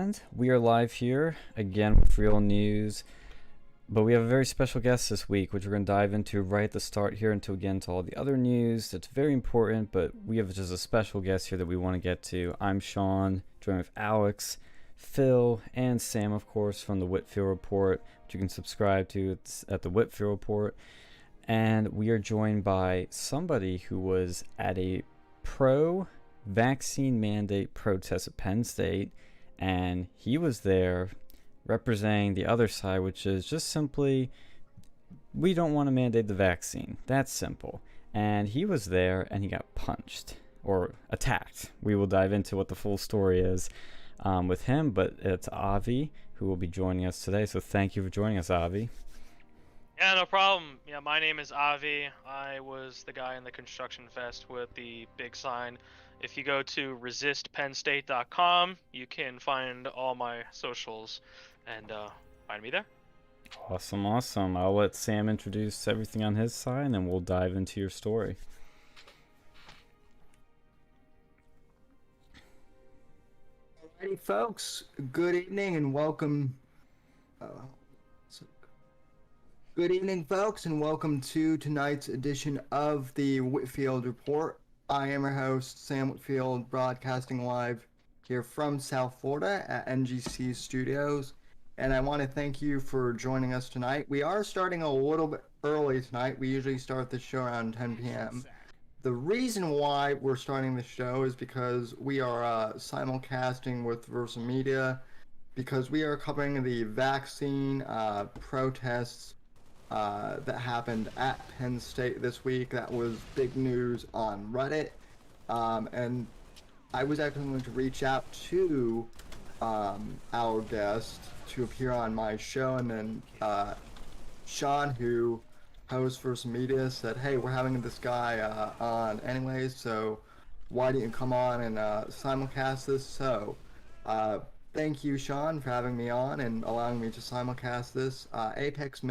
And we are live here again with real news. But we have a very special guest this week, which we're going to dive into right at the start here until we get into all the other news. It's very important, but we have just a special guest here that we want to get to. I'm Sean, joined with Alex, Phil, and Sam, of course, from the Whitfield Report, which you can subscribe to. It's at the Whitfield Report. And we are joined by somebody who was at a pro-vaccine mandate protest at Penn State, and he was there representing the other side, which is just simply, we don't want to mandate the vaccine. That's simple. And he was there, and he got punched or attacked. We will dive into what the full story is with him, but it's Avi who will be joining us today. So thank you for joining us, Avi. Yeah, no problem. Yeah, my name is Avi. I was the guy in the construction fest with the big sign. If you go to resistpennstate.com, you can find all my socials and find me there. Awesome. I'll let Sam introduce everything on his side, and then we'll dive into your story. Alrighty, folks. Good evening and welcome. Good evening, folks, and welcome to tonight's edition of the Whitfield Report. I am your host, Sam Whitfield, broadcasting live here from South Florida at NGC Studios, and I want to thank you for joining us tonight. We are starting a little bit early tonight. We usually start the show around 10 p.m. The reason why we're starting the show is because we are simulcasting with Versa Media, because we are covering the vaccine protests that happened at Penn State this week. That was big news on Reddit, and I was actually going to reach out to our guest to appear on my show, and then Sean, who hosts for some media, said, hey, we're having this guy on anyways, so why didn't you come on and simulcast this? So thank you, Sean, for having me on and allowing me to simulcast this. Apex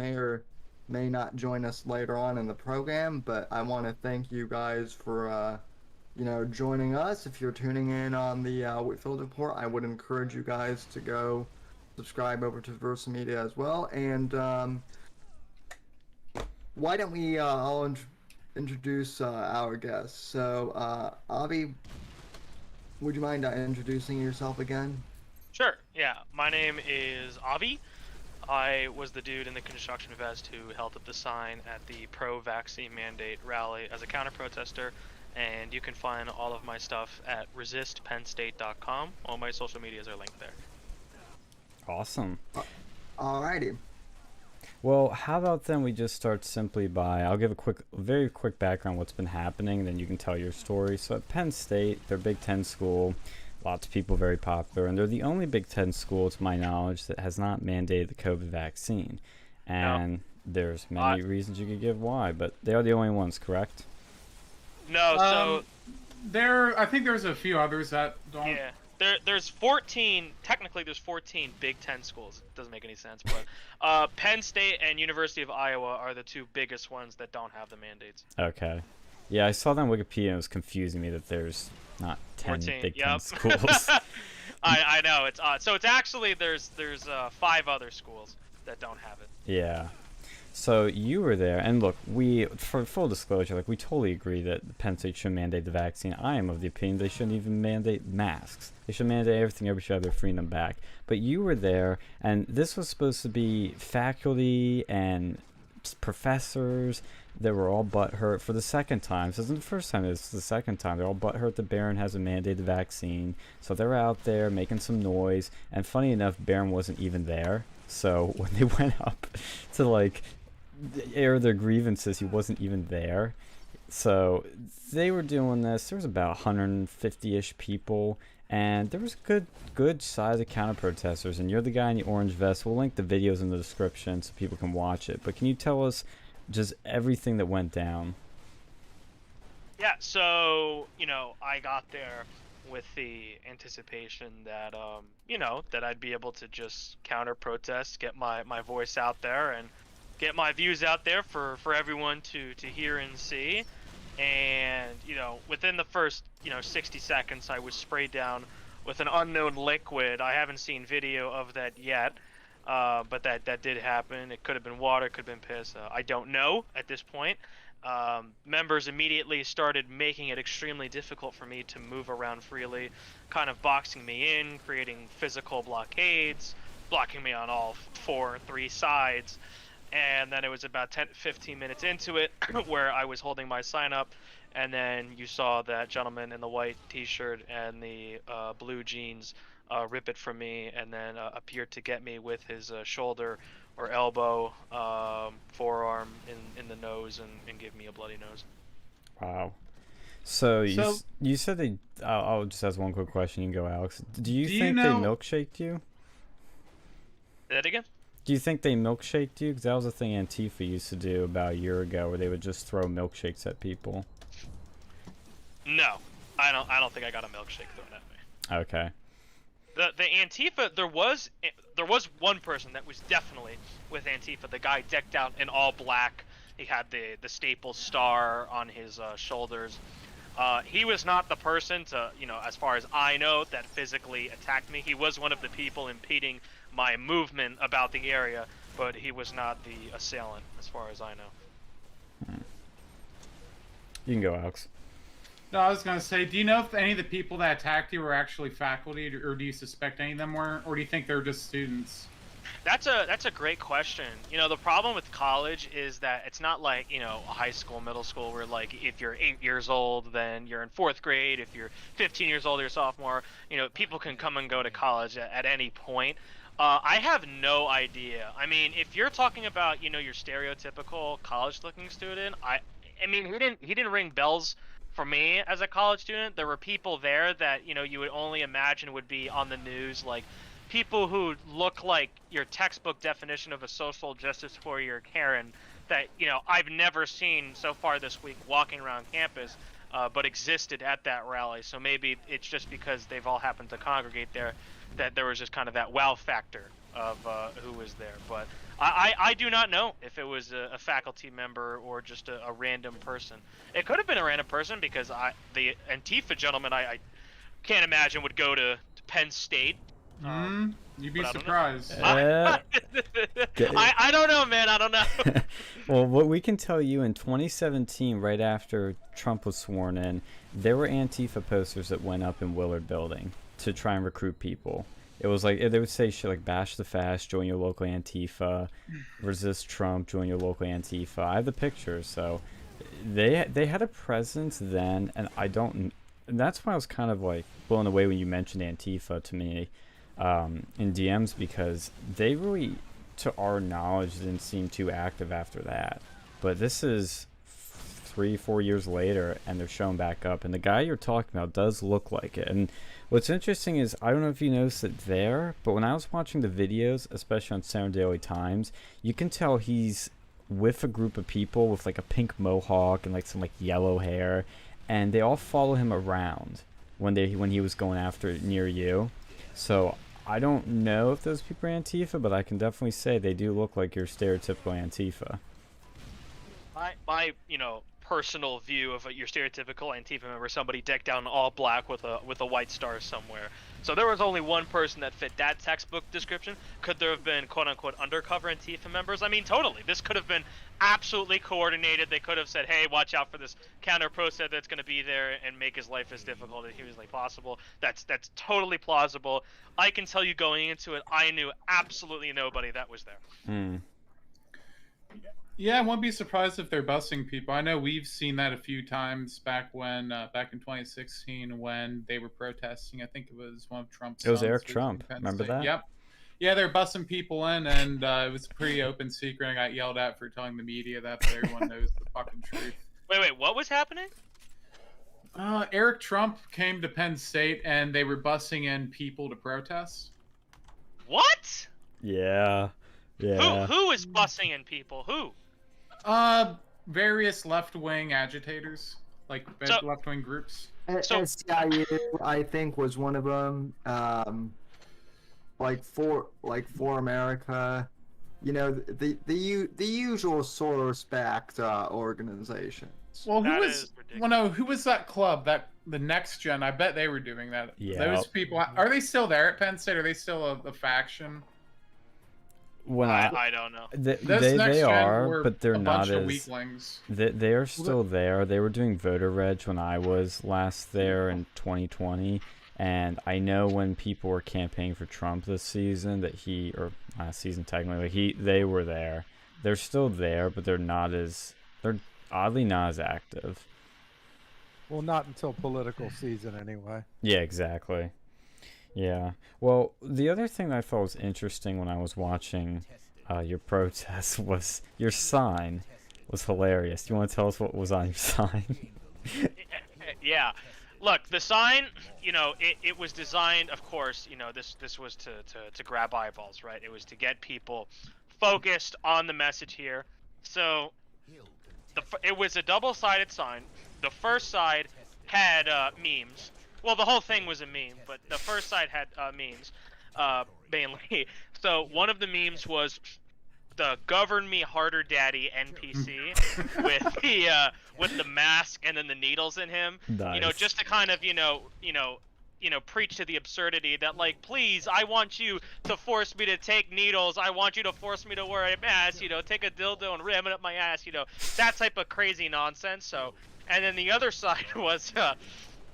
may not join us later on in the program, but I want to thank you guys for joining us. If you're tuning in on the Whitfield Report, I would encourage you guys to go subscribe over to Versa Media as well. And why don't we all introduce our guests? So Avi, would you mind introducing yourself again? Sure, yeah. My name is Avi. I was the dude in the construction vest who held up the sign at the pro-vaccine mandate rally as a counter-protester, and you can find all of my stuff at resistpennstate.com. All my social medias are linked there. Awesome. Alrighty. Well, how about then we just start simply by, I'll give very quick background on what's been happening, and then you can tell your story. So at Penn State, their Big Ten school, lots of people very popular, and they're the only Big Ten school, to my knowledge, that has not mandated the COVID vaccine. And there's many reasons you could give why, but they are the only ones, correct? No, so I think there's a few others that don't. Yeah, there's 14. Technically, there's 14 Big Ten schools. Doesn't make any sense, but Penn State and University of Iowa are the two biggest ones that don't have the mandates. Okay. Yeah, I saw that on Wikipedia, and it was confusing me that there's not 10 Big Ten schools. I know, it's odd. So it's actually, there's 5 other schools that don't have it. Yeah. So you were there, and look, for full disclosure, we totally agree that Penn State should mandate the vaccine. I am of the opinion they shouldn't even mandate masks. They should mandate everything. Everybody should have their freedom back. But you were there, and this was supposed to be faculty and professors that were all butthurt for the second time. So this isn't the first time, it's the second time. They're all butthurt that Barron hasn't mandated the vaccine. So they're out there making some noise. And funny enough, Barron wasn't even there. So when they went up to air their grievances, he wasn't even there. So they were doing this. There was about 150-ish people. And there was good size of counter protesters. And you're the guy in the orange vest. We'll link the videos in the description so people can watch it. But can you tell us just everything that went down? Yeah, so, I got there with the anticipation that, that I'd be able to just counter-protest, get my voice out there, and get my views out there for everyone to hear and see. And, within the first, 60 seconds, I was sprayed down with an unknown liquid. I haven't seen video of that yet, but that did happen. It could have been water, could have been piss. I don't know at this point. Members immediately started making it extremely difficult for me to move around freely, kind of boxing me in, creating physical blockades, blocking me on all three sides. And then it was about 15 minutes into it where I was holding my sign up, and then you saw that gentleman in the white t-shirt and the blue jeans rip it from me, and then appeared to get me with his shoulder or elbow, forearm in the nose, and give me a bloody nose. Wow. So you said they... I'll just ask one quick question. You can go, Alex. Do you think they milkshaked you? Say that again? Do you think they milkshaked you? Because that was a thing Antifa used to do about a year ago, where they would just throw milkshakes at people. No, I don't think I got a milkshake thrown at me. Okay. The Antifa, there was one person that was definitely with Antifa. The guy decked out in all black. He had the Staples star on his shoulders. He was not the person to, as far as I know, that physically attacked me. He was one of the people impeding my movement about the area, but he was not the assailant, as far as I know. You can go, Alex. No, I was going to say, do you know if any of the people that attacked you were actually faculty, or do you suspect any of them were, or do you think they're just students? That's a great question. The problem with college is that it's not like, high school, middle school, where like if you're 8 years old, then you're in 4th grade. If you're 15 years old, you're a sophomore. People can come and go to college at any point. I have no idea. I mean, if you're talking about, your stereotypical college-looking student, I mean, he didn't ring bells for me as a college student. There were people there that, you would only imagine would be on the news, like people who look like your textbook definition of a social justice warrior Karen that, I've never seen so far this week walking around campus, but existed at that rally. So maybe it's just because they've all happened to congregate there that there was just kind of that wow factor of who was there. But I do not know if it was a faculty member or just a random person. It could have been a random person, because the Antifa gentleman I can't imagine would go to Penn State. You'd be surprised. I don't know, man. I don't know. Well, what we can tell you, in 2017, right after Trump was sworn in, there were Antifa posters that went up in Willard Building to try and recruit people. It was like, they would say shit like, bash the fast, join your local Antifa, resist Trump, join your local Antifa. I have the pictures. So they had a presence then, and and that's why I was kind of like blown away when you mentioned Antifa to me in DMs, because they really, to our knowledge, didn't seem too active after that. But this is 3-4 years later, and they're showing back up, and the guy you're talking about does look like it. And what's interesting is, I don't know if you noticed it there, but when I was watching the videos, especially on Center Daily Times, you can tell he's with a group of people with like a pink mohawk and like some like yellow hair, and they all follow him around when he was going after it near you. So I don't know if those people are Antifa, but I can definitely say they do look like your stereotypical Antifa. My personal view of your stereotypical Antifa member, somebody decked out in all black with a white star somewhere. So there was only one person that fit that textbook description. Could there have been quote-unquote undercover Antifa members? I mean, totally. This could have been absolutely coordinated. They could have said, hey, watch out for this counter-protest that's going to be there, and make his life as difficult as humanly possible. That's totally plausible. I can tell you, going into it, I knew absolutely nobody that was there. Yeah, I won't be surprised if they're busing people. I know we've seen that a few times back in 2016 when they were protesting. I think it was one of Trump's. It was Eric Trump. Remember that? Yep. Yeah, they're busing people in, and it was a pretty open secret. I got yelled at for telling the media that, but everyone knows the fucking truth. Wait, what was happening? Eric Trump came to Penn State, and they were busing in people to protest. What? Yeah. Who is busing in people? Who? Various left-wing agitators, like left-wing groups. SCIU, I think, was one of them. Like for America, the usual Soros-backed organizations. Well, That is ridiculous. Well, no, who was that club? The Next Gen. I bet they were doing that. Yeah. Those people, are they still there at Penn State? Are they still a faction? When I don't know. they are, were but they're a not bunch of as. weaklings. They are still there. They were doing voter reg when I was last there in 2020, and I know when people were campaigning for Trump this season or last season technically, they were there. They're still there, but they're oddly not as active. Well, not until political season anyway. Yeah, exactly. Yeah. Well, the other thing that I thought was interesting when I was watching your protest was your sign was hilarious. Do you want to tell us what was on your sign? Yeah. Look, the sign, it was designed, of course, this was to grab eyeballs, right? It was to get people focused on the message here. So it was a double-sided sign. The first side had memes. Well, the whole thing was a meme, but the first side had memes, mainly. So one of the memes was the "Govern Me Harder, Daddy" NPC with the mask and then the needles in him. Nice. Just to kind of preach to the absurdity that, like, please, I want you to force me to take needles. I want you to force me to wear a mask. Take a dildo and ram it up my ass. That type of crazy nonsense. So, and then the other side was.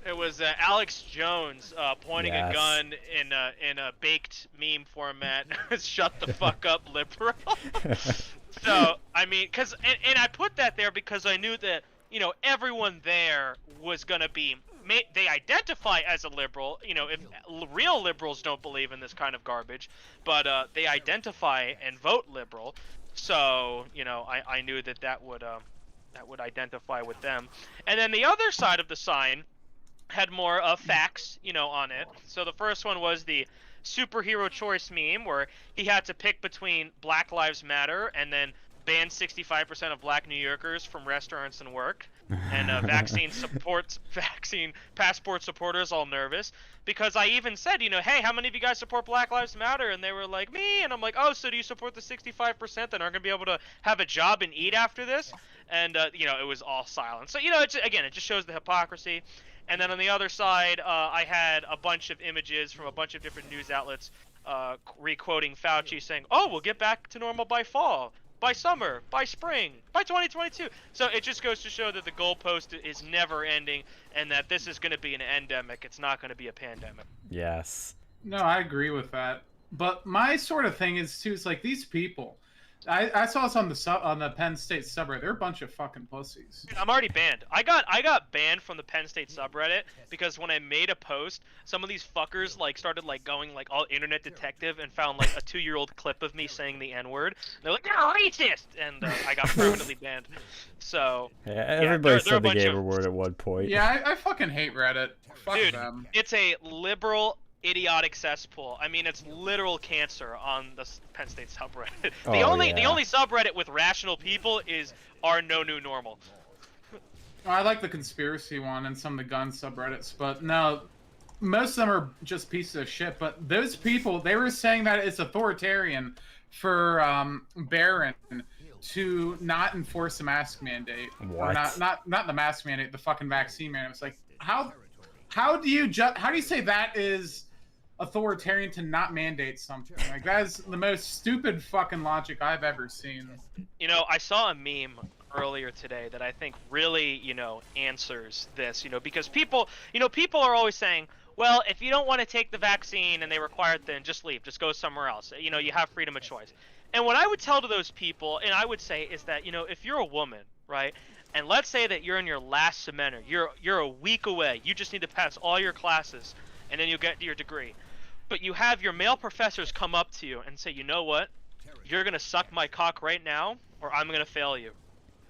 It was Alex Jones pointing a gun in a baked meme format. Shut the fuck up, liberal. So I mean, and I put that there because I knew that everyone there was gonna be. They identify as a liberal. If real liberals don't believe in this kind of garbage, but they identify and vote liberal. So I knew that would identify with them. And then the other side of the sign had more facts, on it. So the first one was the superhero choice meme, where he had to pick between Black Lives Matter and then ban 65% of Black New Yorkers from restaurants and work, and vaccine passport supporters all nervous because I even said, hey, how many of you guys support Black Lives Matter? And they were like, me. And I'm like, oh, so do you support the 65% that aren't gonna be able to have a job and eat after this? And it was all silent. So it just shows the hypocrisy. And then on the other side, I had a bunch of images from a bunch of different news outlets re-quoting Fauci saying, oh, we'll get back to normal by fall, by summer, by spring, by 2022. So it just goes to show that the goalpost is never ending and that this is going to be an endemic. It's not going to be a pandemic. Yes. No, I agree with that. But my sort of thing is, too, it's like these people. I saw this on the Penn State subreddit. They're a bunch of fucking pussies. Dude, I'm already banned. I got banned from the Penn State subreddit because when I made a post, some of these fuckers started going all internet detective and found a 2-year-old clip of me saying the N-word. They're like, "No, racist!" And I got permanently banned. So everybody said the gamer word at one point. Yeah, I fucking hate Reddit. Fuck Dude, them. It's a liberal idiotic cesspool. I mean, it's literal cancer on the Penn State subreddit. The only subreddit with rational people is our no new normal. I like the conspiracy one and some of the gun subreddits, but no, most of them are just pieces of shit. But those people, they were saying that it's authoritarian for Barron to not enforce the mask mandate. What? Or not the mask mandate, the fucking vaccine mandate. It's like, how do you say that is authoritarian to not mandate something? Like, that is the most stupid fucking logic I've ever seen. I saw a meme earlier today that I think really, answers this, because people are always saying, well, if you don't want to take the vaccine and they require it, then just leave, just go somewhere else. You have freedom of choice. And what I would tell to those people, and I would say, is that, if you're a woman, right, and let's say that you're in your last semester, you're a week away, you just need to pass all your classes, and then you'll get your degree. But you have your male professors come up to you and say, you know what? You're going to suck my cock right now, or I'm going to fail you.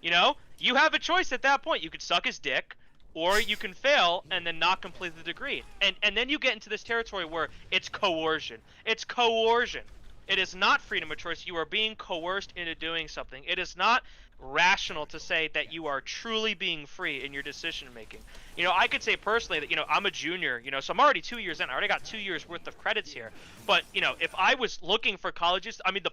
You have a choice at that point. You could suck his dick, or you can fail and then not complete the degree. And then you get into this territory where it's coercion. It's coercion. It is not freedom of choice. You are being coerced into doing something. It is not rational to say that you are truly being free in your decision making. I could say personally that I'm a junior, so I'm already 2 years in. I already got 2 years worth of credits here. But if I was looking for colleges, I mean,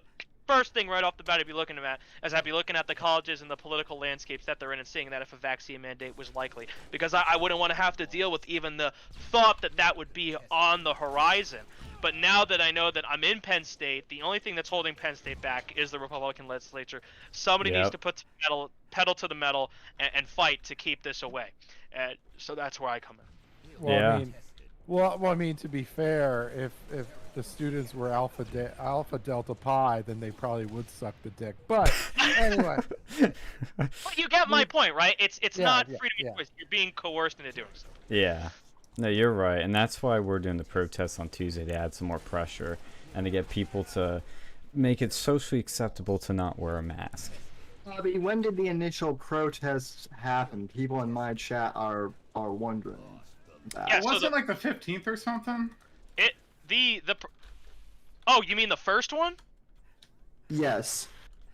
first thing right off the bat I'd be looking at is I'd be looking at the colleges and the political landscapes that they're in and seeing that if a vaccine mandate was likely, because I wouldn't want to have to deal with even the thought that that would be on the horizon. But now that I know that I'm in Penn State, the only thing that's holding Penn State back is the Republican legislature. Somebody needs to put pedal to the metal and fight to keep this away. So that's where I come in. Well, Yeah. I mean, well, I mean, to be fair, if the students were Alpha Delta Pi, then they probably would suck the dick. But anyway, But you get my point, right? It's Yeah, not yeah, freedom yeah. of choice. You're being coerced into doing so. Yeah. No, you're right. And that's why we're doing the protests on Tuesday, to add some more pressure and to get people to make it socially acceptable to not wear a mask. Bobby, when did the initial protests happen? People in my chat are wondering. That. Yeah, so Wasn't it like the 15th or something? Oh, you mean the first one? Yes.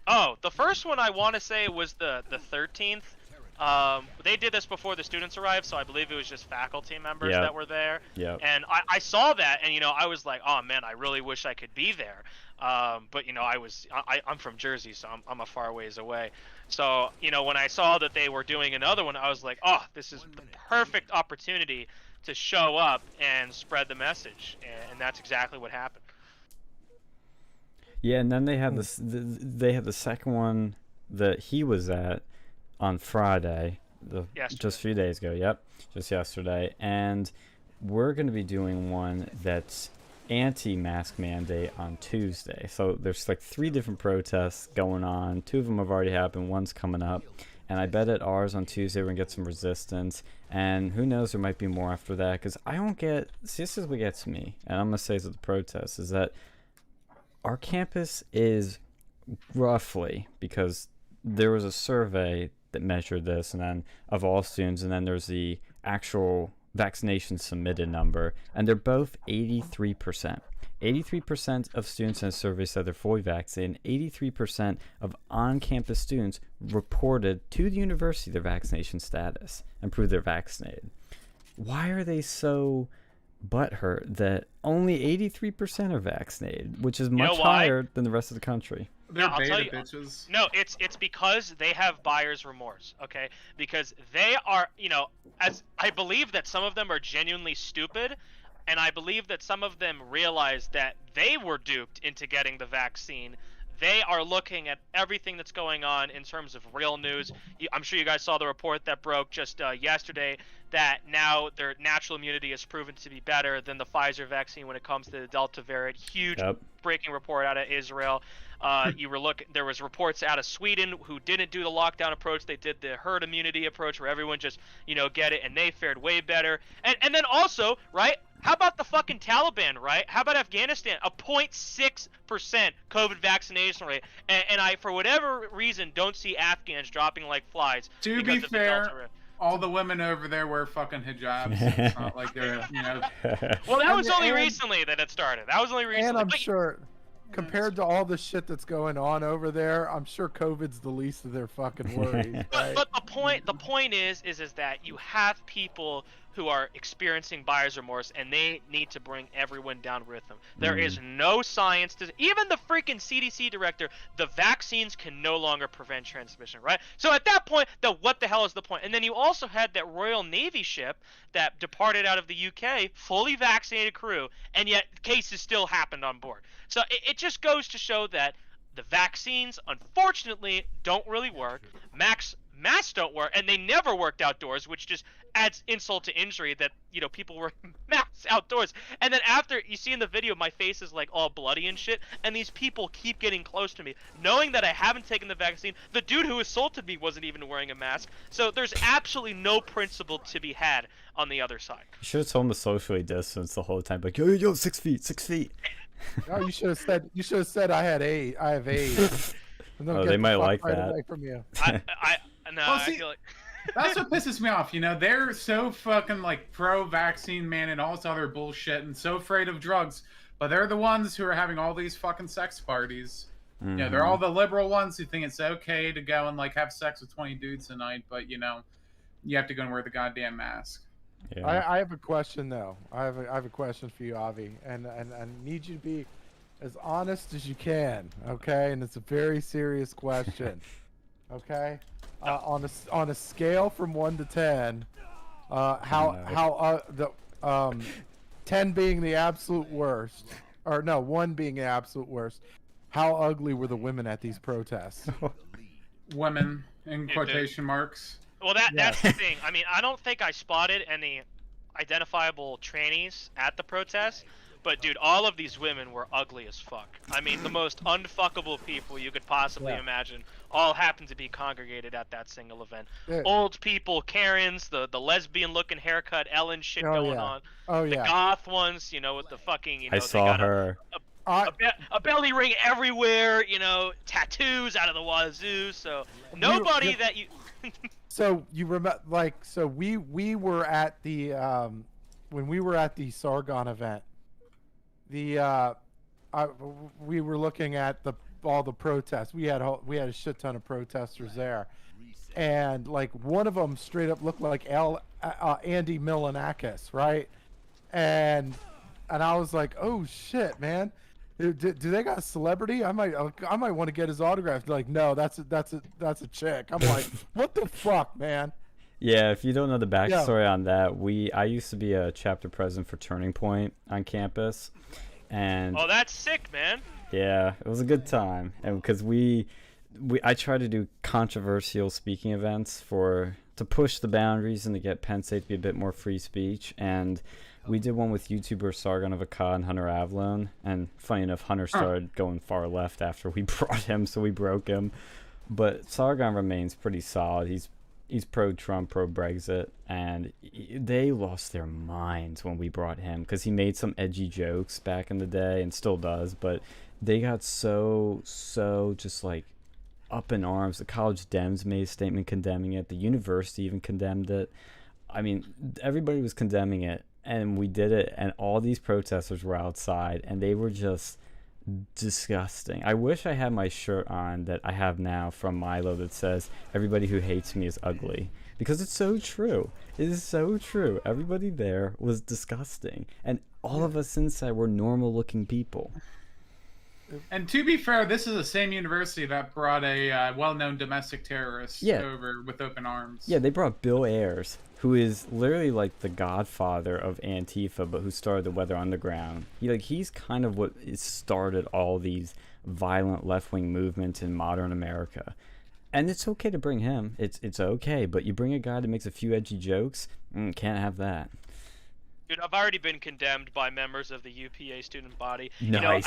Oh, the first one I want to say was the 13th. They did this before the students arrived, so I believe it was just faculty members Yep. that were there. Yep. And I saw that, and I was like, oh man, I really wish I could be there. But I'm from Jersey, so I'm a far ways away. So when I saw that they were doing another one, I was like, oh, this is the perfect opportunity to show up and spread the message, and that's exactly what happened. Yeah, and then they had they had the second one that he was at on Friday, just a few days ago. Yep, just yesterday. And we're going to be doing one that's anti-mask mandate on Tuesday. So there's like 3 different protests going on. 2 of them have already happened. One's coming up. And I bet at ours on Tuesday we're going to get some resistance. And who knows, there might be more after that. Because I don't get... See, this is what gets me. And I'm going to say this at the protests. Is that our campus is roughly... Because there was a survey that measured this. And then of all students. And then there's the actual vaccination submitted number. And they're both 83%. 83% of students in a survey said they're fully vaccinated. 83% of on-campus students reported to the university their vaccination status and proved they're vaccinated. Why are they so butthurt that only 83% are vaccinated, which is much higher than the rest of the country? They're I'll beta tell you, bitches. No, it's because they have buyer's remorse, okay? Because they are, as I believe that some of them are genuinely stupid, and I believe that some of them realize that they were duped into getting the vaccine. They are looking at everything that's going on in terms of real news. I'm sure you guys saw the report that broke just yesterday that now their natural immunity is proven to be better than the Pfizer vaccine when it comes to the Delta variant. Huge breaking report out of Israel. There was reports out of Sweden who didn't do the lockdown approach. They did the herd immunity approach where everyone just, get it, and they fared way better. And then also, right, how about the fucking Taliban, right? How about Afghanistan? A 0.6% COVID vaccination rate. And I, for whatever reason, don't see Afghans dropping like flies. To be fair, all the women over there wear fucking hijabs. It's not like they're, Well, that was only recently that it started. That was only recently. And I'm sure, compared to all the shit that's going on over there, I'm sure COVID's the least of their fucking worries. Right? But the point is that you have people who are experiencing buyer's remorse, and they need to bring everyone down with them. There is no science to... Even the freaking CDC director, the vaccines can no longer prevent transmission, right? So at that point, what the hell is the point? And then you also had that Royal Navy ship that departed out of the UK, fully vaccinated crew, and yet cases still happened on board. So it just goes to show that the vaccines, unfortunately, don't really work. Masks don't work, and they never worked outdoors, which just adds insult to injury that people wear masks outdoors. And then after you see in the video, my face is like all bloody and shit, and these people keep getting close to me, knowing that I haven't taken the vaccine. The dude who assaulted me wasn't even wearing a mask, so there's absolutely no principle to be had on the other side. You should have told him to socially distance the whole time, like yo, 6 feet, 6 feet. No, you should have said I have AIDS. And Oh, they might like that. Away from you. I feel like... That's what pisses me off. They're so fucking like pro-vaccine, man, and all this other bullshit, and so afraid of drugs. But they're the ones who are having all these fucking sex parties. They're all the liberal ones who think it's okay to go and like have sex with 20 dudes a night, but you have to go and wear the goddamn mask. Yeah. I have a question though. I have a question for you, Avi, and I need you to be as honest as you can, okay? And it's a very serious question, okay? On a scale from 1 to 10, how 10 being the absolute worst, or no, 1 being the absolute worst. How ugly were the women at these protests? Women in quotation marks. Well, that's the thing. I mean, I don't think I spotted any identifiable trannies at the protest, but dude, all of these women were ugly as fuck. I mean, the most unfuckable people you could possibly imagine all happened to be congregated at that single event. Yeah. Old people, Karens, the lesbian-looking haircut, Ellen shit going on. Oh the yeah. goth ones, you know, with the fucking, you know, I saw her. A belly ring everywhere, you know, tattoos out of the wazoo. So nobody that you. So you remember, like, so we were at the when we were at the Sargon event. We were looking at all the protests. We had a shit ton of protesters there, and like one of them straight up looked like Andy Milonakis, right? And I was like, oh shit, man. Do they got a celebrity? I might want to get his autograph. They're like, no, that's a chick. I'm like, what the fuck, man? Yeah, if you don't know the backstory on that, I used to be a chapter president for Turning Point on campus, and oh, that's sick, man. Yeah, it was a good time, and because I try to do controversial speaking events to push the boundaries and to get Penn State to be a bit more free speech, and we did one with YouTuber Sargon of Akkad and Hunter Avlone, and funny enough, Hunter started going far left after we brought him, so we broke him. But Sargon remains pretty solid. He's pro-Trump, pro-Brexit, and they lost their minds when we brought him because he made some edgy jokes back in the day and still does, but they got so just like up in arms. The college Dems made a statement condemning it. The university even condemned it. I mean, everybody was condemning it. And we did it, and all these protesters were outside, and they were just disgusting. I wish I had my shirt on that I have now from Milo that says, everybody who hates me is ugly. Because it's so true. It is so true. Everybody there was disgusting. And all of us inside were normal-looking people. And to be fair, this is the same university that brought a well-known domestic terrorist over with open arms. Yeah, they brought Bill Ayers, who is literally like the godfather of Antifa, but who started the Weather Underground. He's kind of what started all these violent left-wing movements in modern America. And it's okay to bring him. It's okay, but you bring a guy that makes a few edgy jokes, can't have that. Dude, I've already been condemned by members of the UPA student body. Nice. You know,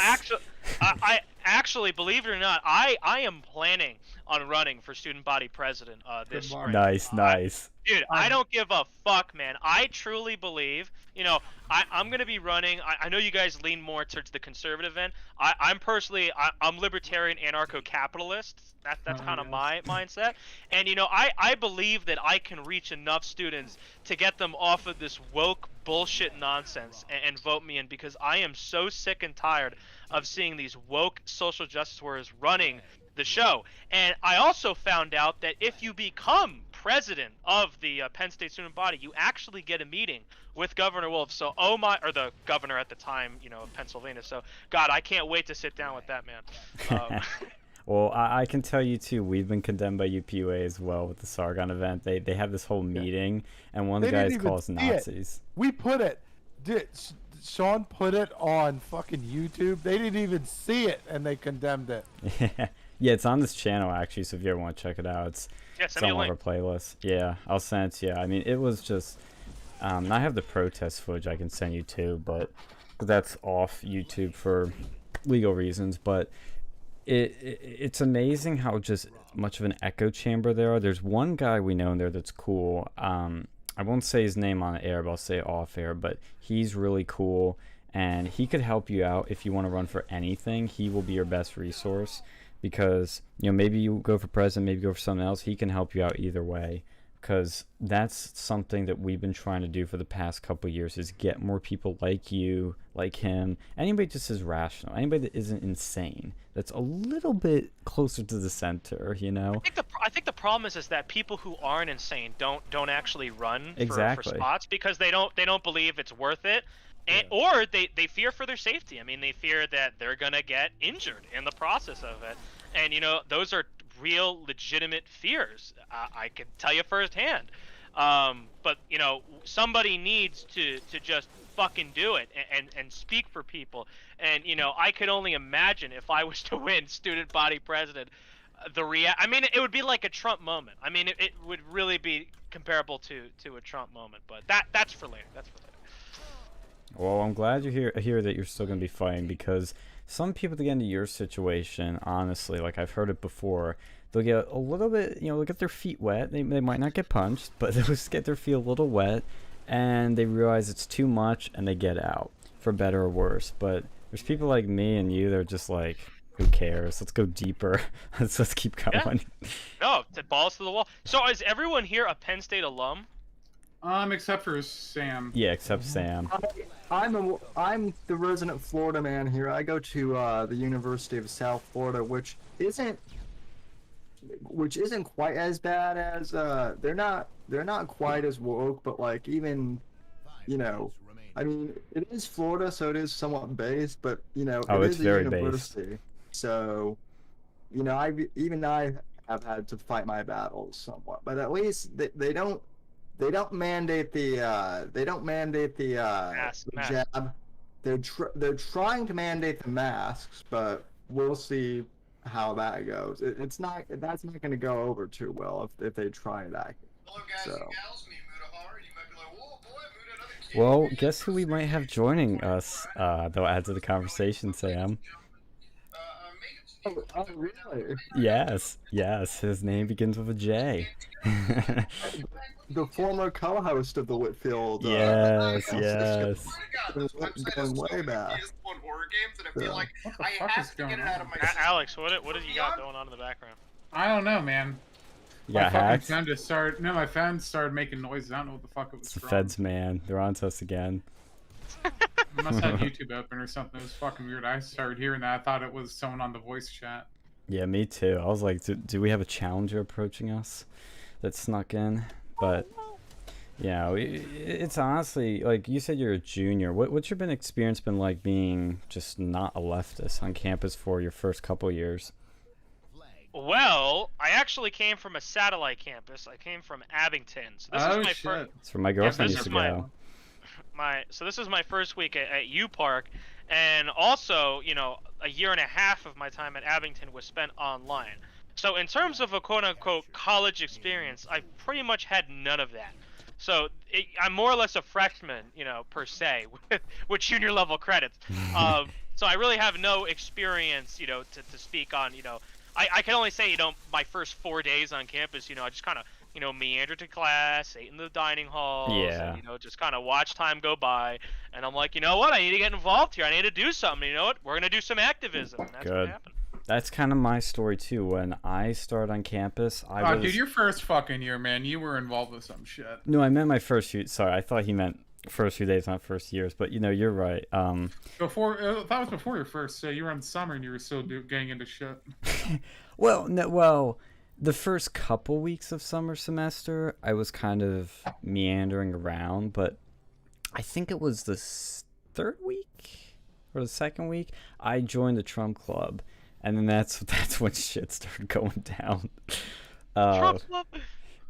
I actually, believe it or not, I am planning on running for student body president this spring. Nice. Dude, I don't give a fuck, man. I truly believe, you know, I'm going to be running. I know you guys lean more towards the conservative end. I'm personally, I'm libertarian anarcho-capitalist. That's kind of my mindset. And, you know, I believe that I can reach enough students to get them off of this woke bullshit nonsense and vote me in, because I am so sick and tired of seeing these woke social justice warriors running the show. And I also found out that if you become president of the Penn State student body, you actually get a meeting with Governor Wolf. So, or the governor at the time, you know, of Pennsylvania. So, God, I can't wait to sit down with that man. Well, I can tell you too, we've been condemned by UPUA as well with the Sargon event. They have this whole meeting, and one of the guys calls Nazis. We put it. Sean put it on fucking YouTube. They didn't even see it, and they condemned it. Yeah, it's on this channel actually. So if you ever want to check it out, it's on one of our playlists. Yeah, I'll send it to you. I mean, it was just. I have the protest footage I can send you too, but that's off YouTube for legal reasons. But it's amazing how just much of an echo chamber there are. There's one guy we know in there that's cool. I won't say his name on the air, but I'll say it off air. But he's really cool, and he could help you out if you want to run for anything. He will be your best resource, because, you know, maybe you go for president, maybe you go for something else. He can help you out either way, because that's something that we've been trying to do for the past couple of years, is get more people like you, like him, anybody just as rational, anybody that isn't insane, that's a little bit closer to the center, you know. I think the problem is that people who aren't insane don't actually run for spots, because they don't believe it's worth it. And, or they fear for their safety. I mean, they fear that they're gonna get injured in the process of it, and those are real, legitimate fears. I can tell you firsthand. But somebody needs to just fucking do it and speak for people. And I could only imagine if I was to win student body president, I mean, it would be like a Trump moment. I mean, it would really be comparable to a Trump moment. But that's for later. That's for later. Well, I'm glad you hear that you're still going to be fighting, because some people that get into your situation, honestly, like I've heard it before, they'll get a little bit, they'll get their feet wet. They might not get punched, but they'll just get their feet a little wet, and they realize it's too much, and they get out, for better or worse. But there's people like me and you that are just like, who cares? Let's go deeper. let's keep going. Yeah. No, balls to the wall. So is everyone here a Penn State alum? Except for Sam. Yeah, except Sam. I'm the resident Florida man here. I go to the University of South Florida, which isn't quite as bad as they're not quite as woke, but like even I mean, it is Florida, so it is somewhat based, but it it's is a very university. based. So I have had to fight my battles somewhat, but at least they don't mandate the Mask. jab. They're trying to mandate the masks, but we'll see how that goes. That's not going to go over too well if they try that. Hello, guys So. and gals. Me, Mudahar. You might be like, whoa, boy, Muda, another kid. Well, guess who we might have joining us, they'll add to the conversation, Sam. Oh, really? Yes, his name begins with a J. The former co-host of the Whitfield. Yes. Going way back. Horror games, and I feel like What the I fuck have is to get going it out on? of my Alex, what do you got going on in the background? I don't know, man. You My got fucking hacked? phone just started. No, my phone started making noises. I don't know what the fuck it was It's the from. feds, man. They're on to us again. I must have YouTube open or something. It was fucking weird. I started hearing that. I thought it was someone on the voice chat. Yeah, me too. I was like, do we have a challenger approaching us that snuck in? But it's honestly, like you said, you're a junior. What's your experience been like being just not a leftist on campus for your first couple years? Well, I actually came from a satellite campus. I came from Abington. So this is my first. It's where my girlfriend this used is to go. So this is my first week at U Park, and also, a year and a half of my time at Abington was spent online. So in terms of a quote-unquote college experience, I pretty much had none of that. So I'm more or less a freshman, per se, with junior level credits. So I really have no experience, to speak on. I can only say, my first 4 days on campus, I just kind of, meandered to class, ate in the dining halls, and, just kind of watch time go by. And I'm like, you know what? I need to get involved here. I need to do something. You know what? We're going to do some activism. And that's Good. what happened. That's kind of my story too. When I started on campus, Dude, your first fucking year, man, you were involved with some shit. No, I meant my first few. Sorry, I thought he meant first few days, not first years. But you're right. Before, that was before your first. So you were in summer and you were still getting into shit. Well, the first couple weeks of summer semester, I was kind of meandering around, but I think it was the third week or the second week I joined the Trump Club, and then that's when shit started going down. Trump Club.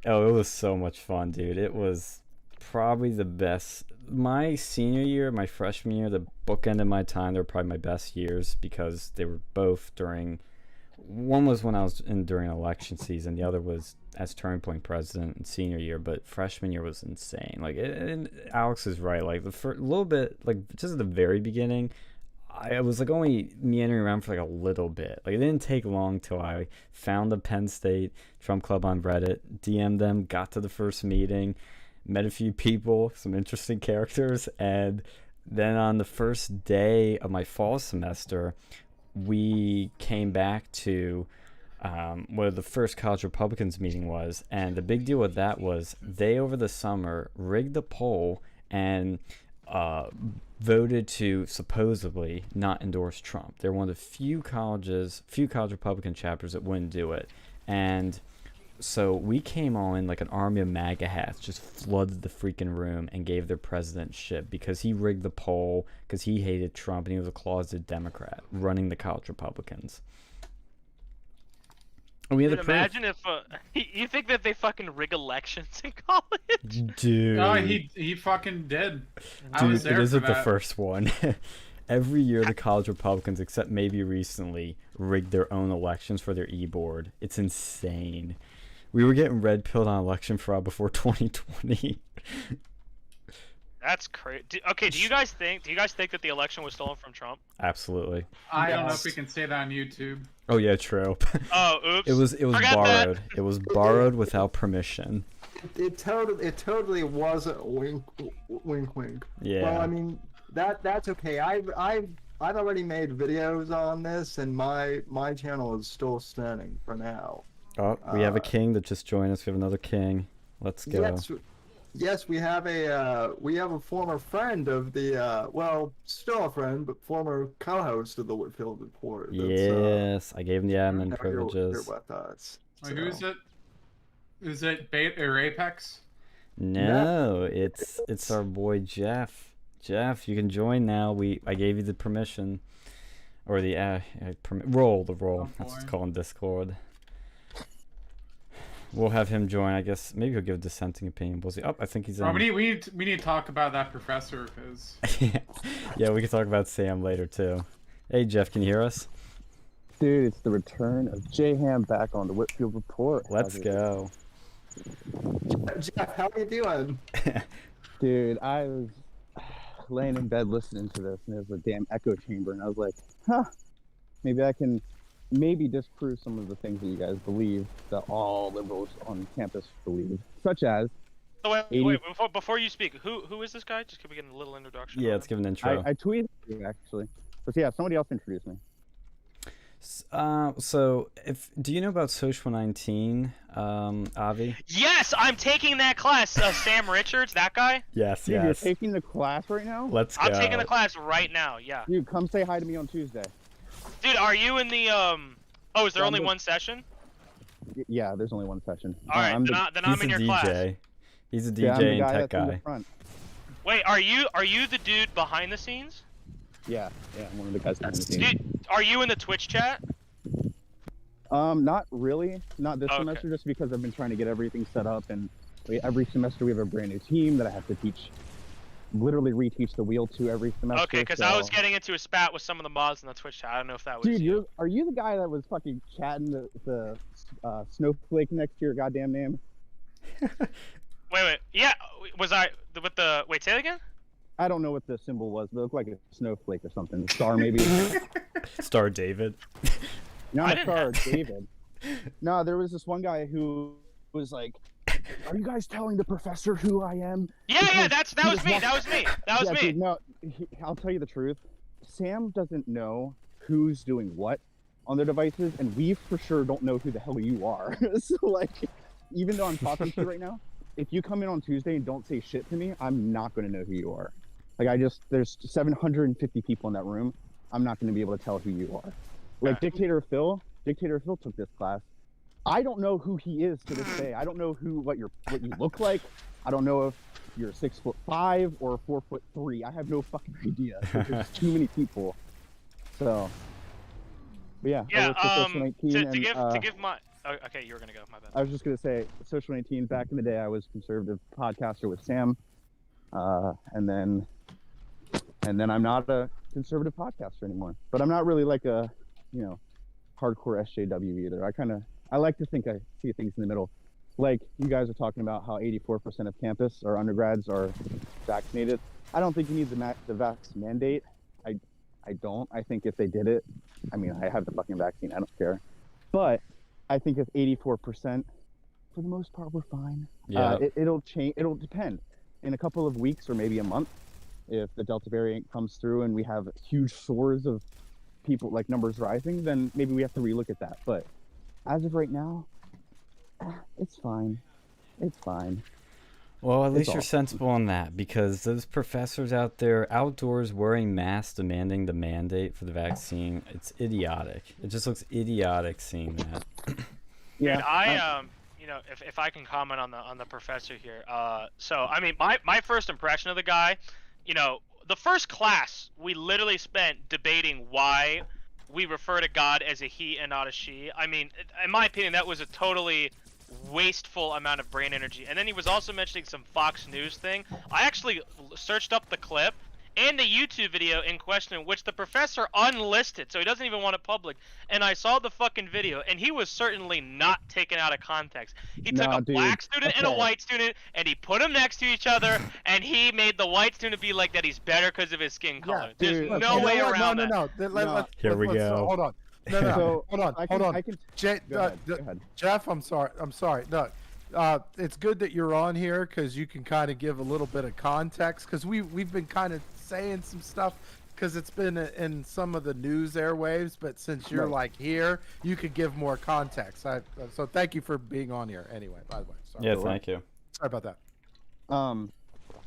Oh, it was so much fun, dude. It was probably the best. My senior year, my freshman year, the bookend of my time, they were probably my best years because they were both during. One was when I was during election season. The other was as turning point president in senior year. But freshman year was insane. Like, and Alex is right. Like a little bit, like just at the very beginning, I was like only meandering around for like a little bit. Like it didn't take long till I found the Penn State Trump Club on Reddit, DM'd them, got to the first meeting, met a few people, some interesting characters, and then on the first day of my fall semester, we came back to where the first College Republicans meeting was, and the big deal with that was they over the summer rigged the poll and voted to supposedly not endorse Trump. They're one of the few college Republican chapters that wouldn't do it, and So we came on like an army of MAGA hats, just flooded the freaking room and gave their president shit because he rigged the poll, because he hated Trump and he was a closeted Democrat running the college Republicans. And we had Dude, the proof. imagine if you think that they fucking rig elections in college? Dude. Oh, he fucking did. I was Dude, there it for isn't the that. first one. Every year, the college Republicans, except maybe recently, rigged their own elections for their e-board. It's insane. We were getting red pilled on election fraud before 2020. That's crazy. Okay, do you guys think that the election was stolen from Trump? Absolutely. I don't know Yes. if we can say that on YouTube. Oh yeah, true. Oh, oops. It was Forget borrowed. that. It was borrowed without permission. It totally was a wink, wink. Yeah. Well, I mean, that's okay. I've already made videos on this, and my channel is still standing for now. Oh, we have a king that just joined us. We have another king. Let's go. Yes, we have a former friend of the well, still a friend, but former co-host of the Whitfield Report. Yes, I gave him the admin here privileges. with us. Wait, who is it? Is it Bait or Apex? No, it's our boy Jeff. Jeff, you can join now. I gave you the permission, or the roll. Oh, That's what it's boy. called in Discord. We'll have him join. I guess maybe he'll give a dissenting opinion. We'll see. Oh, I think he's in. Oh, we need to talk about that professor because Yeah, we can talk about Sam later too. Hey Jeff, can you hear us? Dude, it's the return of J-Ham back on the Whitfield Report. Let's go. Jeff, how are you doing? Dude, I was laying in bed listening to this, and there's a damn echo chamber, and I was like, huh, maybe I can disprove some of the things that you guys believe that all liberals on campus believe, such as So wait, 80 before you speak, who is this guy? Just can we get a little introduction? Yeah, on let's him? give an intro. I tweeted you actually, but yeah, somebody else introduced me. So do you know about Social 19, Avi? Yes, I'm taking that class. Sam Richards, that guy. Yes, Dude, you're taking the class right now? Let's go. I'm taking the class right now. Yeah. Dude, come say hi to me on Tuesday. Dude, are you in the Oh, is there Yeah, only I'm one session? Yeah, there's only one session. All right, I'm then, the, then I'm He's in a your DJ. class. He's a DJ yeah, I'm the and guy tech that's in guy. the front. Wait, are you the dude behind the scenes? Yeah, I'm one of the guys behind the scenes. Dude, are you in the Twitch chat? Not really. Not this Okay. semester, just because I've been trying to get everything set up, and every semester we have a brand new team that I have to literally reteach the wheel to every semester. Okay, because I was getting into a spat with some of the mods in the Twitch chat. I don't know if that was Dude, are you the guy that was fucking chatting the snowflake next to your goddamn name? Wait. Yeah, was I with the? Wait, say it again. I don't know what the symbol was, but it looked like a snowflake or something. A star, maybe. Star David. I Not a didn't star, have- David. No, there was this one guy who was like, "Are you guys telling the professor who I am?" Yeah, Because that he was just me. walked- That was me. That was yeah, me. Dude, no, I'll tell you the truth. Sam doesn't know who's doing what on their devices, and we for sure don't know who the hell you are. So, like, even though I'm talking to you right now, if you come in on Tuesday and don't say shit to me, I'm not going to know who you are. Like, there's 750 people in that room. I'm not going to be able to tell who you are. Like, Dictator Phil took this class. I don't know who he is to this day. I don't know what you look like. I don't know if you're 6'5" or 4'3". I have no fucking idea. There's too many people. So, but yeah. I Yeah. work for Social 19 To give my. Oh, okay, you were gonna go. My bad. I was just gonna say, Social 19. Back in the day, I was conservative podcaster with Sam, and then I'm not a conservative podcaster anymore. But I'm not really like a, hardcore SJW either. I like to think I see things in the middle. Like you guys are talking about how 84% of campus or undergrads are vaccinated. I don't think you need the vax mandate. I don't. I think if they did it, I mean, I have the fucking vaccine. I don't care. But I think if 84%, for the most part, we're fine. Yeah. It'll change. It'll depend. In a couple of weeks or maybe a month, if the Delta variant comes through and we have huge soars of people, like numbers rising, then maybe we have to relook at that. But as of right now, it's fine. It's fine. Well, at least all. you're sensible on that, because those professors out there outdoors wearing masks demanding the mandate for the vaccine, it's idiotic. It just looks idiotic seeing that. Yeah. Dude, if I can comment on the professor here. So I mean, my first impression of the guy, the first class we literally spent debating why we refer to God as a he and not a she. I mean, in my opinion, that was a totally wasteful amount of brain energy. And then he was also mentioning some Fox News thing. I actually searched up the clip and the YouTube video in question, which the professor unlisted, so he doesn't even want it public. And I saw the fucking video, and he was certainly not taken out of context. He took a black student and a white student, and he put them next to each other, and he made the white student be like that he's better because of his skin color. There's no way around that. Here we go. Hold on. No, So, hold on. I can. Go Go ahead. Jeff, I'm sorry. No, it's good that you're on here because you can kind of give a little bit of context because we've been kind of saying some stuff because it's been in some of the news airwaves, but since you're like here, you could give more context. So thank you for being on here. Anyway, by the way, sorry. Yeah, thank you. Sorry about that.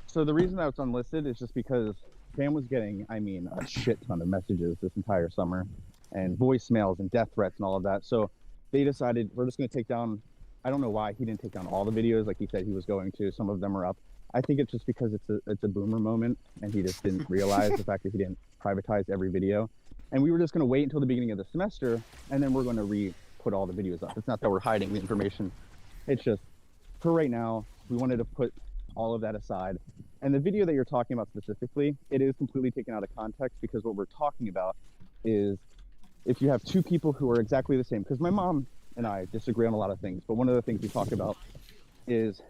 So the reason that it's unlisted is just because Sam was getting, I mean, a shit ton of messages this entire summer, and voicemails and death threats and all of that. So they decided we're just going to take down. I don't know why he didn't take down all the videos like he said he was going to. Some of them are up. I think it's just because it's a boomer moment, and he just didn't realize the fact that he didn't privatize every video. And we were just going to wait until the beginning of the semester, and then we're going to re-put all the videos up. It's not that we're hiding the information. It's just, for right now, we wanted to put all of that aside. And the video that you're talking about specifically, it is completely taken out of context because what we're talking about is if you have two people who are exactly the same, because my mom and I disagree on a lot of things, but one of the things we talk about is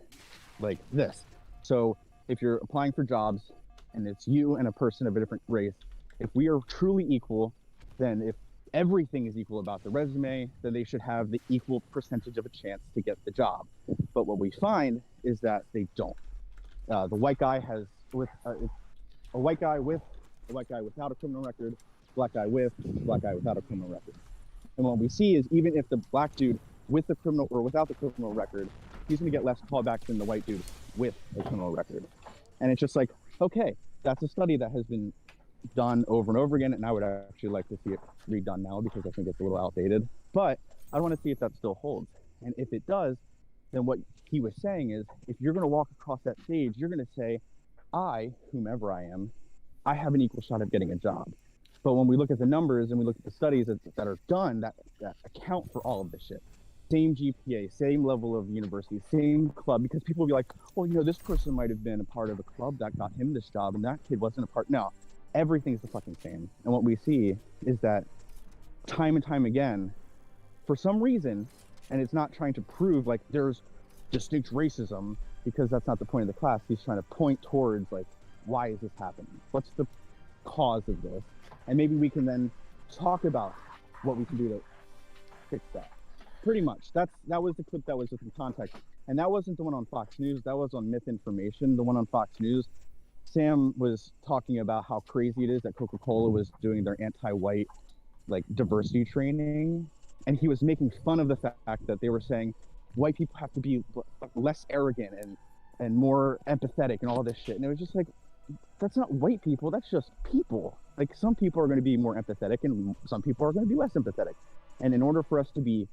like this. So if you're applying for jobs and it's you and a person of a different race, if we are truly equal, then if everything is equal about the resume, then they should have the equal percentage of a chance to get the job. But what we find is that they don't. The white guy has a white guy with a white guy without a criminal record, black guy with black guy without a criminal record. And what we see is even if the black dude with the criminal or without the criminal record, he's going to get less callbacks than the white dude with a criminal record. And it's just like, okay, that's a study that has been done over and over again, and I would actually like to see it redone now because I think it's a little outdated. But I want to see if that still holds. And if it does, then what he was saying is, if you're going to walk across that stage, you're going to say, I, whomever I am, I have an equal shot at getting a job. But when we look at the numbers and we look at the studies that are done that account for all of this shit, same GPA, same level of university, same club, because people will be like, well, this person might have been a part of a club that got him this job and that kid wasn't a part. No, everything's the fucking same. And what we see is that time and time again, for some reason, and it's not trying to prove like there's distinct racism, because that's not the point of the class. He's trying to point towards like, why is this happening? What's the cause of this? And maybe we can then talk about what we can do to fix that. Pretty much. That was the clip that was with the context. And that wasn't the one on Fox News. That was on Myth Information. The one on Fox News, Sam was talking about how crazy it is that Coca-Cola was doing their anti-white like diversity training. And he was making fun of the fact that they were saying white people have to be less arrogant and more empathetic and all this shit. And it was just like, that's not white people, that's just people. Like, some people are going to be more empathetic and some people are going to be less empathetic. And in order for us to be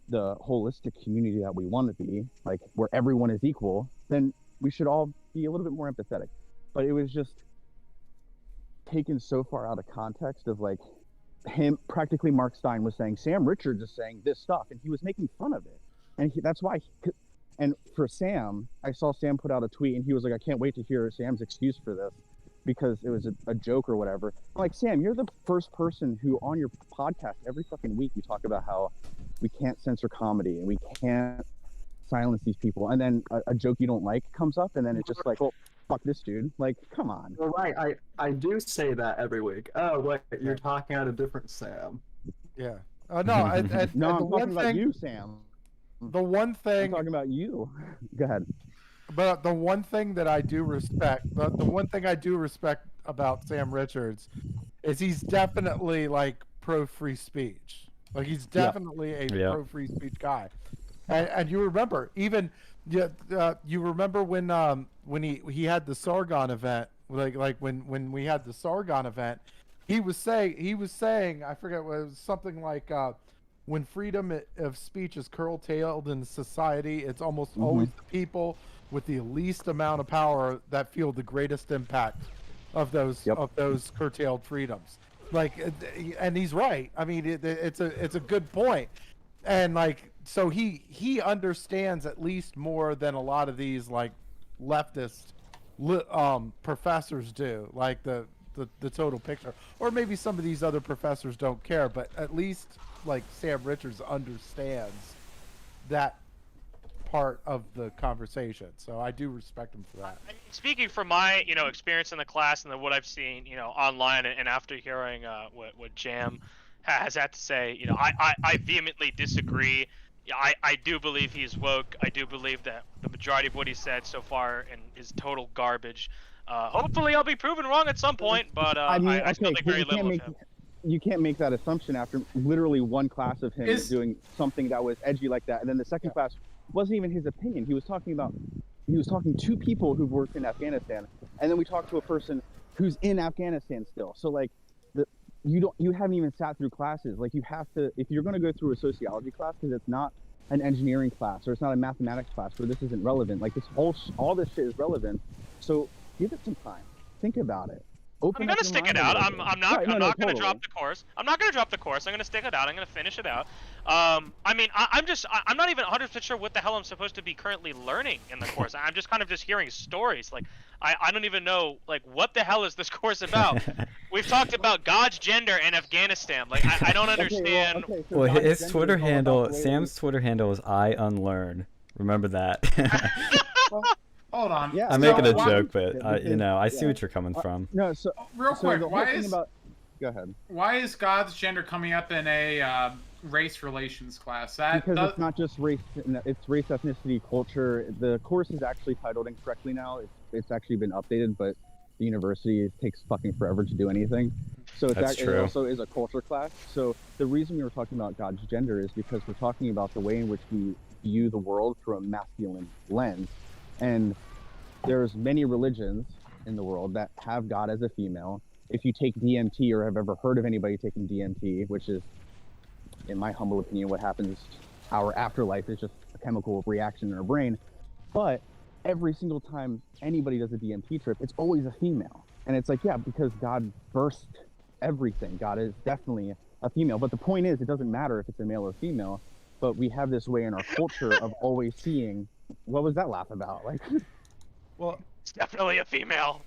the holistic community that we want to be, like where everyone is equal, then we should all be a little bit more empathetic. But it was just taken so far out of context of like him, practically Mark Stein was saying, Sam Richards is saying this stuff, and he was making fun of it. And that's why, and for Sam, I saw Sam put out a tweet and he was like, I can't wait to hear Sam's excuse for this because it was a joke or whatever. I'm like, Sam, you're the first person who on your podcast every fucking week you talk about how we can't censor comedy and we can't silence these people. And then a joke you don't like comes up and then it's just like, well, fuck this dude. Like, come on. Well, right. I do say that every week. Oh, wait, you're talking out a different Sam. Yeah. No, No, I'm talking about you, Sam. The one thing I'm talking about you. Go ahead. But the one thing that I do respect, the one thing I do respect about Sam Richards is he's definitely like pro free speech. Like he's definitely a pro free speech guy. And you remember you remember when he had the Sargon event, like when we had the Sargon event, he was saying I forget what it was, something like when freedom of speech is curtailed in society, it's almost always the people with the least amount of power that feel the greatest impact of those curtailed freedoms. Like, and he's right. I mean, it's a good point. And like, so he understands at least more than a lot of these like leftist professors do, like the total picture. Or maybe some of these other professors don't care, but at least like Sam Richards understands that part of the conversation. So I do respect him for that. I mean, speaking from my, experience in the class and what I've seen, online and after hearing what Jam has had to say, I vehemently disagree. I do believe he's woke. I do believe that the majority of what he said so far is total garbage. Hopefully I'll be proven wrong at some point, but I still think very little of him. You can't make that assumption after literally one class of him doing something that was edgy like that, and then the second class wasn't even his opinion. He was talking to people who've worked in Afghanistan, and then we talked to a person who's in Afghanistan still. So like, you haven't even sat through classes. Like, you have to, if you're going to go through a sociology class, because it's not an engineering class or it's not a mathematics class where this isn't relevant. Like, all this shit is relevant. So give it some time. Think about it. I'm gonna stick it out. I'm not gonna drop the course. I'm not gonna drop the course. I'm gonna stick it out. I'm gonna finish it out. I'm not even 100% sure what the hell I'm supposed to be currently learning in the course. I'm just kind of hearing stories. Like, I don't even know, like, what the hell is this course about? We've talked about God's gender in Afghanistan. Like, I don't understand. Well, his Twitter handle, Sam's Twitter handle is I Unlearn. Remember that. Hold on. Yeah, I'm making a joke, but I see what you're coming from. No, so real quick, go ahead. Why is God's gender coming up in a race relations class? Because it's not just race; it's race, ethnicity, culture. The course is actually titled incorrectly now. It's actually been updated, but the university takes fucking forever to do anything. So it also is a culture class. So the reason we were talking about God's gender is because we're talking about the way in which we view the world through a masculine lens. And there's many religions in the world that have God as a female. If you take DMT or have ever heard of anybody taking DMT, which is, in my humble opinion, what happens our afterlife is just a chemical reaction in our brain. But every single time anybody does a DMT trip, it's always a female. And it's like, yeah, because God birthed everything. God is definitely a female. But the point is, it doesn't matter if it's a male or female, but we have this way in our culture of always seeing. What was that laugh about? Like, well, it's definitely a female.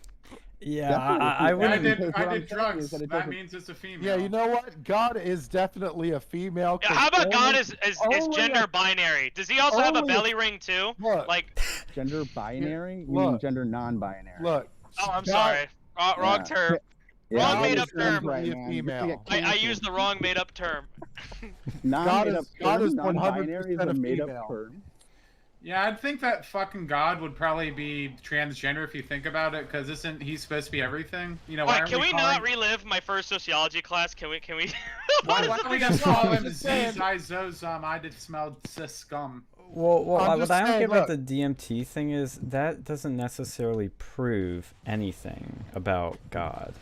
Yeah, I wouldn't. I did drugs. That means it's a female. Yeah, you know what? God is definitely a female. Yeah, how about God is gender binary? Does he also have a belly ring too? Look, like gender binary? You mean gender non-binary? Look. Oh, I'm sorry. Wrong term. Yeah, wrong made-up term. Female. I used the wrong made-up term. God is 100% a made-up female. term. Yeah, I'd think that fucking God would probably be transgender if you think about it, because he's supposed to be everything? Wait, can we not relive my first sociology class? Can we? Why don't we just call him Zizizozum? I did smell scum. Well, what I don't get about look. the DMT thing is that doesn't necessarily prove anything about God.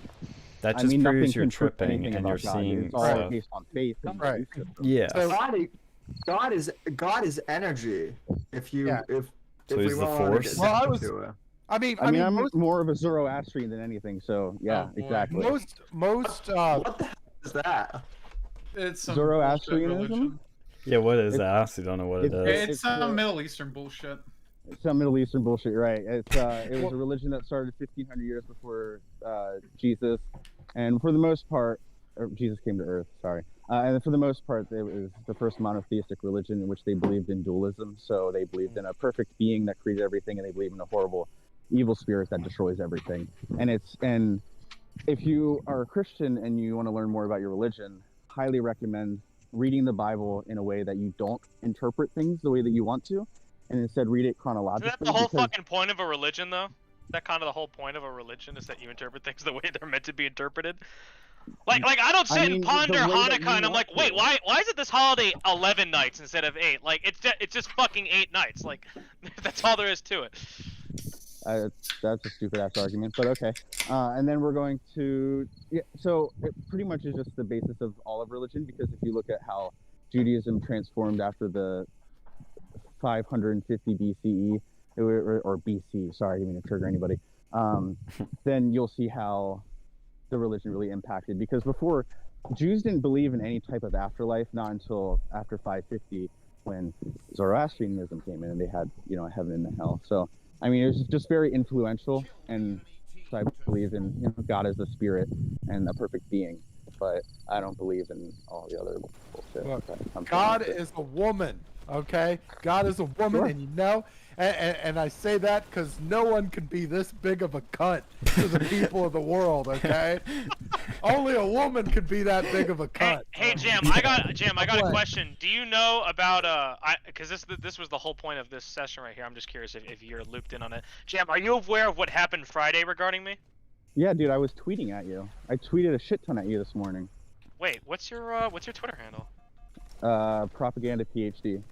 That just proves you're tripping and you're seeing it's all stuff. based on faith. And Right. Yeah. So God is energy. If So we he's the wanted to force? get Well, down to it. I mean, I'm more of a Zoroastrian than anything, so yeah, Oh, boy. exactly. most What the hell is that? It's some Zoroastrianism? bullshit religion. Yeah, what is that? I honestly don't know what it is. It's some Middle Eastern bullshit. Some Middle Eastern bullshit, right? It was a religion that started 1,500 years before Jesus, and for the most part, or Jesus came to Earth. Sorry, and for the most part, it was the first monotheistic religion in which they believed in dualism. So they believed in a perfect being that created everything, and they believed in a horrible, evil spirit that destroys everything. And if you are a Christian and you want to learn more about your religion, highly recommend reading the Bible in a way that you don't interpret things the way that you want to, and instead read it chronologically. Isn't that the whole fucking point of a religion, though? That kind of the whole point of a religion is that you interpret things the way they're meant to be interpreted. Like I don't sit and ponder Hanukkah and I'm like, wait, why is it this holiday 11 nights instead of 8? Like it's just fucking 8 nights. Like that's all there is to it. That's a stupid ass argument, but okay. And then we're going to so it pretty much is just the basis of all of religion, because if you look at how Judaism transformed after the 550 BCE or BC. Sorry, I didn't mean to trigger anybody. Then you'll see how the religion really impacted. Because before, Jews didn't believe in any type of afterlife, not until after 550, when Zoroastrianism came in and they had, you know, a heaven and a hell. So, I mean, it was just very influential, and so I believe in, you know, God as a spirit and a perfect being, but I don't believe in all the other bullshit. Look, God is a woman, okay? God is a woman, Sure. and you know, and I say that because no one can be this big of a cunt to the people of the world, okay? Only a woman could be that big of a cunt. Hey, Jam, I got a What? question. Do you know about because this was the whole point of this session right here. I'm just curious if you're looped in on it. Jam, are you aware of what happened Friday regarding me? Yeah, dude, I was tweeting at you. I tweeted a shit ton at you this morning. Wait, what's your Twitter handle? Propaganda PhD.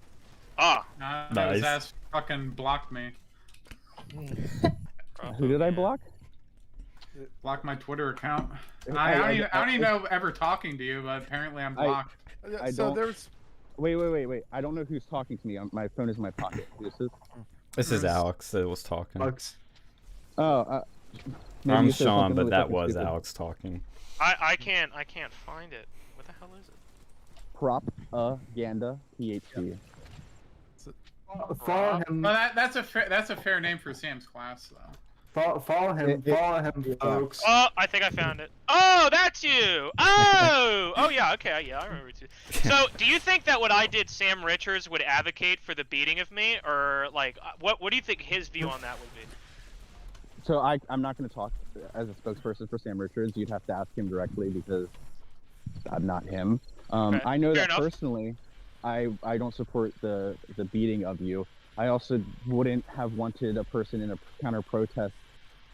Ah, No, his Nice. ass fucking blocked me. Who did I block? Blocked my Twitter account. I- I don't even know ever talking to you, but apparently I'm blocked. I So don't- there's Wait. I don't know who's talking to me. My phone is in my pocket. Who is this? This is Alex that was talking. Bugs. Oh, maybe I'm you said Sean, something but really that fucking was stupid. Alex talking. I can't find it. What the hell is it? Propaganda PhD. Follow him. Well, that's a fair name for Sam's class, though. Follow him. Follow him, yeah. folks. Oh, I think I found it. Oh, that's you. Oh yeah. Okay, yeah, I remember too. So, do you think that what I did, Sam Richards would advocate for the beating of me, or like, what do you think his view on that would be? So I'm not going to talk as a spokesperson for Sam Richards. You'd have to ask him directly because I'm not him. Okay, I know fair that enough. personally, I don't support the beating of you. I also wouldn't have wanted a person in a counter protest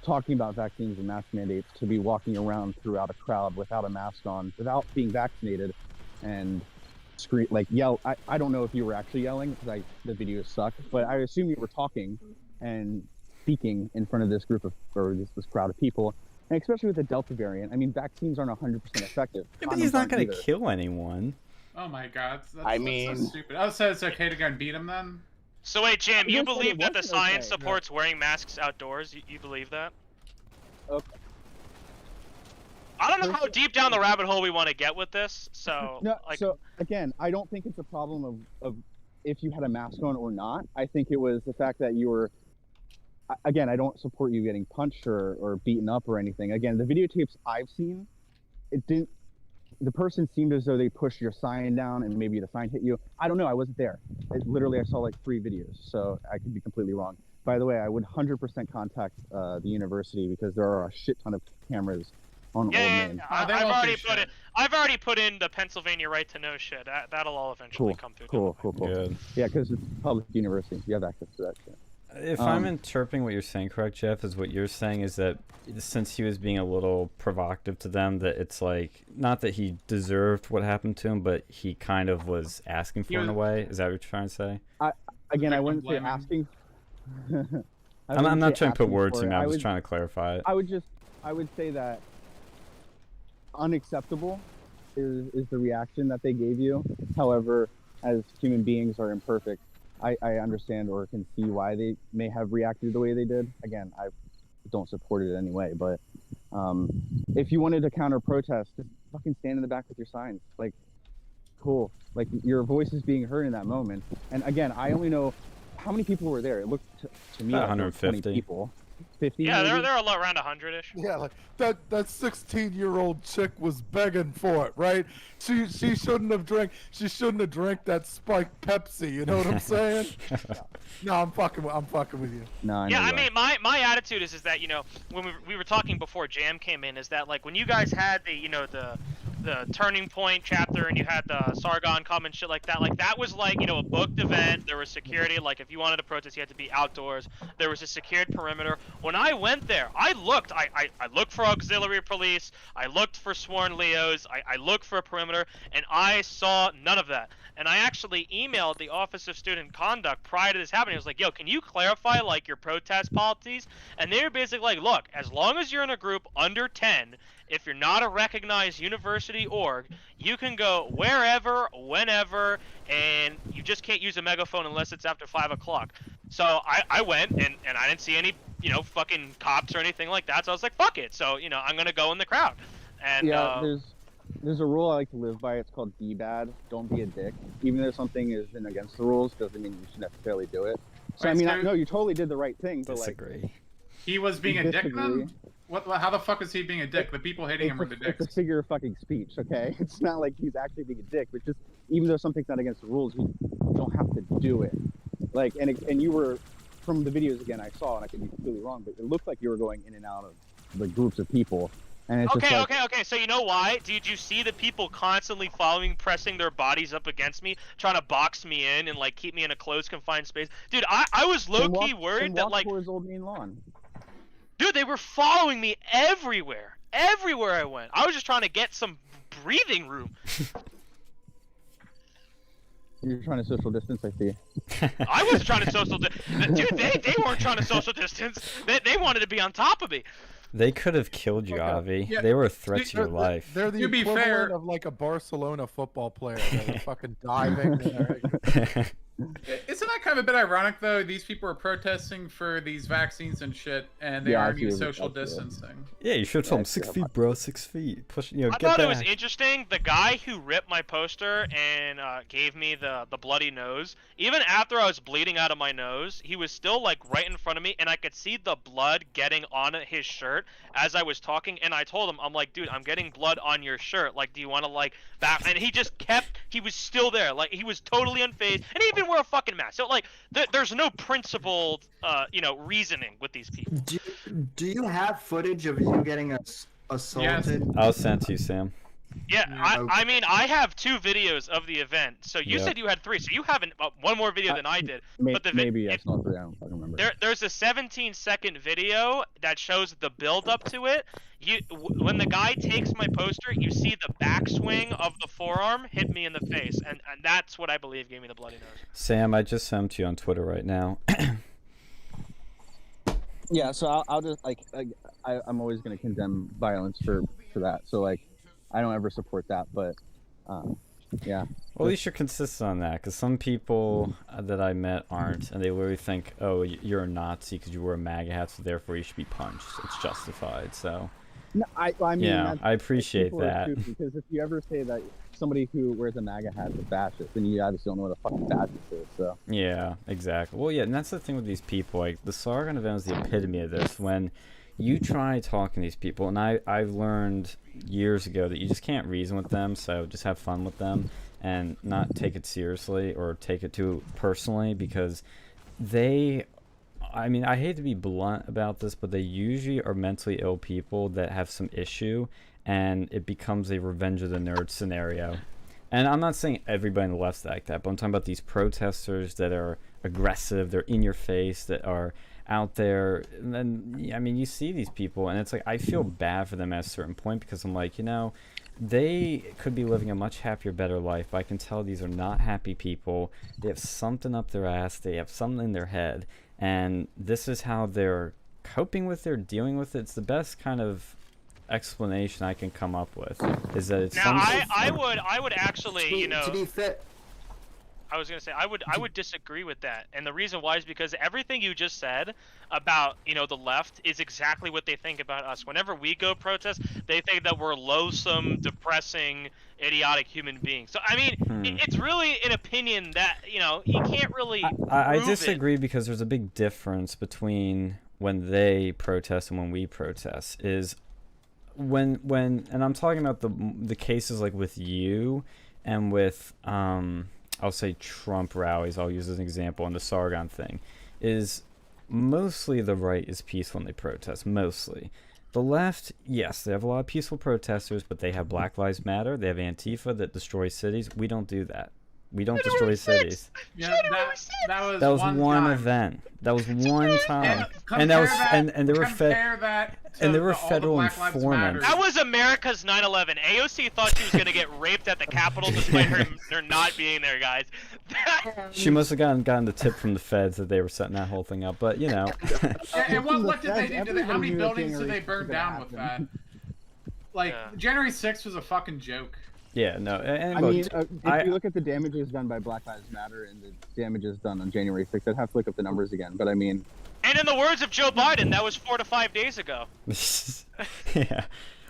talking about vaccines and mask mandates to be walking around throughout a crowd without a mask on, without being vaccinated, and yell. I don't know if you were actually yelling because the videos suck, but I assume you were talking and speaking in front of this group of, or this crowd of people, and especially with the Delta variant. I mean, vaccines aren't 100% effective. Yeah, but he's not Condoms going aren't to either. kill anyone. Oh my god, I that's mean- so stupid. Oh, so it's okay to go and beat him then? So wait, Jam, you You said believe it that the wasn't science okay. supports wearing masks outdoors? You believe that? Okay. I don't know how deep down the rabbit hole we want to get with this. So, No, like, so again, I don't think it's a problem of if you had a mask on or not. I think it was the fact that you were. Again, I don't support you getting punched or beaten up or anything. Again, the videotapes I've seen, it didn't. The person seemed as though they pushed your sign down and maybe the sign hit you. I don't know. I wasn't there. Literally, I saw like 3 videos, so I could be completely wrong. By the way, I would 100% contact the university because there are a shit ton of cameras on Old yeah, Main. They I've won't already do put shit. it. I've already put in the Pennsylvania right to know shit. That'll all eventually come through. Cool. Good. Yeah, because it's public university. You have access to that shit. If I'm interpreting what you're saying correct, Jeff, is what you're saying is that since he was being a little provocative to them, that it's like, not that he deserved what happened to him, but he kind of was asking for it in a way. Is that what you're trying to say? Again, I Victim wouldn't say blaming. asking. I'm not trying to put words in in your mouth. I'm just trying to clarify it. I would say that unacceptable is the reaction that they gave you. However, as human beings are imperfect, I understand or can see why they may have reacted the way they did. Again, I don't support it anyway, but if you wanted to counter protest, just fucking stand in the back with your signs. Like, cool. Like, your voice is being heard in that moment. And again, I only know how many people were there. It looked to me About like there were 20 150. people. 50 Yeah, maybe? they're a lot around 100-ish. Yeah, like that 16-year-old chick was begging for it, right? She shouldn't have drank that spiked Pepsi, you know what I'm saying? No, I'm fucking with you. No, I know Yeah, I you are. mean, my attitude is that, you know, when we were talking before Jam came in, is that like when you guys had the, you know, the Turning Point chapter and you had the Sargon come and shit like that was like, you know, a booked event. There was security. Like if you wanted to protest, you had to be outdoors. There was a secured perimeter. When I went there, I looked. I looked for auxiliary police. I looked for sworn Leos. I looked for a perimeter, and I saw none of that. And I actually emailed the Office of Student Conduct prior to this happening. I was like, yo, can you clarify like your protest policies? And they were basically like, look, as long as you're in a group under 10, if you're not a recognized university org, you can go wherever, whenever, and you just can't use a megaphone unless it's after 5 o'clock. So I went, and I didn't see any, fucking cops or anything like that, so I was like, fuck it. So, I'm going to go in the crowd. And, Yeah, there's a rule I like to live by. It's called be bad, don't be a dick. Even though something isn't against the rules, doesn't mean you should necessarily do it. So, I mean, no, you totally did the right thing, but, Disagree. He was being a dick disagree. then? How the fuck is he being a dick? The people hating him are the dicks. It's a figure of fucking speech, okay? It's not like he's actually being a dick, but just, even though something's not against the rules, you don't have to do it. Like, and you were, from the videos again I saw, and I could be completely wrong, but it looked like you were going in and out of the groups of people. And it's just like, okay. So you know why? Did you see the people constantly following, pressing their bodies up against me, trying to box me in and like keep me in a closed, confined space? Dude, I was low key worried that like, towards Old Main Lawn. dude, they were following me everywhere, everywhere I went. I was just trying to get some breathing room. You're trying to social distance, I see. I wasn't trying to social distance. Dude, they weren't trying to social distance. They wanted to be on top of me. They could have killed you, Okay. Avi. Yeah. They were a threat to your life. They're the To be equivalent fair- of like a Barcelona football player. They're fucking diving. And Isn't that kind of a bit ironic, though? These people are protesting for these vaccines and shit, and they Yeah, I argue see what social you're- distancing. Yeah, you should have told him Yeah, 6 yeah, feet, bro. 6 feet. Push. I Get thought back. it was interesting. The guy who ripped my poster and gave me the bloody nose, even after I was bleeding out of my nose, he was still like right in front of me, and I could see the blood getting on his shirt as I was talking. And I told him, I'm like, dude, I'm getting blood on your shirt. Like, do you want to like back? And he just kept. He was still there. Like, he was totally unfazed, and he didn't even wear a fucking mask. So like, there's no principled, reasoning with these people. Do you have footage of you getting assaulted? I'll send to you, Sam. Yeah, Yeah. I mean, I have 2 videos of the event. So you Yep. said you had 3, so you have one more video than I did. But the Maybe I saw 3. I don't fucking remember. There's a 17-second video that shows the build up to it. When the guy takes my poster, you see the backswing of the forearm hit me in the face, and that's what I believe gave me the bloody nose. Sam, I just sent to you on Twitter right now. Yeah, so I'll just like I'm always gonna condemn violence for that. So like, I don't ever support that, but yeah. Well, at least you're consistent on that, because some people that I met aren't, and they literally think, oh, you're a Nazi because you wear a MAGA hat, so therefore you should be punched. It's justified, so... No, I mean, Yeah, that's- I appreciate people are that. stupid, because if you ever say that somebody who wears a MAGA hat is a fascist, then you obviously don't know what a fucking fascist is. So Yeah, exactly. Well, yeah, and that's the thing with these people. Like, the Sargon event is the epitome of this. When you try talking to these people, and I've learned years ago that you just can't reason with them, so just have fun with them and not take it seriously or take it too personally, because they... I mean, I hate to be blunt about this, but they usually are mentally ill people that have some issue, and it becomes a revenge of the nerd scenario. And I'm not saying everybody on the left's like that, but I'm talking about these protesters that are aggressive, they're in your face, that are out there. And then, I mean, you see these people, and it's like, I feel bad for them at a certain point, because I'm like, they could be living a much happier, better life, but I can tell these are not happy people. They have something up their ass, they have something in their head, and this is how they're coping with it, or dealing with it. It's the best kind of explanation I can come up with, is that it's Now, I would actually, To be fair, I was gonna say I would disagree with that, and the reason why is because everything you just said about the left is exactly what they think about us. Whenever we go protest, they think that we're loathsome, depressing, idiotic human beings. So I mean, it's really an opinion that you can't really. I prove disagree, because there's a big difference between when they protest and when we protest. Is when and I'm talking about the cases like with you and with I'll say Trump rallies, I'll use as an example, and the Sargon thing, is mostly the right is peaceful when they protest, mostly. The left, yes, they have a lot of peaceful protesters, but they have Black Lives Matter, they have Antifa that destroys cities. We don't do that. We don't destroy cities. Yeah, that That was one one time. event. That was one time. And And that was compare and there were compare that to and there were all the federal Black Lives informants. That was America's 9/11. AOC thought she was gonna get raped at the Capitol despite her not being there, guys. She must have gotten the tip from the feds that they were setting that whole thing up, but And what did they do? How many Everybody knew buildings that did they January burn was down gonna with that? happen. Like Yeah. January 6th was a fucking joke. Yeah, no, and I look, mean, if I- you look at the damages done by Black Lives Matter and the damages done on January 6th, I'd have to look up the numbers again. But I mean, And in the words of Joe Biden, that was 4 to 5 days ago. yeah.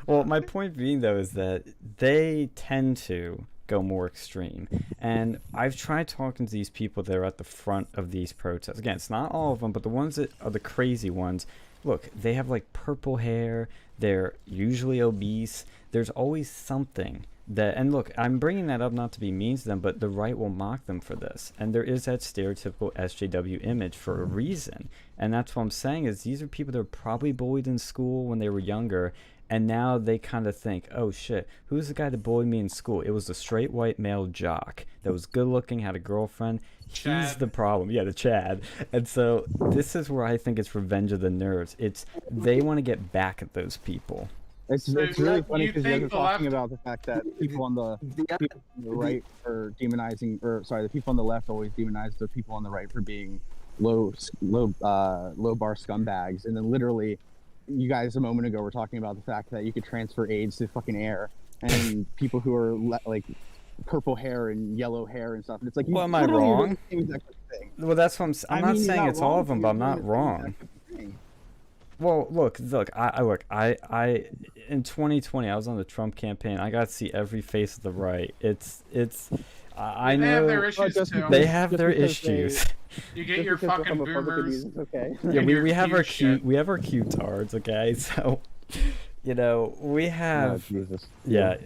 Well, my point being though is that they tend to go more extreme, and I've tried talking to these people that are at the front of these protests. Again, it's not all of them, but the ones that are the crazy ones. Look, they have like purple hair. They're usually obese. There's always something that, and look, I'm bringing that up not to be mean to them, but the right will mock them for this, and there is that stereotypical SJW image for a reason, and that's what I'm saying is these are people that were probably bullied in school when they were younger, and now they kind of think, oh shit, who's the guy that bullied me in school? It was the straight white male jock that was good looking, had a girlfriend. He's Chad. the problem. Yeah, the Chad. And so this is where I think it's revenge of the nerds. It's they want to get back at those people. it's So really you funny because you guys think are the talking left- about the fact that people on the right are demonizing, or sorry, the people on the left always demonize the people on the right for being low bar scumbags, and then literally, you guys a moment ago were talking about the fact that you could transfer AIDS to fucking air, and people who are like purple hair and yellow hair and stuff. And it's like, you Well, am I literally are wrong? doing the same exact thing. Well, that's what I'm I not mean, you're saying not it's all wrong, of them, you're but I'm doing not the same wrong. exact thing. Well, look, I in 2020 I was on the Trump campaign. I got to see every face of the right. I They have their know issues just too. they have Just their because they- issues. You get Just your because they're fucking homophobic boomers. abuse, it's okay. Yeah, and we your have our cute shit. we have our cute tards, okay? So, you know, we Oh, have Jesus. yeah.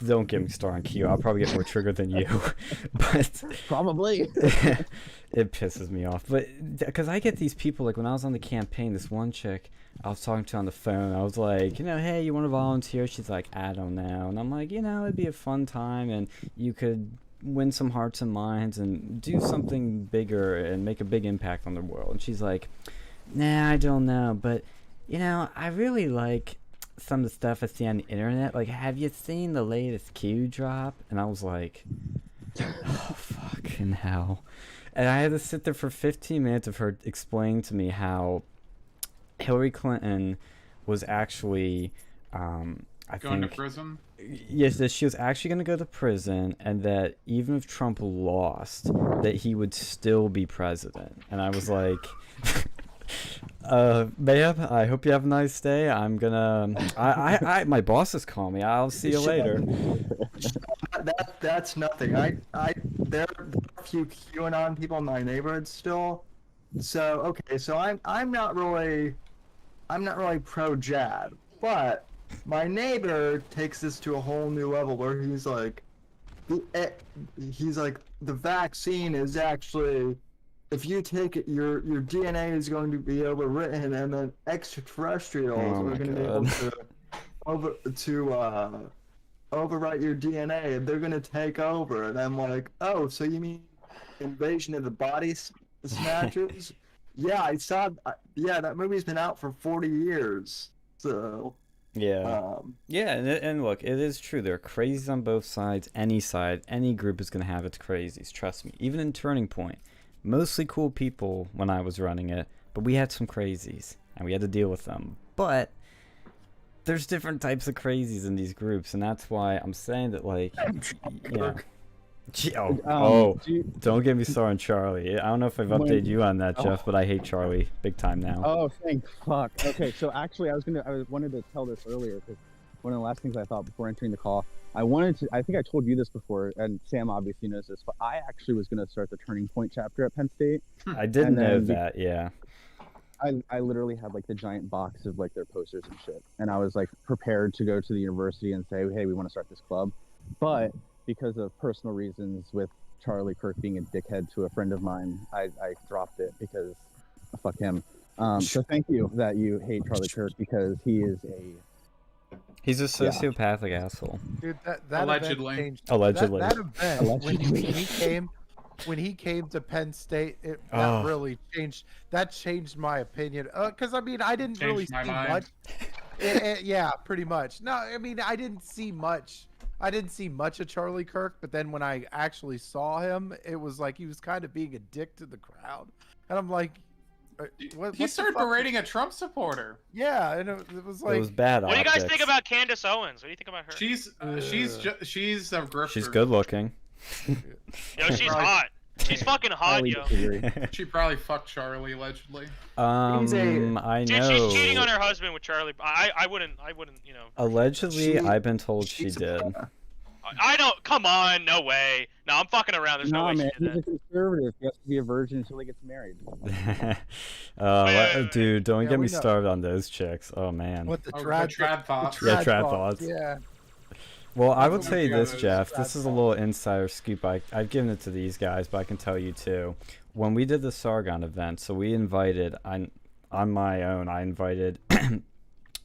Don't get me started on Q. I'll probably get more triggered than you, but Probably. it pisses me off. But because I get these people, like when I was on the campaign, this one chick I was talking to on the phone, I was like, you know, hey, you want to volunteer? She's like, I don't know. And I'm like, you know, it'd be a fun time and you could win some hearts and minds and do something bigger and make a big impact on the world. And she's like, nah, I don't know. But, you know, I really like some of the stuff I see on the internet. Like, have you seen the latest Q drop? And I was like, oh, fucking hell. And I had to sit there for 15 minutes of her explaining to me how Hillary Clinton was actually, I Going to think, prison. yes, that she was actually going to go to prison, and that even if Trump lost, that he would still be president. And I was like, ma'am, I hope you have a nice day. I'm gonna, my boss is calling me. I'll see you later. That's nothing. There are a few QAnon people in my neighborhood still. So okay, so I'm not really pro jab, but my neighbor takes this to a whole new level where he's like the vaccine is actually, if you take it, your DNA is going to be overwritten, and then extraterrestrials Oh are my going to be able to overwrite your DNA, and they're going to take over. And I'm like, oh, so you mean Invasion of the Body Snatchers? Yeah, I saw. Yeah, that movie's been out for 40 years. So. Yeah. Yeah, and look, it is true. There are crazies on both sides. Any side, any group is going to have its crazies. Trust me. Even in Turning Point, mostly cool people when I was running it, but we had some crazies, and we had to deal with them. But there's different types of crazies in these groups, and that's why I'm saying that, like, yeah. Don't get me started on Charlie. I don't know if I've updated you on that, Jeff, but I hate Charlie big time now. Oh, thank fuck. Okay, so actually, I wanted to tell this earlier because one of the last things I thought before entering the call, I think I told you this before, and Sam obviously knows this, but I actually was going to start the Turning Point chapter at Penn State. I didn't know that, yeah. I literally had like the giant box of like their posters and shit, and I was like prepared to go to the university and say, hey, we want to start this club, but because of personal reasons with Charlie Kirk being a dickhead to a friend of mine, I dropped it because fuck him. So thank you that you hate Charlie Kirk, because he's a sociopathic asshole. Dude, that Allegedly. event changed. Allegedly. That event, Allegedly. when he came to Penn State, that Oh. really changed. That changed my opinion. Because I mean, I didn't Changed really my see mind. much. Yeah, pretty much. No, I mean, I didn't see much. I didn't see much of Charlie Kirk, but then when I actually saw him, it was like he was kind of being a dick to the crowd, and I'm like, What He the started fuck? berating a Trump supporter. Yeah, and it was It like, was bad What do you guys think optics. about Candace Owens? What do you think about her? She's a grifter. She's good looking. Yo, she's hot. She's fucking hot, Highly yo. disagree. She probably fucked Charlie allegedly. I Dude, know. she's cheating on her husband with Charlie. I wouldn't, you know. Allegedly, She- I've been told she she's did. I don't. Come on, no way. No, I'm fucking around. There's no Nah, way man, she he's did a conservative. He has to be a virgin until he gets married. wait. Dude, don't Yeah, get we me know. started on those chicks. Oh man. what the Oh, trad, the trad thoughts. Yeah, trad thoughts. Yeah. Well, I will That's tell you what this, it is. Jeff. This is a little insider scoop. I've given it to these guys, but I can tell you too. When we did the Sargon event, so we invited, on my own, I invited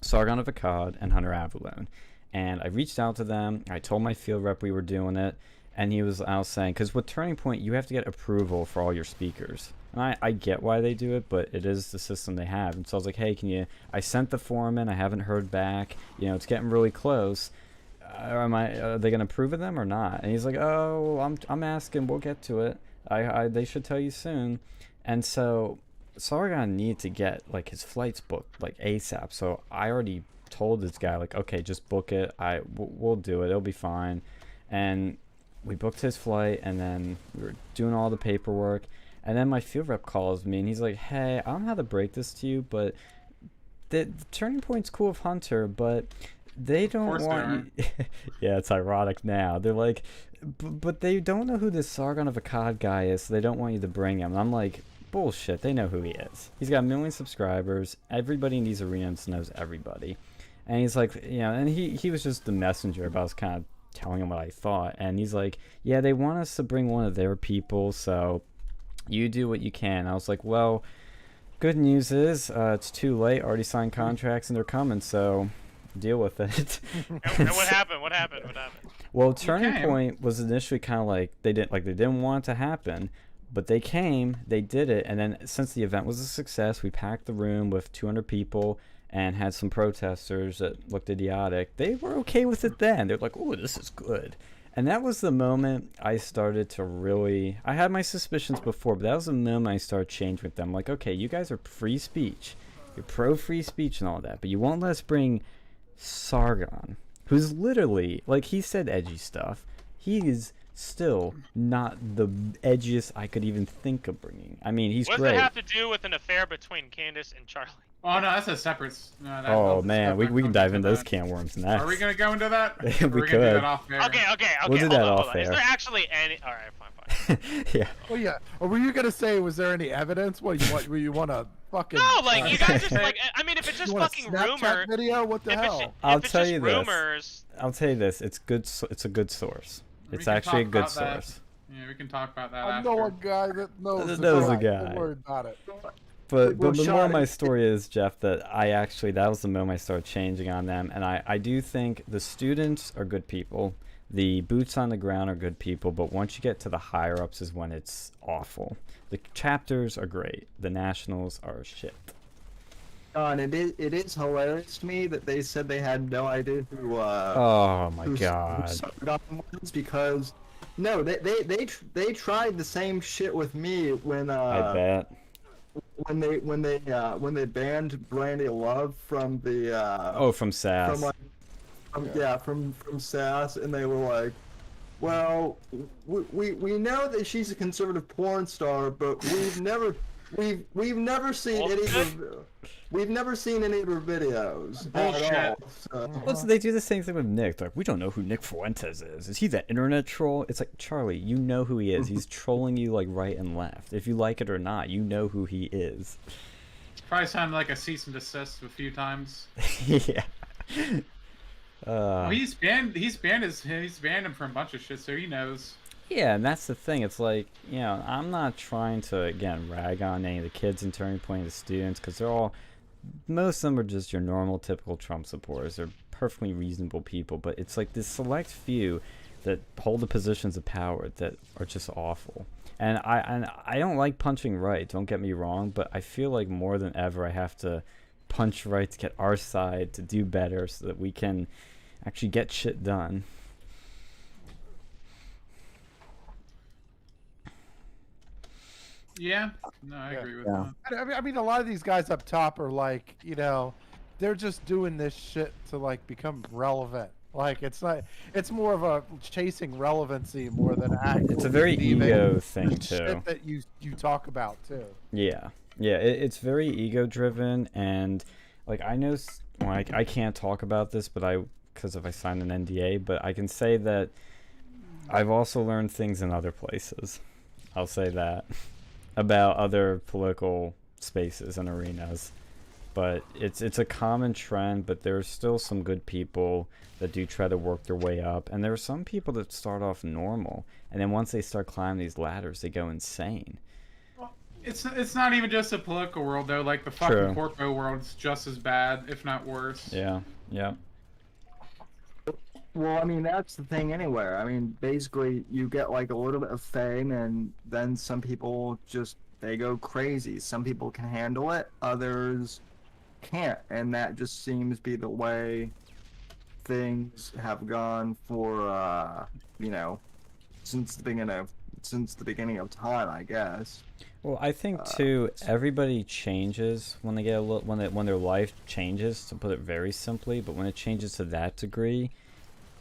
Sargon of Akkad and Hunter Avalone. And I reached out to them. I told my field rep we were doing it. And I was saying, because with Turning Point, you have to get approval for all your speakers. And I get why they do it, but it is the system they have. And so I was like, hey, I sent the form in. I haven't heard back. You know, it's getting really close. Are they gonna approve of them or not? And he's like, oh, I'm asking. We'll get to it. They should tell you soon. And so Sargon needed to get like his flights booked like ASAP. So I already told this guy like, okay, just book it. We'll do it. It'll be fine. And we booked his flight, and then we were doing all the paperwork. And then my field rep calls me, and he's like, hey, I don't know how to break this to you, but the Turning Point's cool with Hunter, but they don't want you. Yeah, it's ironic now. They're like, but they don't know who this Sargon of Akkad guy is, so they don't want you to bring him. And I'm like, bullshit. They know who he is. He's got 1 million subscribers. Everybody in these arenas knows everybody. And he's like, you know, and he was just the messenger, but I was kind of telling him what I thought. And he's like, yeah, they want us to bring one of their people, so you do what you can. I was like, well, good news is it's too late. Already signed contracts, and they're coming, so deal with it. And what happened? What happened? Well, Turning came. Point was initially kind of like they didn't want it to happen, but they came, they did it, and then since the event was a success, we packed the room with 200 people and had some protesters that looked idiotic. They were okay with it then. They're like, "Oh, this is good." And that was the moment I started to really... I had my suspicions before, but that was the moment I started changing with them. Like, okay, you guys are free speech. You're pro-free speech and all that, but you won't let us bring Sargon, who's literally... Like, he said edgy stuff. He is still not the edgiest I could even think of bringing. I mean, he's What does great. it have to do with an affair between Candace and Charlie? Oh no, that's a separate. No, Oh, man, we can dive into those that. can worms next. Are we gonna go into that? We Or are gonna could. do that off air? Okay. We'll do hold that on, off hold on. Is air. there actually any? All right, fine. Yeah. Oh yeah. Or were you gonna say, was there any evidence? What you want to fucking? No, like you guys just like. I mean, if it's just you want a fucking Snapchat rumor. video? What the If it's, hell? I'll if it's tell just you this. rumors. I'll tell you this. It's good. It's a good source. We It's can actually a talk good about that. source. Yeah, we can talk about that I after. know a guy that knows That a knows a guy. guy. Don't worry about it. But Well, the more Sean- my story is, Jeff, that that was the moment I started changing on them. And I do think the students are good people. The boots on the ground are good people. But once you get to the higher ups is when it's awful. The chapters are great. The nationals are shit. And it is hilarious to me that they said they had no idea who Oh my who god. Sargon was, because no, they tried the same shit with me when I bet. when they banned Brandy Love from the Oh, from SAS. from like from SAS, and they were like, well, we know that she's a conservative porn star, but we've never seen any of her, we've never seen any of her videos Bullshit. at all. So. Well, so they do the same thing with Nick. They're like, we don't know who Nick Fuentes is. Is he that internet troll? It's like, Charlie, you know who he is. He's trolling you like right and left. If you like it or not, you know who he is. Probably sounded like a cease and desist a few times. Yeah. Well, he's banned him from a bunch of shit, so he knows. Yeah, and that's the thing. It's like, you know, I'm not trying to, again, rag on any of the kids in Turning Point, the students, because most of them are just your normal, typical Trump supporters. They're perfectly reasonable people, but it's like this select few that hold the positions of power that are just awful. And I don't like punching right, don't get me wrong, but I feel like more than ever I have to punch right to get our side to do better so that we can actually get shit done. Yeah, no, I Yeah. agree with Yeah. that. I mean, a lot of these guys up top are like, they're just doing this shit to like become relevant. Like it's not. It's more of a chasing relevancy more than actually. It's a very believing ego the thing too. shit that you talk about too. Yeah, yeah, it's very ego driven, and like I know, like I can't talk about this, but because if I signed an NDA, but I can say that I've also learned things in other places. I'll say that about other political spaces and arenas. But it's a common trend, but there's still some good people that do try to work their way up, and there are some people that start off normal, and then once they start climbing these ladders, they go insane. It's not even just a political world though. Like the fucking True. corpo world's just as bad, if not worse. Yeah, yeah. Well, I mean, that's the thing anywhere. I mean, basically, you get like a little bit of fame, and then some people they go crazy. Some people can handle it, others can't, and that just seems to be the way things have gone for, since the beginning of time, I guess. Well, I think too, everybody changes when they get when their life changes, to put it very simply. But when it changes to that degree,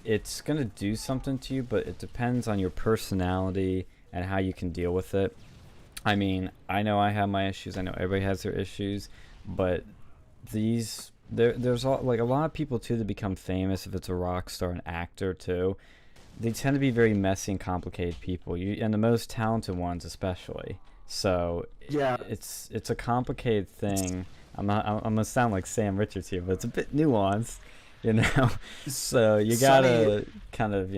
it's gonna do something to you. But it depends on your personality and how you can deal with it. I mean, I know I have my issues. I know everybody has their issues, but there's like a lot of people too that become famous. If it's a rock star, an actor too, they tend to be very messy and complicated people. And the most talented ones especially. So Yeah. it's a complicated thing. I'm gonna sound like Sam Richards here, but it's a bit nuanced, So you gotta kind of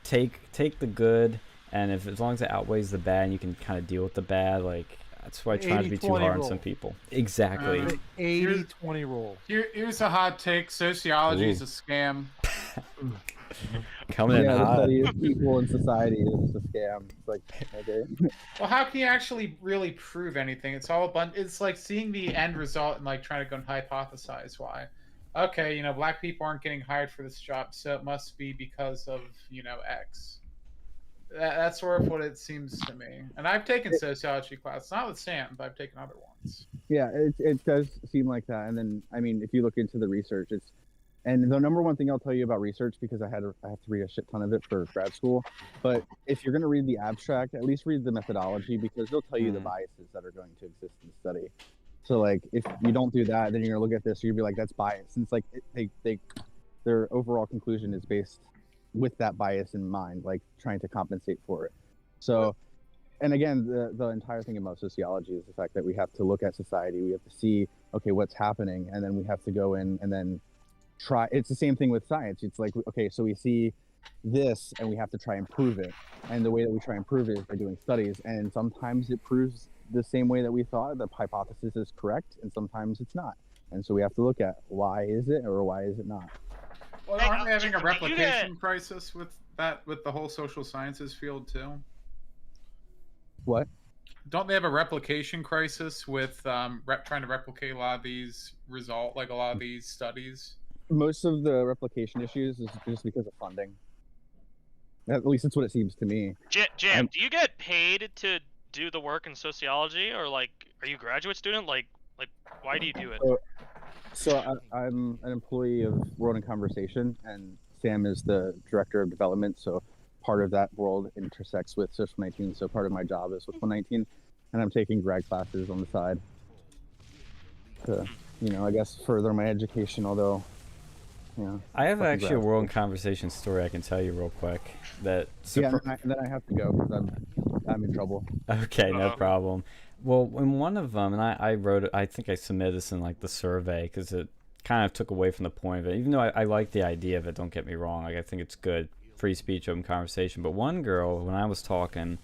take the good, and as long as it outweighs the bad, and you can kind of deal with the bad, like. That's why I try not to be too 80-20 hard on rule. some people. Exactly. The 80-20 rule. Here's a hot take: sociology is a scam. Coming in Yeah, the hot. study of people in society is a scam. It's like, okay. Well, how can you actually really prove anything? It's all it's like seeing the end result and like trying to go and hypothesize why. Okay, black people aren't getting hired for this job, so it must be because of X. That's sort of what it seems to me. And I've taken sociology class, not with Sam, but I've taken other ones. Yeah, it does seem like that. And then, I mean, if you look into the research, and the number one thing I'll tell you about research, because I have to read a shit ton of it for grad school, but if you're going to read the abstract, at least read the methodology, because they'll tell you the biases that are going to exist in the study. So, like, if you don't do that, then you're going to look at this, you'll be like, that's bias. And it's like, their overall conclusion is based with that bias in mind, like trying to compensate for it. So, and again, the entire thing about sociology is the fact that we have to look at society, we have to see, okay, what's happening, and then we have to go in and then try. It's the same thing with science. It's like, okay, so we see this and we have to try and prove it. And the way that we try and prove it is by doing studies. And sometimes it proves the same way that we thought, the hypothesis is correct, and sometimes it's not. And so we have to look at why is it or why is it not. Well, Hey, aren't we having a Jeffrey, do you get- replication crisis with the whole social sciences field too? What? Don't they have a replication crisis with trying to replicate a lot of these a lot of these studies? Most of the replication issues is just because of funding. At least that's what it seems to me. Jam, do you get paid to do the work in sociology, or like, are you a graduate student? Like, why do you do it? So I'm an employee of World in Conversation, and Sam is the director of development. So part of that world intersects with Social 19. So part of my job is with 119, and I'm taking grad classes on the side to, I guess, further my education. Although, I have fucking actually a grad World in Conversation story I can tell you real quick. That yeah, and then I have to go because I'm in trouble. Okay, no problem. Well, in one of them, and I wrote it, I think I submitted this in like the survey because it kind of took away from the point of it. Even though I like the idea of it, don't get me wrong. Like, I think it's good, free speech, open conversation. But one girl, when I was talking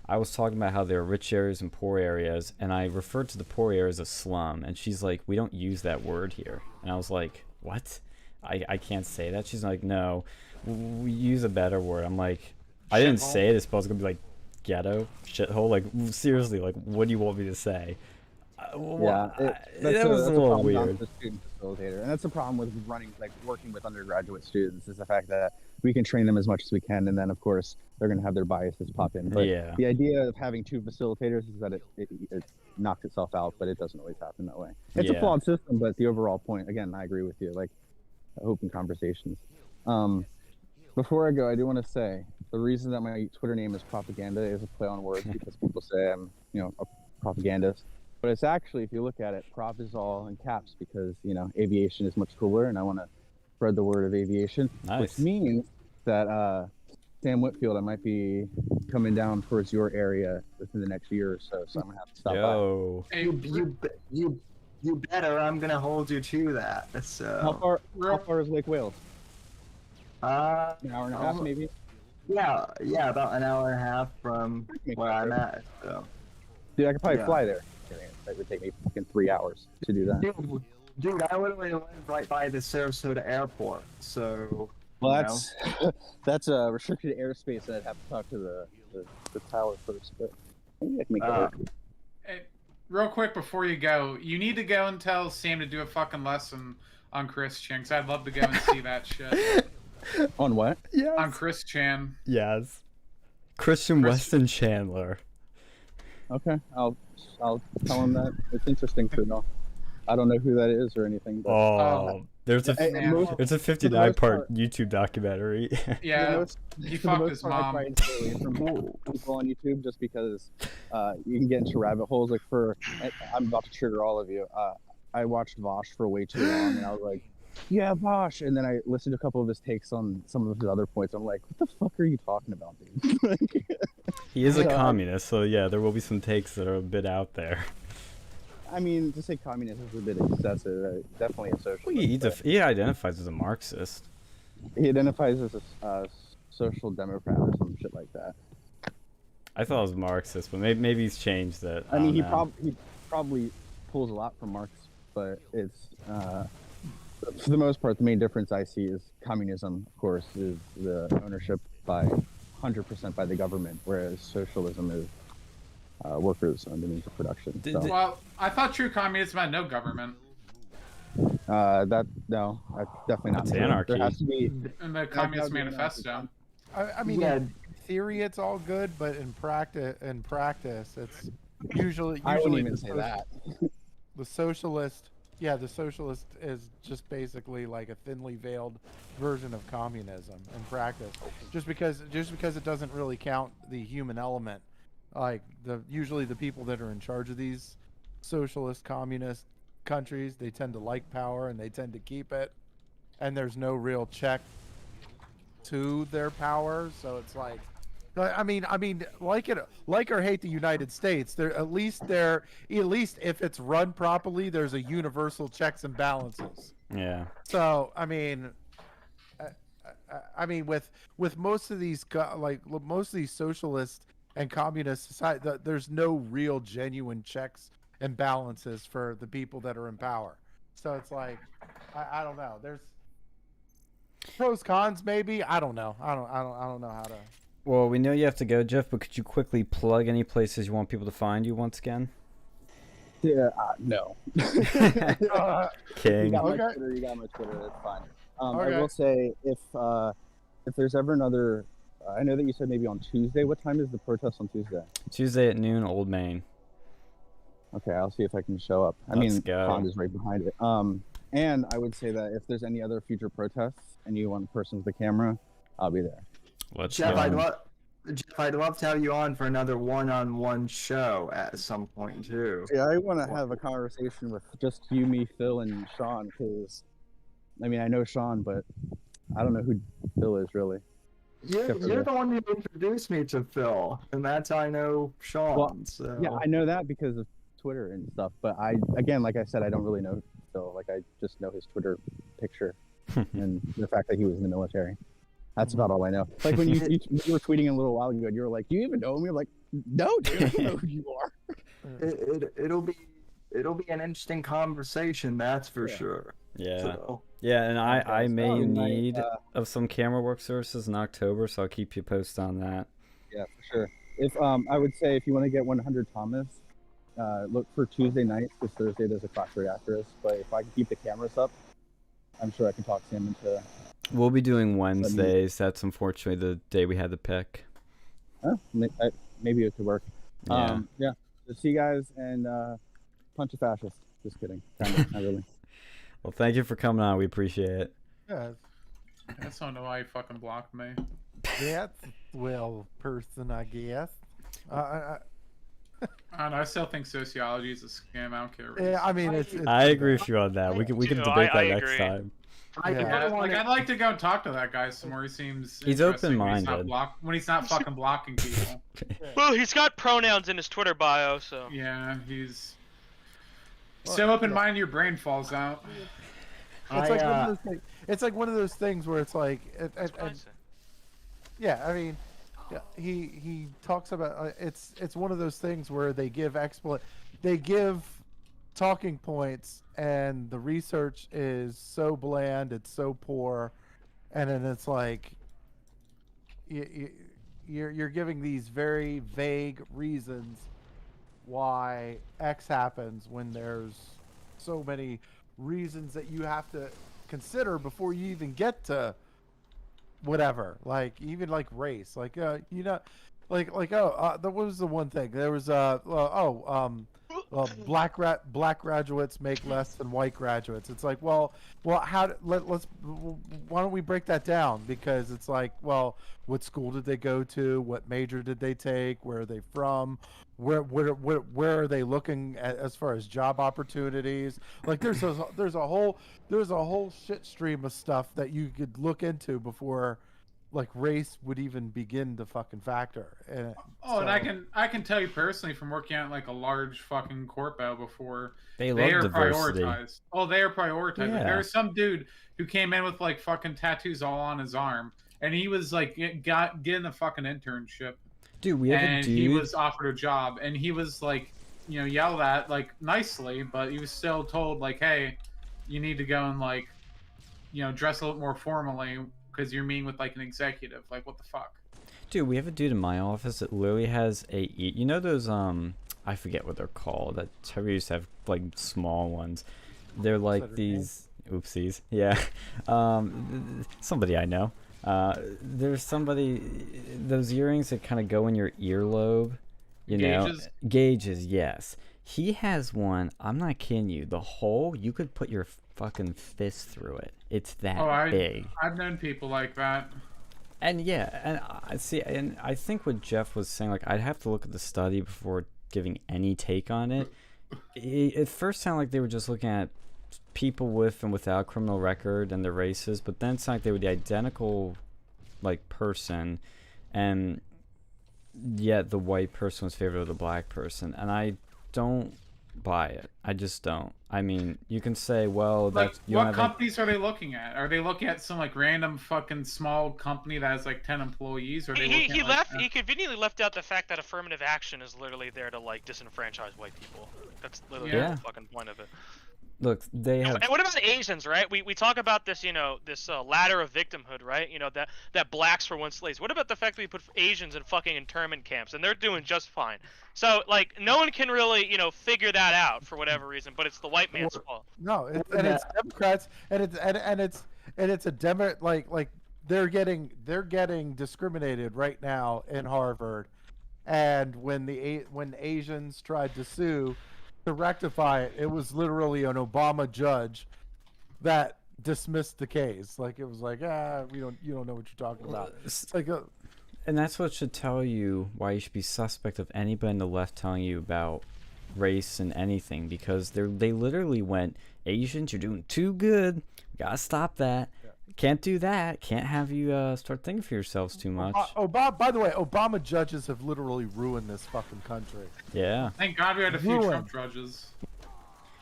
about how there are rich areas and poor areas, and I referred to the poor areas as slum, and she's like, we don't use that word here. And I was like, what? I can't say that. She's like, no, we use a better word. I'm like, I didn't say it. It's supposed to be like ghetto, shithole. Like, seriously, like, what do you want me to say? That was a little problem down weird. to the student facilitator, and that's the problem with working with undergraduate students is the fact that we can train them as much as we can, and then of course they're going to have their biases pop in. But Yeah. the idea of having two facilitators is that it knocked itself out, but it doesn't always happen that way. It's a Yeah. flawed system, but the overall point, again, I agree with you. Like open conversations. Before I go, I do want to say the reason that my Twitter name is propaganda is a play on words because people say I'm, a propagandist. But it's actually, if you look at it, prop is all in caps because, aviation is much cooler and I want to spread the word of aviation, Nice. which means that Sam Whitfield, I might be coming down towards your area within the next year or so, so I'm going to have to stop Yo. Hey, You better. I'm gonna hold you to that. by. So. How far is Lake Wales? An hour and a half, Um, maybe? Yeah, about an hour and a half from Make where it I'm work. at. So. Dude, I could probably Yeah. fly there. That would take me fucking 3 hours to do that. Dude, I literally live right by the Sarasota airport, so. Well, you that's that's a restricted airspace, and I'd have to talk to the tower first, but maybe I can make it work. hey, real quick before you go, you need to go and tell Sam to do a fucking lesson on Christian, because I'd love to go and see that shit. On what? On Christian. Yes. Christian Weston Chandler. Okay, I'll tell him that. It's interesting to know. I don't know who that is or anything. But Oh, there's a Hey, man. most- there's a most 59-part part- YouTube documentary. Yeah, for you the fucked most his part, I mom. try and stay away from people on YouTube just because you can get into rabbit holes. Like I'm about to trigger all of you. I watched Vosh for way too long, and I was like, "Yeah, Vosh," and then I listened to a couple of his takes on some of his other points. I'm like, "What the fuck are you talking about, dude?" Like, He is a Yeah. communist, so yeah, there will be some takes that are a bit out there. I mean, to say communist is a bit excessive. Definitely a socialist. Well, he identifies as a Marxist. He identifies as a social democrat or some shit like that. I thought it was Marxist, but maybe he's changed that. I mean, he don't know. probably pulls a lot from Marx, but it's for the most part, the main difference I see is communism, of course, is the ownership by 100% by the government, whereas socialism is workers owned the means of production. So Well, I thought true communism had no government. that's definitely not That's true. anarchy. There has to be. In the Communist would be Manifesto. I mean, Yeah. in theory it's all good, but in practice, it's usually I wouldn't even the say that. The socialist, the socialist is just basically like a thinly veiled version of communism in practice. Just because it doesn't really count the human element. Like usually the people that are in charge of these socialist communist countries, they tend to like power and they tend to keep it, and there's no real check to their power. So it's like, I mean, like or hate the United States, at least if it's run properly, there's a universal checks and balances. Yeah. So I mean, with most of these most of these socialist and communist society, there's no real genuine checks and balances for the people that are in power. So it's like, I don't know. There's pros, cons, maybe. I don't know. I don't know how to. Well, we know you have to go, Jeff, but could you quickly plug any places you want people to find you once again? Yeah, no. King. You got my Okay. Twitter. You got my Twitter. That's fine. Okay. I will say if there's ever another, I know that you said maybe on Tuesday. What time is the protest on Tuesday? Tuesday at noon, Old Main. Okay, I'll see if I can show up. I Let's mean, go. Pond is right behind it. And I would say that if there's any other future protests and you want a person with a camera, I'll be there. Let's Jeff, go. I'd love to have you on for another one-on-one show at some point too. Yeah, I want to have a conversation with just you, me, Phil, and Sean because, I mean, I know Sean, but I don't know who Phil is really. You're the one who introduced me to Phil, and that's how I know Sean. Well, so. Yeah, I know that because of Twitter and stuff. But like I said, I don't really know Phil. Like I just know his Twitter picture and the fact that he was in the military. That's about all I know. Like when you were tweeting a little while ago, you were like, "Do you even know me?" I'm like, "No, dude, I don't know who you are." It'll be an interesting conversation, that's for sure. Yeah. So, Yeah, and I may so, need of some camera work services in October, so I'll keep you posted on that. Yeah, for sure. If I would say if you want to get 100 Thomas, look for Tuesday nights because Thursday there's a class rate actress. But if I can keep the cameras up, I'm sure I can talk Sam into. We'll be doing Wednesdays. That's unfortunately the day we had to pick. Maybe it could work. Yeah. Yeah. So see you guys and punch a fascist. Just kidding. Kind of, not really. Well, thank you for coming on. We appreciate it. Yeah, I just don't know why you fucking blocked me. that's well person, I guess. I don't know. I still think sociology is a scam. I don't care. Yeah, I mean, it's I agree with you on that. We can Dude, debate I that next agree. time. Yeah, like I'd like to go and talk to that guy some more. He seems He's interesting open-minded. when he's not fucking blocking people. Well, he's got pronouns in his Twitter bio, so. Yeah, he's so open-minded your brain falls out. It's like one of those things. It's like one of those things where it's like, yeah. I mean, yeah, he talks about it's one of those things where they give talking points, and the research is so bland, it's so poor, and then it's like you're giving these very vague reasons why X happens when there's so many reasons that you have to consider before you even get to whatever, like even like race, like what was the one thing there was black graduates make less than white graduates. It's like, well why don't we break that down? Because it's like, well, what school did they go to, what major did they take, where are they from, where are they looking at as far as job opportunities? Like there's a whole shit stream of stuff that you could look into before like race would even begin to fucking factor. And I can tell you personally from working at like a large fucking corpo before, They they love are diversity. prioritized. Oh, they are prioritized. Yeah. There was some dude who came in with like fucking tattoos all on his arm, and he was like getting a fucking internship. Dude, we have a And dude. he was offered a job, and he was like, yelled at like nicely, but he was still told like, hey, you need to go and like, dress a little more formally because you're meeting with like an executive. Like, what the fuck? Dude, we have a dude in my office that literally has those I forget what they're called. That Terry used to have like small ones. They're like these oopsies. Yeah. Somebody I know. There's somebody, those earrings that kind of go in your earlobe, Gauges? Gauges, yes. He has one, I'm not kidding you, the hole, you could put your fucking fist through it. It's that big. I've known people like that. And yeah, and I see, and I think what Jeff was saying, like, I'd have to look at the study before giving any take on it. It first sounded like they were just looking at people with and without criminal record and their races, but then it sounded like they were the identical like person, and yet the white person was favored of the black person, and I don't buy it. I just don't. I mean, you can say, well, Like, that's what companies are they looking at? Are they looking at some like random fucking small company that has like 10 employees? Or are they looking He at, left. Like, He conveniently left out the fact that affirmative action is literally there to like disenfranchise white people. That's literally Yeah. the fucking point of it. Look, they have. And what about Asians, right? We talk about this, this ladder of victimhood, right? That blacks were once slaves. What about the fact that we put Asians in fucking internment camps and they're doing just fine? So like, no one can really, figure that out for whatever reason, but it's the white man's fault. No, it's Democrats, and it's a demo like they're getting discriminated right now in Harvard, and when Asians tried to sue to rectify it, it was literally an Obama judge that dismissed the case. Like, it was like, you don't know what you're talking about. It's like And that's what should tell you why you should be suspect of anybody on the left telling you about race and anything, because they literally went, Asians, you're doing too good. We gotta stop that. Yeah. Can't do that. Can't have you start thinking for yourselves too much. By the way, Obama judges have literally ruined this fucking country. Yeah. Thank God we had a few Ruined. Trump judges.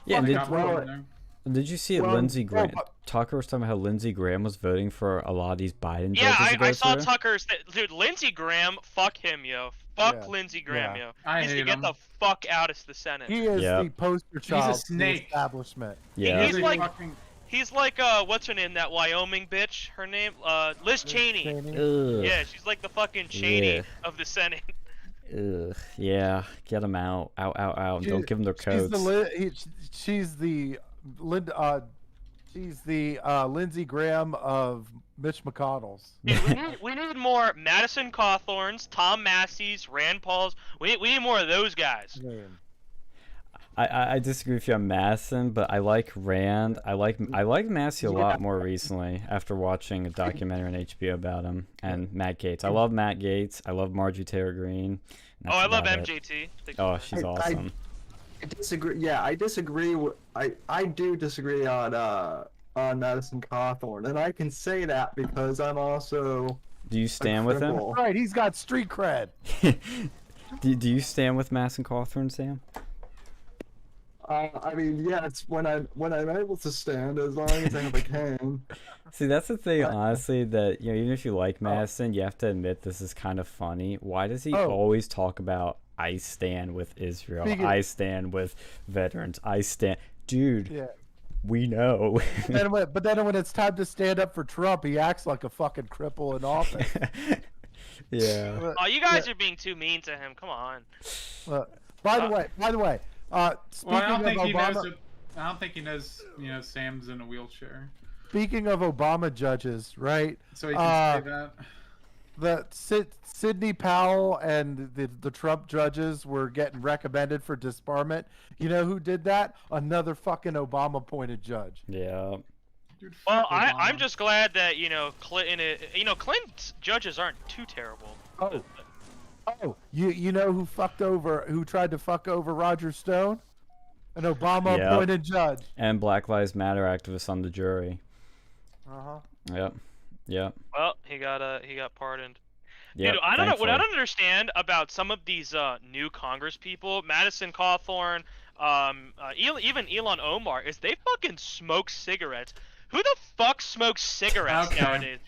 Yeah. And Got rid of them. did you see it? Well, Lindsey Graham. well, Tucker was talking about how Lindsey Graham was voting for a lot of these Biden Yeah, judges to go I saw through. Tucker's. Dude, Lindsey Graham, fuck him, yo. Fuck Yeah. Lindsey Graham, Yeah. yo. I Needs to hate get him. the fuck out of the Senate. He is Yep. the poster child of the snake. establishment. Yeah. He's a like- fucking- He's like, what's her name? That Wyoming bitch. Her name, Liz Cheney. Ugh. Yeah, she's like the fucking Cheney Yeah. of the Senate. Ugh, yeah, get them out. Out. Don't give them their coats. She's the Lindsey Graham of Mitch McConnell's. Dude, we need more Madison Cawthorns, Tom Massey's, Rand Paul's. We need more of those guys. I disagree with you on Madison, but I like Rand. I like Massey a lot more recently after watching a documentary on HBO about him and Matt Gaetz. I love Matt Gaetz. I love Marjorie Taylor Greene. Oh, I love MJT. Oh, she's awesome. I disagree. Yeah, I disagree. I do disagree on Madison Cawthorn, and I can say that because I'm also. Do you stand with him? Right, he's got street cred. do you stand with Madison Cawthorn, Sam? I mean, yeah, it's when I'm able to stand, as long as I have a cane. See, that's the thing, honestly, that even if you like Madison, you have to admit this is kind of funny. Why does he always talk about I stand with Israel, I stand with veterans, I stand, dude? Yeah. We know. But then when it's time to stand up for Trump, he acts like a fucking cripple in office. Yeah. Oh, you guys are being too mean to him. Come on. By the way, speaking I don't think of he Obama, knows. I don't think he knows. Sam's in a wheelchair, speaking of Obama judges, right? so he can say that. Sidney Powell and the Trump judges were getting recommended for disbarment. You know who did that? Another fucking Obama-appointed judge. Yeah. Dude, Well, fuck Obama. I'm just glad that Clinton. Clinton's judges aren't too terrible. Oh, you know who tried to fuck over Roger Stone? An Obama-appointed judge. And Black Lives Matter activists on the jury. Uh-huh. Yep. Well, he got pardoned. Yep, Dude, I don't know what I thankfully. don't understand about some of these new Congress people, Madison Cawthorn, even Elon Omar, is they fucking smoke cigarettes. Who the fuck smokes cigarettes nowadays?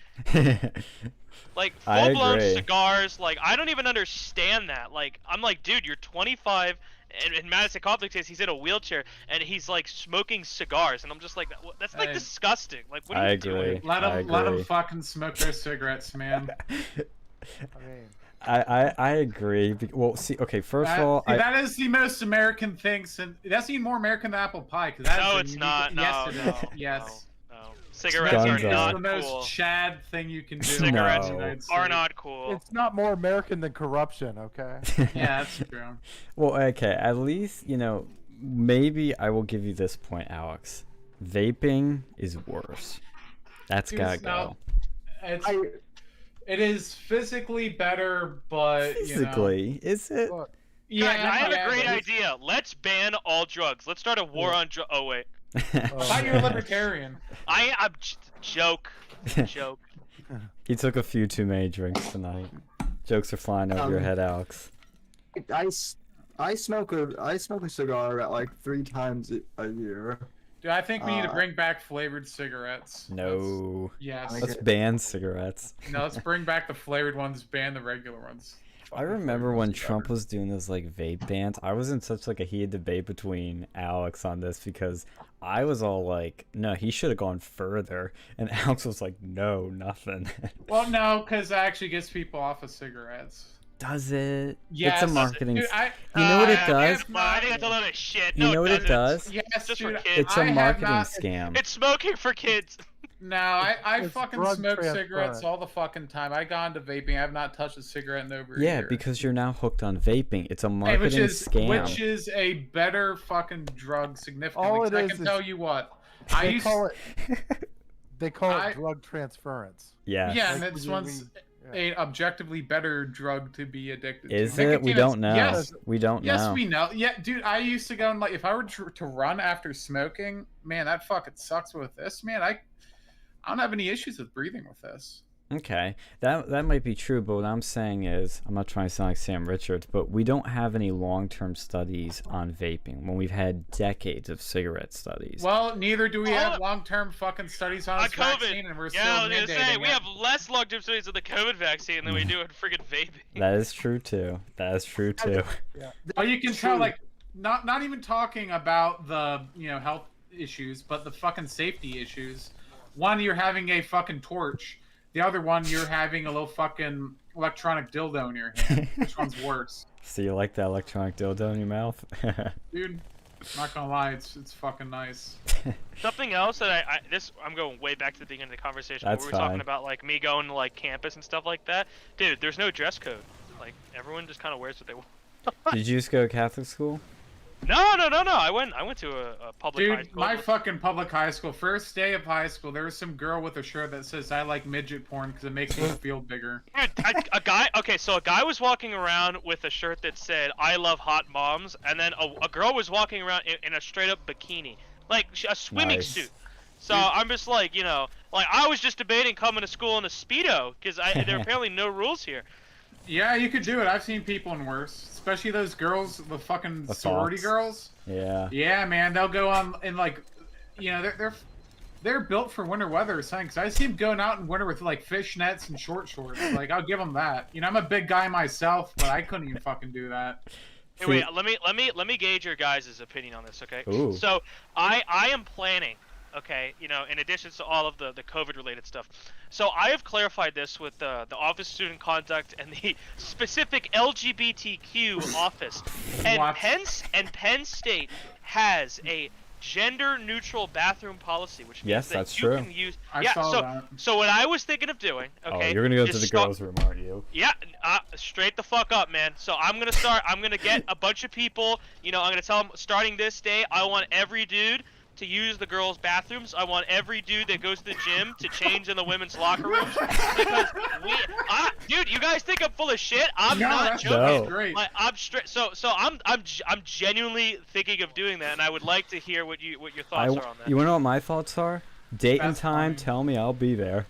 Like full-blown cigars. Like I don't even understand that. Like I'm like, dude, you're 25. And Madison Cawthorn says he's in a wheelchair and he's like smoking cigars, and I'm just like, that's like disgusting. Like, what are you doing? Let them fucking smoke their cigarettes, man. I agree. Well, see, okay, first of all, that is the most American thing. That's even more American than apple pie. No, it's not. Yes, No, it is. Yes. No. Cigarettes are not the most cool. Chad thing you can do. Cigarettes are not cool. It's not more American than corruption, okay? Yeah, that's true. Well, okay, at least, maybe I will give you this point, Alex. Vaping is worse. That's gotta go. It is physically better, but physically, is it? Yeah, guys, I have a great idea. Let's ban all drugs. Let's start a war on drugs. Oh wait. I thought you were a libertarian. I'm joke. He took a few too many drinks tonight. Jokes are flying over your head, Alex. I smoke a cigar at like 3 times a year. Dude, I think we need to bring back flavored cigarettes. No. Yes. Let's ban cigarettes. No, let's bring back the flavored ones, ban the regular ones. I remember when Trump was doing those like vape bans. I was in such like a heated debate between Alex on this because I was all like, no, he should have gone further, and Alex was like, no, nothing. Well, no, because it actually gets people off of cigarettes. Does it? Yes. It's a marketing. Dude, you know what it does? I think it's a lot of shit. You know what it does? Yes, just dude, for kids. It's a marketing scam. It's smoking for kids. No, I It's fucking drug smoke transfer. cigarettes all the fucking time. I got into vaping. I have not touched a cigarette in over a Yeah, year. because you're now hooked on vaping. It's a Hey, marketing scam. Which is a better fucking drug significantly. All it I is can is- tell you what. They call it drug transference. Yes. Yeah, and Like, this we- one's we- an objectively better drug to be addicted Is to. it? We Nicotine don't know. Yes, We don't yes, know. we know. Yeah, dude, I used to go and like if I were to run after smoking, man, that fucking sucks. With this, man, I don't have any issues with breathing with this. Okay, that might be true, but what I'm saying is, I'm not trying to sound like Sam Richards, but we don't have any long-term studies on vaping when we've had decades of cigarette studies. Well, neither do we have long-term fucking studies on this COVID. vaccine, and we're Yeah, still I was gonna say mandating we it. have less long-term studies of the COVID vaccine than we do in friggin' vaping. That is true too. That is true too. Well, you can tell, like, not even talking about the health issues, but the fucking safety issues. One, you're having a fucking torch. The other one, you're having a little fucking electronic dildo in your hand. Which one's worse? So you like that electronic dildo in your mouth? Dude, not gonna lie, it's fucking nice. Something else that I'm going way back to the beginning of the conversation. That's where we were talking fine. about like me going to like campus and stuff like that. Dude, there's no dress code. Like everyone just kind of wears what they want. Did you just go to Catholic school? No. I went to a public high Dude, school. my fucking public high school, first day of high school, there was some girl with a shirt that says I like midget porn because it makes me feel bigger. Dude, a guy was walking around with a shirt that said "I love hot moms," and then a girl was walking around in a straight up bikini, like a swimming Nice. suit. So I'm just like, like I was just debating coming to school in a speedo because there are apparently no rules here. Yeah, you could do it. I've seen people in worse, especially those girls, the fucking The sorority thoughts. girls. Yeah. Yeah, man, they'll go on and like, they're built for winter weather or something. Cause I see them going out in winter with like fishnets and short shorts. Like, I'll give them that. I'm a big guy myself, but I couldn't even fucking do that. Hey, wait, let me gauge your guys' opinion on this, okay? Ooh. So I am planning, okay, in addition to all of the COVID related stuff. So I have clarified this with the Office of Student Conduct and the specific LGBTQ office. And What? Penn State has a gender neutral bathroom policy, which means Yes, that that's you true. can use I yeah, saw so that. so what I was thinking of doing, okay, Oh, you're gonna go is to the start- girls' room, aren't you? Yeah, straight the fuck up, man. So I'm gonna get a bunch of people, I'm gonna tell them starting this day, I want every dude to use the girls' bathrooms. I want every dude that goes to the gym to change in the women's locker rooms. Because dude, you guys think I'm full of shit? I'm No, not that's joking. No. great. Like, I'm straight. So I'm genuinely thinking of doing that, and I would like to hear what your thoughts are on that. You wanna know what my thoughts are? Date and That's time, funny. tell me, I'll be there.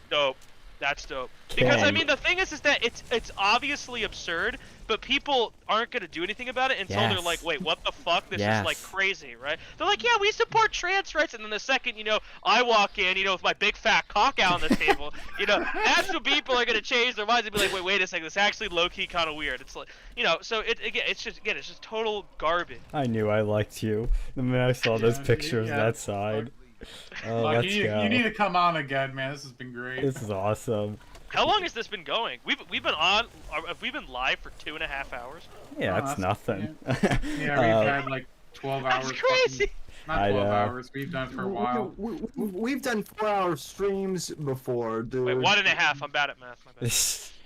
Dope. That's dope. Because I Ken. mean, the thing is that it's obviously absurd, but people aren't gonna do anything about it until they're Yes. like, wait, what the fuck? This Yes. is like crazy, right? They're like, yeah, we support trans rights, and then the second, I walk in, with my big fat cock out on the table, that's when people are gonna change their minds and be like, wait a second, this is actually low key kind of weird. It's like, so it's just total garbage. I knew I liked you. The minute I saw those Yeah, pictures yeah, that side. Oh, Like, let's you go. need to come on again, man. This has been great. This is awesome. How long has this been going? We've been on. Have we been live for 2.5 hours? Yeah, Oh, that's that's- nothing. Yeah, we've had like 12 hours. That's crazy. Not I 12 know. hours. We've done it for a while. We've done 4-hour streams before, dude. Wait, 1.5. I'm bad at math. My bad.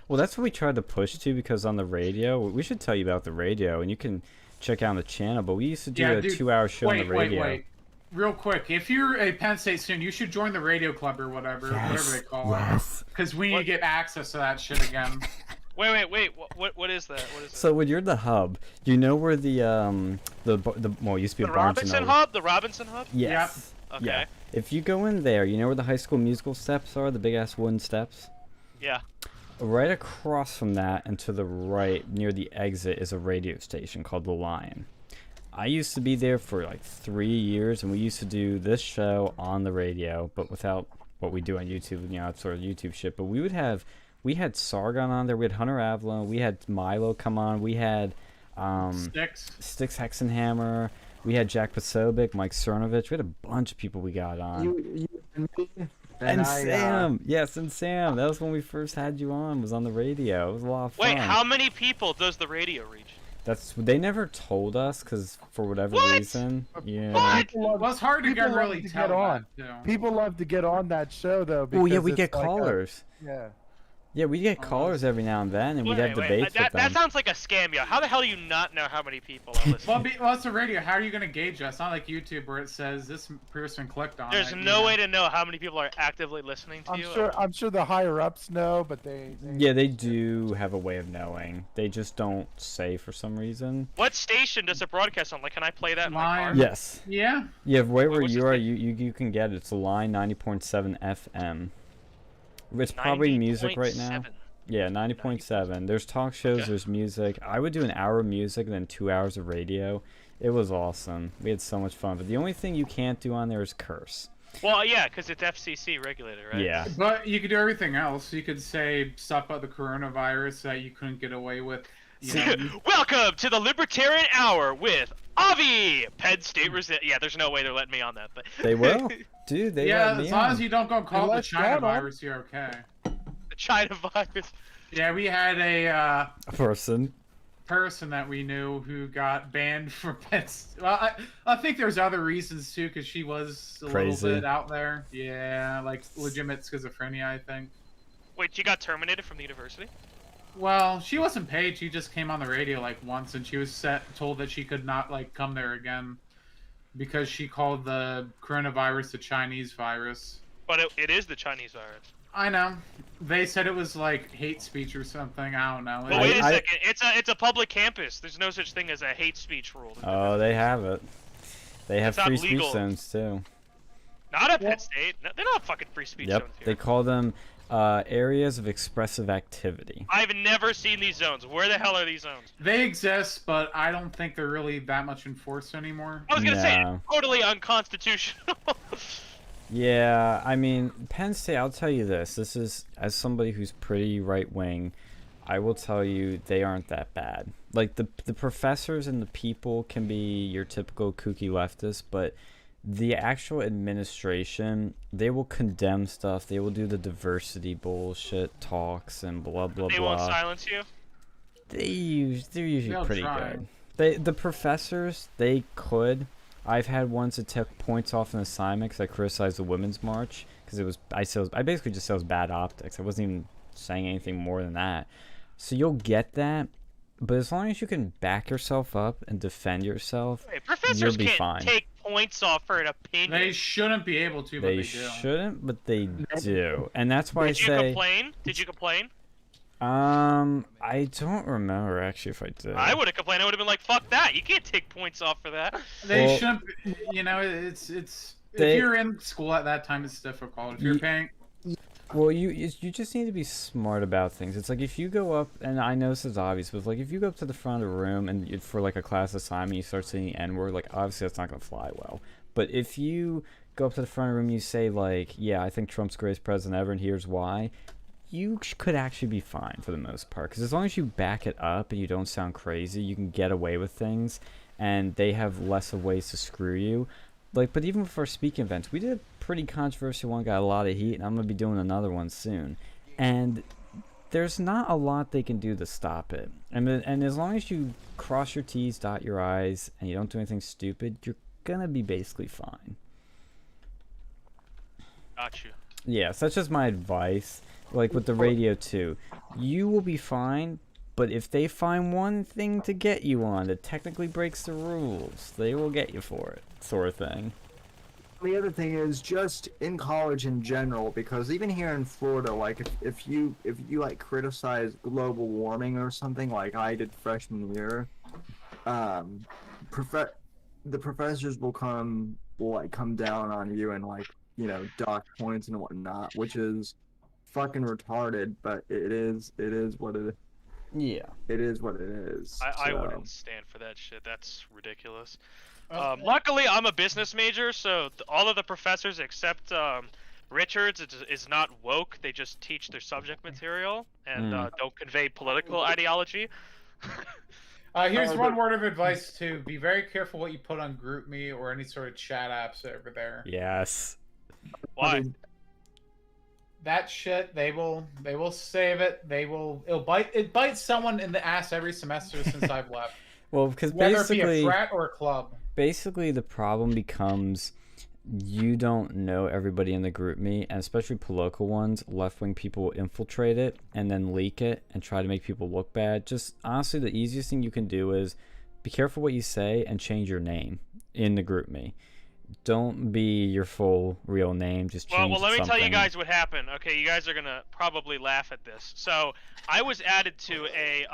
Well, that's what we tried to push to because on the radio, we should tell you about the radio, and you can check out on the channel. But we used to do Yeah, a dude, 2-hour show on the radio. Wait. Real quick, if you're a Penn State student, you should join the radio club or whatever they call it. Because we need to get access to that shit again. Wait. What is that? What is So when you're the hub, you know where the well, it used to be the a Barnes and Robinson Noble. Hub? The Robinson Hub? Yes. Okay. Yeah. If you go in there, you know where the High School Musical steps are, the big ass wooden steps. Yeah. Right across from that and to the right, near the exit, is a radio station called The Lion. I used to be there for like 3 years, and we used to do this show on the radio, but without what we do on YouTube. It's sort of YouTube shit. But we had Sargon on there, we had Hunter Avalon, we had Milo come on, we had Styx Hexenhammer, we had Jack Posobiec, Mike Cernovich, we had a bunch of people we got on. You and me. And I, Sam, yes, and Sam. That was when we first had you on. Was on the radio. It was a lot of fun. Wait, how many people does the radio reach? They never told us because for whatever What? reason. Yeah. What? Well, it's hard to People get love really to tell get on. that, too. People love to get on that show though. Oh yeah, because we it's get like a- callers. yeah. Yeah, we get callers every now and then, and we'd have debates that, with them. that sounds like a scam, yo. How the hell do you not know how many people are listening? Well, it's a radio. How are you going to gauge us? It's not like YouTube where it says this person clicked on There's it. no way to know how many people are actively listening to you. I'm sure the higher ups know, but they Yeah, they do have a way of knowing. They just don't say for some reason. What station does it broadcast on? Like, can I play that in my car? Live. Yes. Yeah. Yeah, right where What's you the are, sta- you can get it. It's a line 90.7 FM. It's probably music right now. 90.7. Yeah, 90.7. There's talk shows, Okay. there's music. I would do an hour of music and then 2 hours of radio. It was awesome. We had so much fun. But the only thing you can't do on there is curse. Well, yeah, because it's FCC regulated, right? Yeah. But you could do everything else. You could say stuff about the coronavirus that you couldn't get away with. You know, Welcome to the Libertarian Hour with Avi! Penn State Yeah, there's no way they're letting me on that, but They will. Dude, they yeah, let me as long on. as you don't go call it the Unless China you're on. virus, you're okay. the China virus. Yeah, we had a A person. person that we knew who got banned from Penn. Well, I think there's other reasons too, because she was a Crazy. little bit out there. Yeah, like legitimate schizophrenia, I think. Wait, you got terminated from the university? Well, she wasn't paid. She just came on the radio like once, and she was told that she could not like come there again because she called the coronavirus the Chinese virus. But it is the Chinese virus. I know. They said it was like hate speech or something. I don't know. But wait a second. It's a public campus. There's no such thing as a hate speech rule. Oh, they have it. They have It's free not speech legal. zones too. Not at Penn State. No, they're not fucking free speech Yep, zones here. they call them areas of expressive activity. I've never seen these zones. Where the hell are these zones? They exist, but I don't think they're really that much enforced anymore. I was gonna say, No. totally unconstitutional. Yeah, I mean, Penn State, I'll tell you this. This is, as somebody who's pretty right-wing, I will tell you they aren't that bad. Like, the professors and the people can be your typical kooky leftist, but the actual administration, they will condemn stuff. They will do the diversity bullshit talks and blah, blah, They blah. won't silence you. They're usually They'll pretty try. good. The professors, they could. I've had ones that took points off an assignment because I criticized the Women's March because I basically just said it was bad optics. I wasn't even saying anything more than that. So you'll get that, but as long as you can back yourself up and defend yourself, Wait, professors you'll be can't fine. take points off for an opinion. They shouldn't be able to, but they do. shouldn't, but they do, and that's why Did you complain? Did you complain? I don't remember actually if I did. I would have complained. I would have been like, "Fuck that! You can't take points off for that." They Well, shouldn't. You know, it's if They- you're in school at that time, it's difficult. If you're paying, Well, you just need to be smart about things. It's like if you go up, and I know this is obvious, but like if you go up to the front of the room and for like a class assignment, you start saying the N-word, like obviously that's not gonna fly well. But if you go up to the front of the room, and you say like, yeah, I think Trump's the greatest president ever, and here's why. You could actually be fine for the most part, because as long as you back it up and you don't sound crazy, you can get away with things, and they have less of ways to screw you. Like, but even for speaking events, we did a pretty controversial one, got a lot of heat, and I'm gonna be doing another one soon. And there's not a lot they can do to stop it. And as long as you cross your T's, dot your I's, and you don't do anything stupid, you're gonna be basically fine. Got you. Yeah, so that's just my advice. Like with the radio too, you will be fine, but if they find one thing to get you on that technically breaks the rules, they will get you for it, sort of thing. The other thing is just in college in general, because even here in Florida, like if you like criticize global warming or something like I did freshman year, the professors will come down on you and like, you know, dock points and whatnot, which is fucking retarded, but it is what it is. Yeah. It is what it is. I so. wouldn't stand for that shit. That's ridiculous. Luckily, I'm a business major, so all of the professors except Richards is not woke. They just teach their subject material and don't convey political ideology. here's one word of advice too: be very careful what you put on GroupMe or any sort of chat apps over there. Yes. Why? That shit, they will save it. It bites someone in the ass every semester since I've left. Well, because Whether basically, it be a frat or a club. Basically the problem becomes you don't know everybody in the GroupMe, and especially political ones. Left-wing people will infiltrate it and then leak it and try to make people look bad. Just honestly, the easiest thing you can do is be careful what you say and change your name in the GroupMe. Don't be your full real name. Just change Well, let me tell you something. guys what happened. Okay, you guys are gonna probably laugh at this. So I was added to a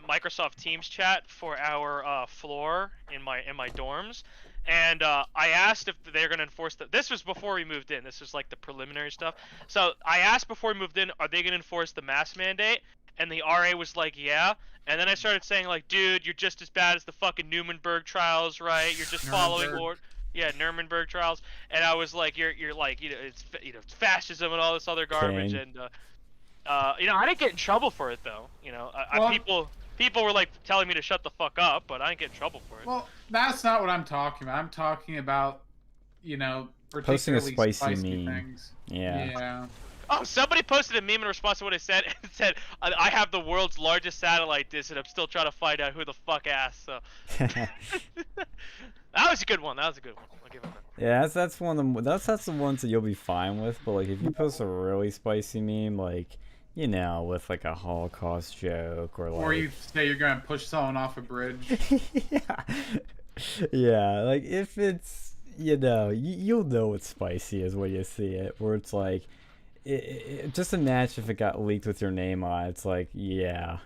Microsoft Teams chat for our floor in my dorms, and I asked if they're gonna enforce the. This was before we moved in. This was like the preliminary stuff. So I asked before we moved in, are they gonna enforce the mask mandate? And the RA was like, yeah. And then I started saying like, dude, you're just as bad as the fucking Nuremberg trials, right? You're just following order. Yeah, Nuremberg trials, and I was like, "You're like, it's fascism and all this other garbage," King. and I didn't get in trouble for it though. People were like telling me to shut the fuck up, but I didn't get in trouble for it. Well, that's not what I'm talking about. I'm talking about, Posting a particularly spicy meme. things. Yeah. Yeah. Oh, somebody posted a meme in response to what I said and said, I have the world's largest satellite dish and I'm still trying to find out who the fuck asked, so. That was a good one. I'll give him that. Yeah, that's one of that's the ones that you'll be fine with. But like, if you post a really spicy meme, like, you know, with like a Holocaust joke or like, Or you say you're gonna push someone off a bridge. yeah, yeah, like if it's, you know, you'll know it's spicy is when you see it. Where it's like, just imagine if it got leaked with your name on it. It's like, yeah.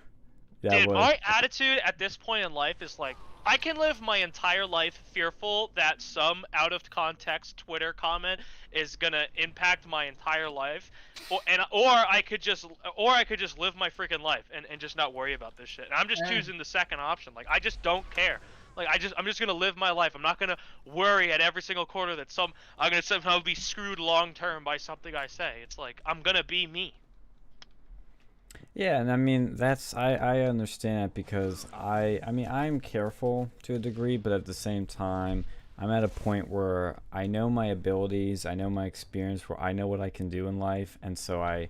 Dude, my attitude at this point in life is like, I can live my entire life fearful that some out of context Twitter comment is gonna impact my entire life, or I could just live my freaking life and just not worry about this shit. And I'm just choosing the second option. Like, I just don't care. Like, I'm just gonna live my life. I'm not gonna worry at every single corner that I'm gonna somehow be screwed long term by something I say. It's like, I'm gonna be me. Yeah, and I mean I understand it because I mean I'm careful to a degree, but at the same time I'm at a point where I know my abilities, I know my experience, where I know what I can do in life, and so I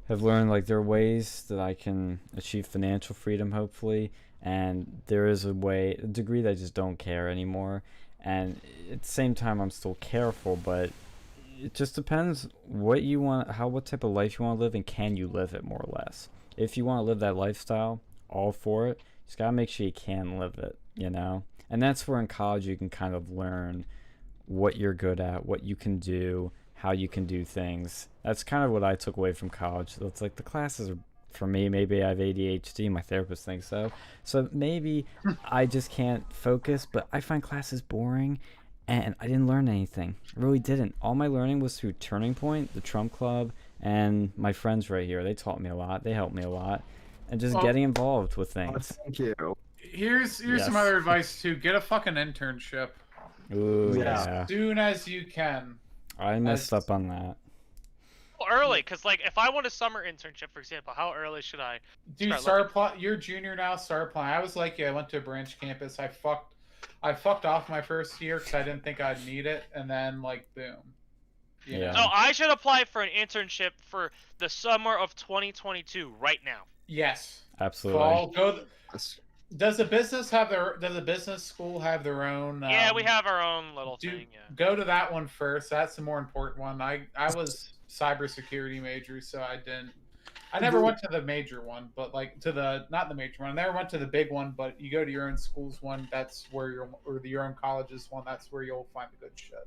have learned like there are ways that I can achieve financial freedom hopefully, and there is a degree that I just don't care anymore, and at the same time I'm still careful, but it just depends what you want, what type of life you want to live, and can you live it more or less. If you want to live that lifestyle, all for it. Just gotta make sure you can live it, you know. And that's where in college you can kind of learn what you're good at, what you can do, how you can do things. That's kind of what I took away from college. So it's like the classes are, for me, maybe I have ADHD. My therapist thinks so. So maybe I just can't focus. But I find classes boring. And I didn't learn anything. I really didn't. All my learning was through Turning Point, the Trump Club, and my friends right here. They taught me a lot. They helped me a lot. And just getting involved with things. Thank you. Here's some other advice too. Get a fucking internship. Ooh, Yeah. yeah. As soon as you can. I messed up on that. Early, because like if I want a summer internship, for example, how early should I Dude, start looking? you're junior now, start applying. I was like, I went to a branch campus. I fucked off my first year because I didn't think I'd need it, and then like boom. You Yeah. know? So I should apply for an internship for the summer of 2022 right now. Yes. Absolutely. Fall, does the business school have their own? Yeah, we have our own little thing. Yeah. Go to that one first. That's the more important one. I was cybersecurity major, so I never went to the major one, but like not the major one. I never went to the big one, but you go to your own school's one. That's where your own college's one. That's where you'll find the good shit.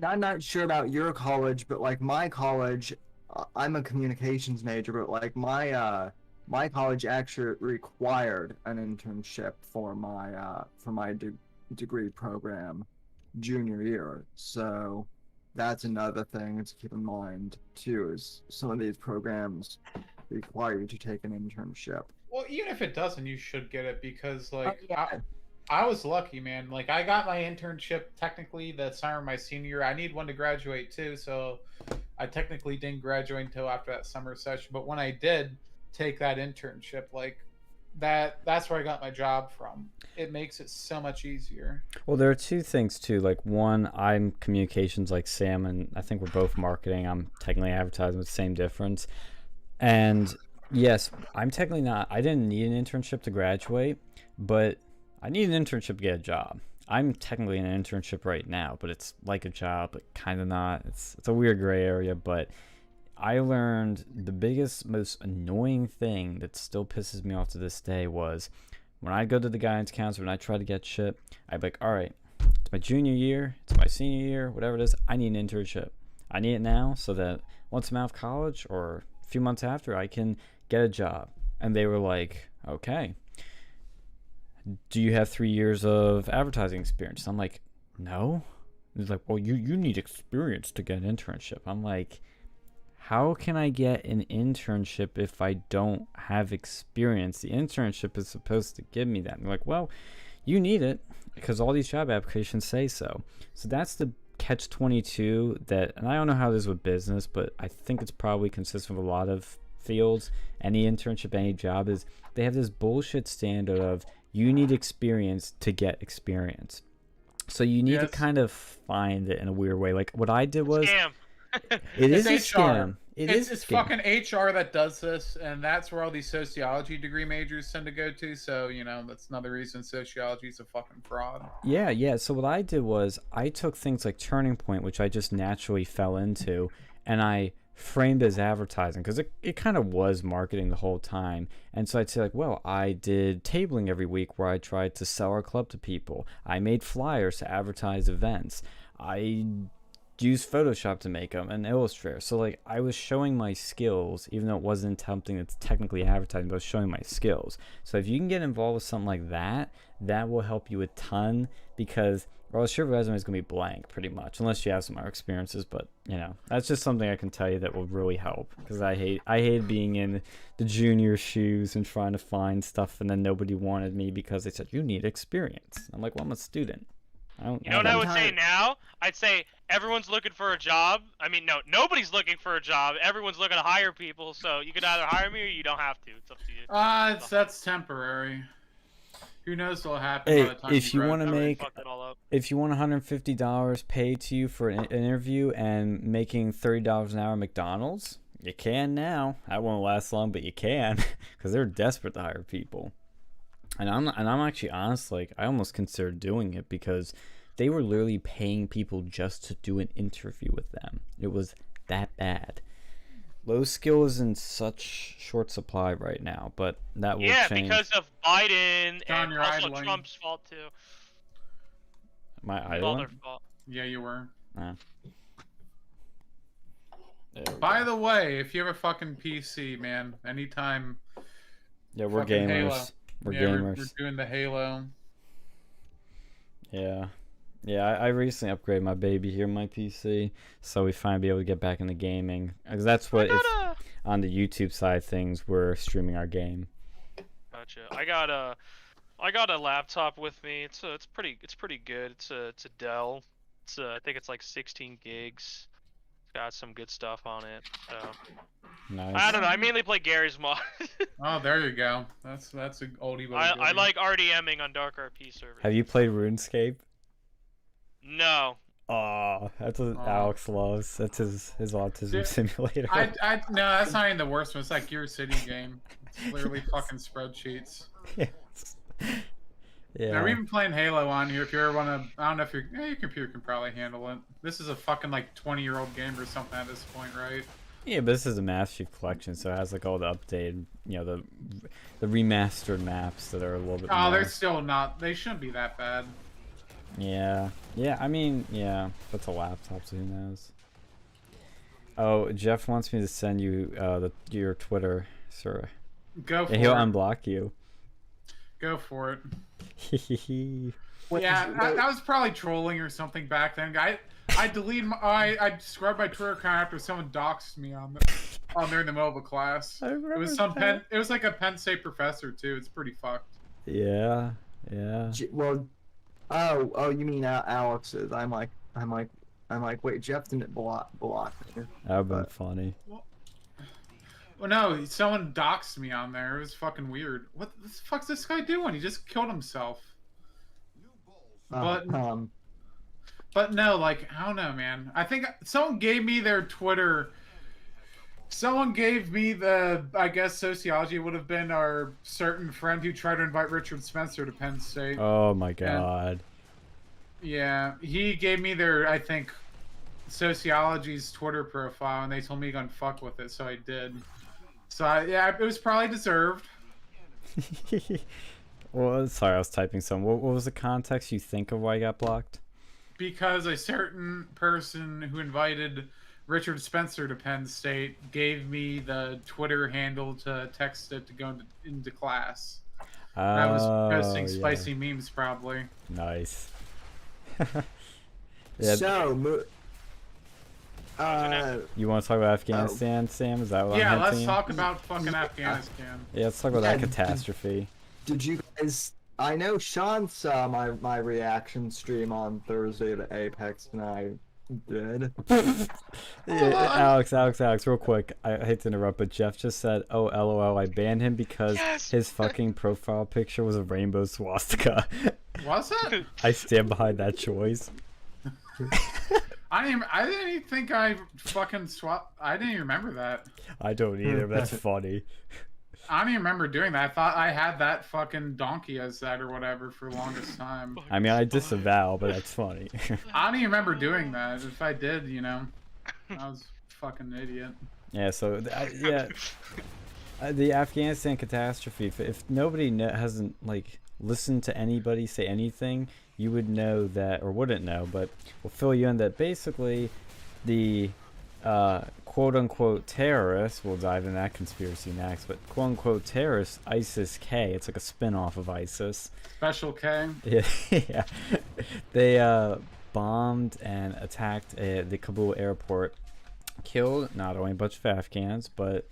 I'm not sure about your college, but like my college, I'm a communications major, but like my college actually required an internship for my degree program junior year. So that's another thing to keep in mind too, is some of these programs require you to take an internship. Well, even if it doesn't, you should get it because like yeah. I was lucky, man. Like I got my internship technically the summer of my senior year. I need one to graduate too, so I technically didn't graduate until after that summer session. But when I did take that internship, like that's where I got my job from. It makes it so much easier. Well, there are two things too. Like one, I'm communications like Sam, and I think we're both marketing. I'm technically advertising with the same difference. And yes, I'm technically not. I didn't need an internship to graduate, but I need an internship to get a job. I'm technically in an internship right now, but it's like a job, but kind of not. It's a weird gray area, but I learned the biggest, most annoying thing that still pisses me off to this day was when I go to the guidance counselor and I try to get shit, I'd be like, all right, it's my junior year, it's my senior year, whatever it is, I need an internship. I need it now so that once I'm out of college or a few months after, I can get a job. And they were like, okay, do you have 3 years of advertising experience? I'm like, no. It's like, well, you need experience to get an internship. I'm like, how can I get an internship if I don't have experience? The internship is supposed to give me that. And they're like, well, you need it because all these job applications say so. So that's the catch-22 that, and I don't know how it is with business, but I think it's probably consistent with a lot of fields. Any internship, any job is they have this bullshit standard of you need experience to get experience. So you need to kind of find it in a weird way. Like what I did was... Scam. It is a It's HR. scam. It's a scam. fucking HR that does this, and that's where all these sociology degree majors tend to go to. So that's another reason sociology is a fucking fraud. Yeah. So what I did was I took things like Turning Point, which I just naturally fell into, and I framed as advertising because it kind of was marketing the whole time. And so I'd say like, well, I did tabling every week where I tried to sell our club to people. I made flyers to advertise events. I used Photoshop to make them and Illustrator. So like I was showing my skills, even though it wasn't something that's technically advertising, but I was showing my skills. So if you can get involved with something like that, that will help you a ton, because or else your resume is going to be blank pretty much, unless you have some other experiences. But that's just something I can tell you that will really help, because I hate being in the junior shoes and trying to find stuff, and then nobody wanted me because they said you need experience. I'm like, well, I'm a student. You know what I would say now? I'd say everyone's looking for a job. I mean, no, nobody's looking for a job. Everyone's looking to hire people, so you could either hire me or you don't have to. It's up to you. That's temporary. Who knows what'll happen Hey, by the time if you want to make, Fucked it all up. if you want $150 paid to you for an interview and making $30 an hour at McDonald's, you can now. That won't last long, but you can, because they're desperate to hire people. And I'm actually honest, like I almost considered doing it because they were literally paying people just to do an interview with them. It was that bad. Low skill is in such short supply right now, but that will change. Yeah, because of Biden John, and you're also idling. Trump's fault too. My It's all their island. fault. Yeah, you were. There we By go. the way, if you have a fucking PC, man, anytime. Yeah, we're fucking gamers. Halo. We're Yeah, gamers. we're doing the Halo. Yeah. I recently upgraded my baby here, my PC, so we finally be able to get back into gaming. Because that's what, on the YouTube side of things, we're streaming our game. Gotcha. I got a laptop with me. It's pretty good. It's a Dell. I think it's like 16 gigs. It's got some good stuff on it. So Nice. I don't know. I mainly play Gary's mod. Oh, there you go. That's an oldie but I goodie. like RDMing on Dark RP servers. Have you played RuneScape? No. Oh, that's what Alex loves. That's his autism Dude, simulator. No, that's not even the worst one. It's that Gear City game. It's literally fucking spreadsheets. Yes. Yeah, Yeah. we're even playing Halo on here. If you ever want to, I don't know if your computer can probably handle it. This is a fucking like 20-year-old game or something at this point, right? Yeah, but this is a Master Chief Collection, so it has like all the updated, the remastered maps that are a little bit. Oh, more... they're still not. They shouldn't be that bad. Yeah. I mean, yeah, that's a laptop, so who knows? Oh, Jeff wants me to send you your Twitter, sir. Go for And he'll it. unblock you. Go for it. What Yeah, is- that was probably trolling or something back then. I scrubbed my Twitter account after someone doxed me on there in the middle of a class. I remember It was that. It was like a Penn State professor too. It's pretty fucked. Yeah. Well, oh, you mean Alex's? I'm like, wait, Jeff didn't block me. That would've been funny. Well, no, someone doxed me on there. It was fucking weird. What the fuck's this guy doing? He just killed himself. But no, like, I don't know, man. I think someone gave me their Twitter. Someone gave me I guess sociology would have been our certain friend who tried to invite Richard Spencer to Penn State. Oh my god. Yeah, he gave me I think, sociology's Twitter profile, and they told me to go and fuck with it, so I did. So, yeah, it was probably deserved. Well, sorry, I was typing some. What was the context you think of why you got blocked? Because a certain person who invited Richard Spencer to Penn State gave me the Twitter handle to text it to go into class. I was posting yeah. spicy memes, probably. Nice. Yeah, So, you want to talk about Afghanistan, Sam? Is that what Yeah, I'm let's hinting? talk about fucking Afghanistan. Yeah, let's talk about that Yeah, catastrophe. did you guys? I know Sean saw my reaction stream on Thursday to Apex, and I did. Yeah, Alex, real quick. I hate to interrupt, but Jeff just said, "Oh, LOL, I banned him because his fucking profile picture was a rainbow swastika." Was it? I stand behind that choice. I didn't even think I fucking swapped. I didn't even remember that. I don't either. But that's funny. I don't even remember doing that. I thought I had that fucking donkey as that or whatever for the longest time. I mean, I disavow, but that's funny. I don't even remember doing that. If I did, you know, I was a fucking idiot. Yeah. So the Afghanistan catastrophe. If nobody hasn't like listened to anybody say anything, you would know that, or wouldn't know, but we'll fill you in that basically the quote-unquote terrorists, we'll dive into that conspiracy next, but quote-unquote terrorists, ISIS-K, it's like a spin-off of ISIS. Special K. Yeah, yeah. They bombed and attacked the Kabul airport, killed not only a bunch of Afghans, but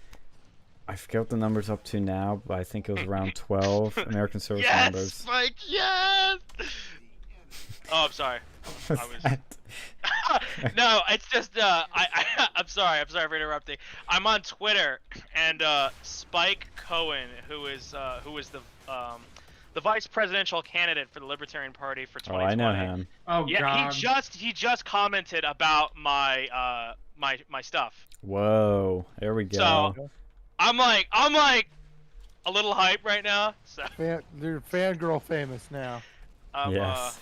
I forget what the number's up to now, but I think it was around 12 American service members. Yes, Mike, yes! Oh, I'm sorry. I was... No, it's just I'm sorry for interrupting. I'm on Twitter, and Spike Cohen, who is the vice presidential candidate for the Libertarian Party for 2020. Oh, I know him. Oh yeah, God. he just commented about my my stuff. Whoa, there we go. So I'm like a little hype right now. So They're fangirl famous now. Yes.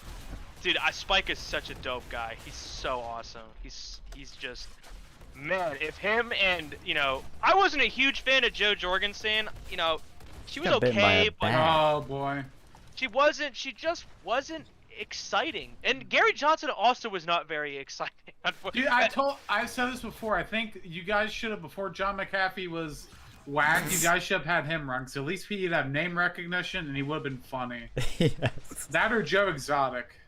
Dude, Spike is such a dope guy. He's so awesome. He's just, man. If him and I wasn't a huge fan of Joe Jorgensen. She was Got bitten by a okay, but bat. Oh boy. she just wasn't exciting. And Gary Johnson also was not very exciting. Dude, I've said this before. I think you guys should have, before John McAfee was whacked, you guys should have had him run, because at least he'd have name recognition and he would have been funny. Yes. That or Joe Exotic.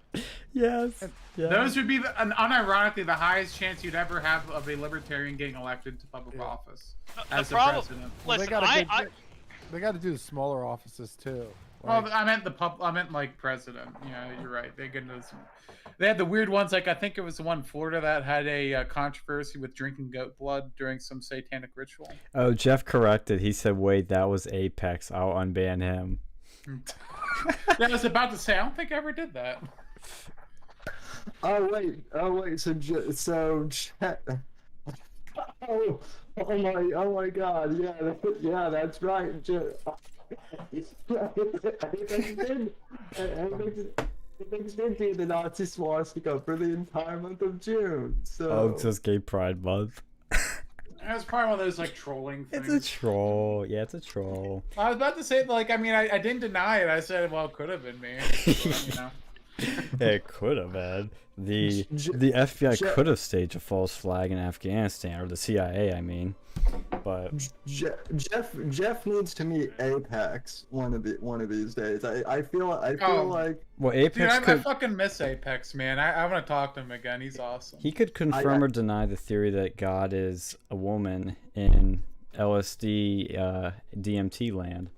Yes. Yeah. Those would be unironically the highest chance you'd ever have of a libertarian getting elected to public office as the president. Well, Listen, they got to do the smaller offices too. Well, I meant like president. Yeah, you're right. They had the weird ones. Like I think it was the one in Florida that had a controversy with drinking goat blood during some satanic ritual. Oh, Jeff corrected. He said, "Wait, that was Apex. I'll unban him." Yeah, I was about to say. I don't think I ever did that. Oh wait. Oh my God. Yeah, that's right. Apex did do the Nazi swastika for the entire month of June. So. Oh, it's just Gay Pride Month. It's probably one of those like trolling things. It's a troll. Yeah, it's a troll. I was about to say, like, I mean, I didn't deny it. I said, well, it could have been me. But, It could have been. The FBI could have staged a false flag in Afghanistan, or the CIA, I mean. But Jeff needs to meet Apex one of these days. I feel like. well, Apex dude, could. I fucking miss Apex, man. I want to talk to him again. He's awesome. He could confirm or deny the theory that God is a woman in LSD, DMT land.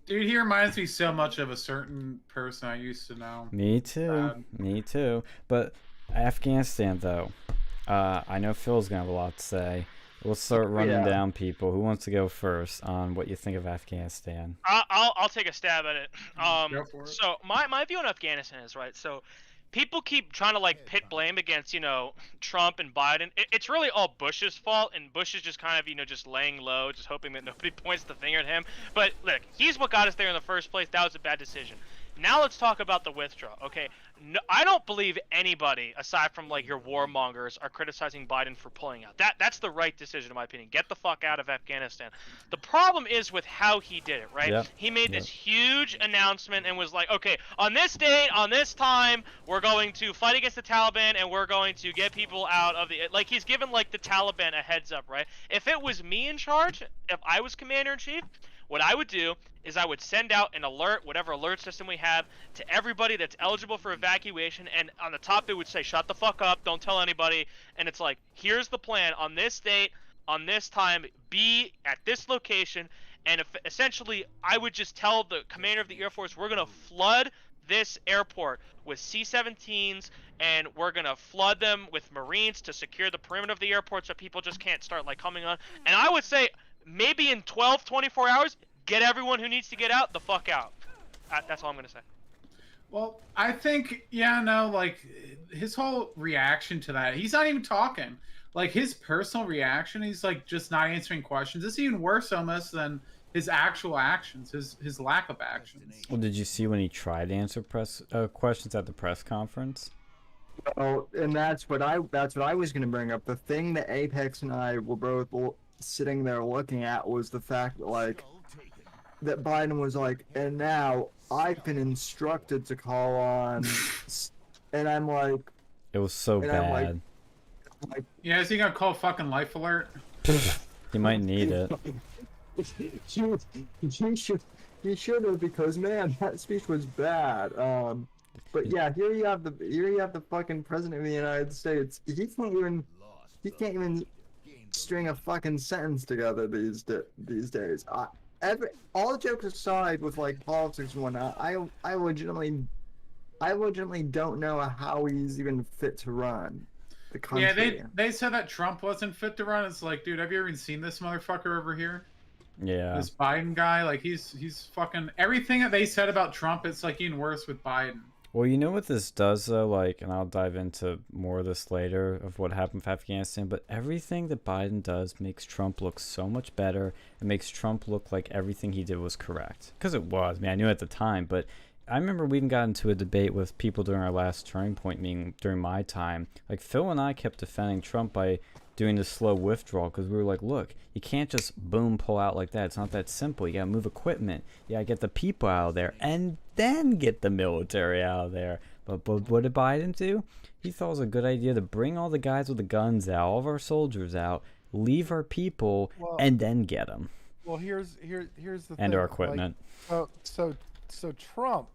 Dude, he reminds me so much of a certain person I used to know. Me too. Me too. But Afghanistan, though, I know Phil's gonna have a lot to say. Let's start running down people. Who wants to go first on what you think of Afghanistan? I'll take a stab at it. Go for it. So my view on Afghanistan is right. So people keep trying to like pit blame against Trump and Biden. It's really all Bush's fault, and Bush is just kind of just laying low, just hoping that nobody points the finger at him. But look, he's what got us there in the first place. That was a bad decision. Now let's talk about the withdrawal. Okay, no, I don't believe anybody aside from like your warmongers are criticizing Biden for pulling out. That's the right decision in my opinion. Get the fuck out of Afghanistan. The problem is with how he did it, right? Yep. He made this huge announcement and was like, okay, on this date, on this time, we're going to fight against the Taliban and we're going to get people out of the, like he's given like the Taliban a heads up, right? If it was me in charge, if I was commander in chief, what I would do is I would send out an alert, whatever alert system we have, to everybody that's eligible for evacuation, and on the top it would say, shut the fuck up, don't tell anybody, and it's like, here's the plan, on this date, on this time, be at this location, and if, essentially I would just tell the commander of the Air Force, we're going to flood this airport with C-17s, and we're going to flood them with Marines to secure the perimeter of the airport so people just can't start like coming on, and I would say, maybe in 12, 24 hours, get everyone who needs to get out the fuck out. That's all I'm going to say. Well, I think, yeah, no, like, his whole reaction to that, he's not even talking. Like, his personal reaction, he's, like, just not answering questions. It's even worse almost than his actual actions, his lack of actions. Well, did you see when he tried to answer press questions at the press conference? Oh, and that's what I was gonna bring up. The thing that Apex and I were both sitting there looking at was the fact that like that Biden was like, and now I've been instructed to call on, and I'm like, It was so And I'm like- bad. Yeah, is he gonna call fucking Life Alert? He might need it. he should have, because man, that speech was bad. But yeah, here you have the fucking president of the United States. He can't even string a fucking sentence together these days. All jokes aside, with like politics and whatnot, I legitimately don't know how he's even fit to run the country. Yeah, they said that Trump wasn't fit to run. It's like, dude, have you ever seen this motherfucker over here? Yeah. This Biden guy, like he's fucking everything that they said about Trump. It's like even worse with Biden. Well, you know what this does, though? Like, and I'll dive into more of this later of what happened with Afghanistan, but everything that Biden does makes Trump look so much better. It makes Trump look like everything he did was correct. Because it was. I mean, I knew at the time, but I remember we even got into a debate with people during our last Turning Point meeting during my time. Like, Phil and I kept defending Trump by doing the slow withdrawal because we were like, look, you can't just boom pull out like that. It's not that simple. You gotta move equipment. You gotta get the people out of there and then get the military out of there. But what did Biden do? He thought it was a good idea to bring all the guys with the guns out, all of our soldiers out, leave our people, and then get them. Well, here's the thing. And our equipment. Like, so Trump,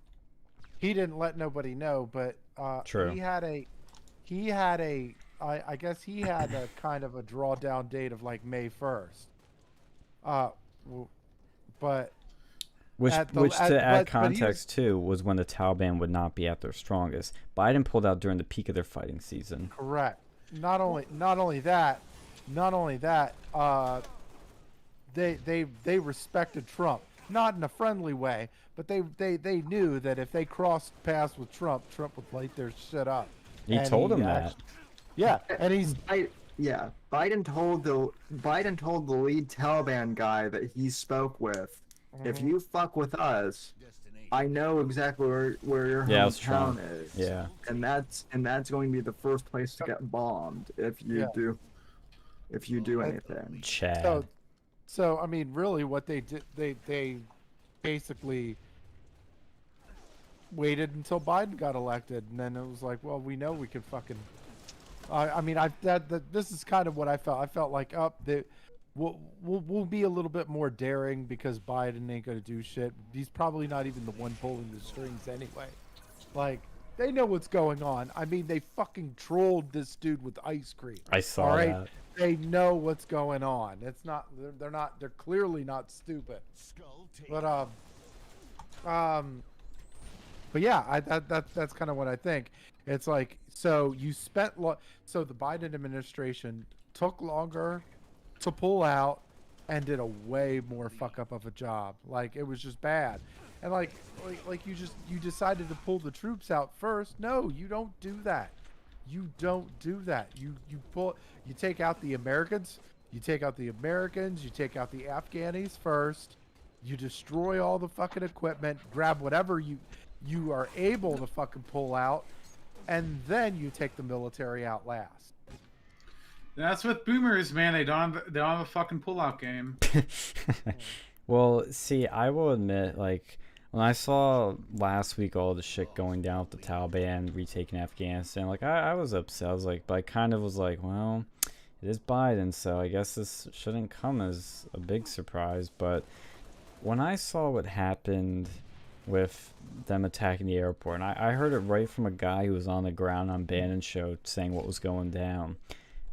he didn't let nobody know, but True. he had a I guess he had a kind of a drawdown date of like May 1st. But Which at the- to at- add but context too was when the Taliban would not be at their strongest. Biden pulled out during the peak of their fighting season. correct. Not only that, they respected Trump, not in a friendly way, but they knew that if they crossed paths with Trump would light their shit up. He And told him he that. actually- Yeah, and he's Biden told the lead Taliban guy that he spoke with, if you fuck with us, I know exactly where your Yeah, that's true. hometown is. Yeah. And that's going to be the first place to get bombed if you do anything. Chad. So I mean, really, what they did, they basically waited until Biden got elected, and then it was like, well, we know we could fucking. I mean, this is kind of what I felt. I felt like, we'll be a little bit more daring because Biden ain't gonna do shit. He's probably not even the one pulling the strings anyway. Like, they know what's going on. I mean, they fucking trolled this dude with ice cream. I saw all right? that. They know what's going on. It's not. They're clearly not stupid. But yeah, that's kind of what I think. It's like, so you spent so the Biden administration took longer to pull out and did a way more fuck up of a job. Like, it was just bad. And like you decided to pull the troops out first. No, you don't do that. You don't do that. You take out the Americans, you take out the Afghanis first. You destroy all the fucking equipment, grab whatever you are able to fucking pull out, and then you take the military out last. That's with boomers, man. They don't have a fucking pullout game. Well, see, I will admit, like, when I saw last week all the shit going down with the Taliban retaking Afghanistan, like, I was upset. I was like, but I kind of was like, well, it is Biden, so I guess this shouldn't come as a big surprise. But when I saw what happened with them attacking the airport, and I heard it right from a guy who was on the ground on Bannon's show saying what was going down,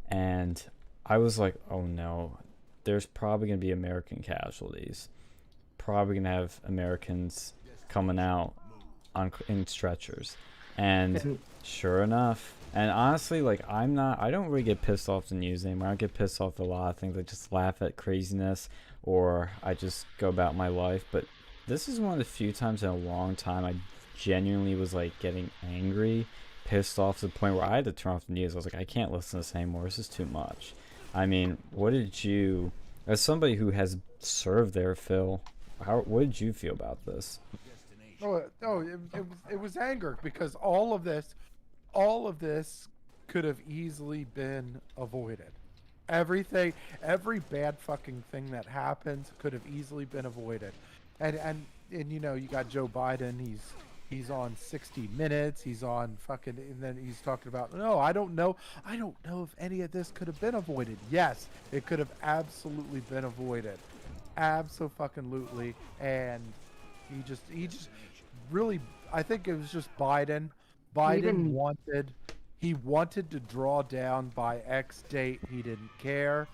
and I was like, oh no, there's probably going to be American casualties. Probably going to have Americans coming out in stretchers. And sure enough, and honestly, like, I don't really get pissed off the news anymore. I don't get pissed off a lot of things. I just laugh at craziness, or I just go about my life. But this is one of the few times in a long time I genuinely was like getting angry, pissed off to the point where I had to turn off the news. I was like, I can't listen to this anymore. This is too much. I mean, what did you, as somebody who has served there, Phil, what did you feel about this? It was anger because all of this could have easily been avoided. Every bad fucking thing that happens could have easily been avoided. And you know, you got Joe Biden, he's on 60 Minutes, he's on fucking, and then he's talking about, no, I don't know if any of this could have been avoided. Yes, it could have absolutely been avoided. Abso-fucking-lutely. And he just really, I think it was just Biden wanted to draw down by X date. He didn't care.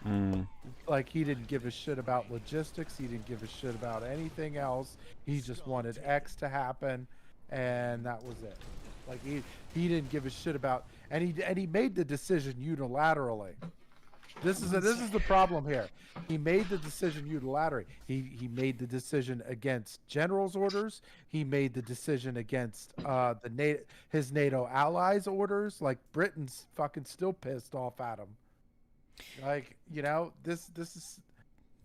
Like, he didn't give a shit about logistics. He didn't give a shit about anything else. He just wanted X to happen, and that was it. Like, he didn't give a shit about, and he made the decision unilaterally. This is the problem here. He made the decision unilaterally. He made the decision against general's orders. He made the decision against his NATO allies' orders. Like, Britain's fucking still pissed off at him. Like, you know, this is,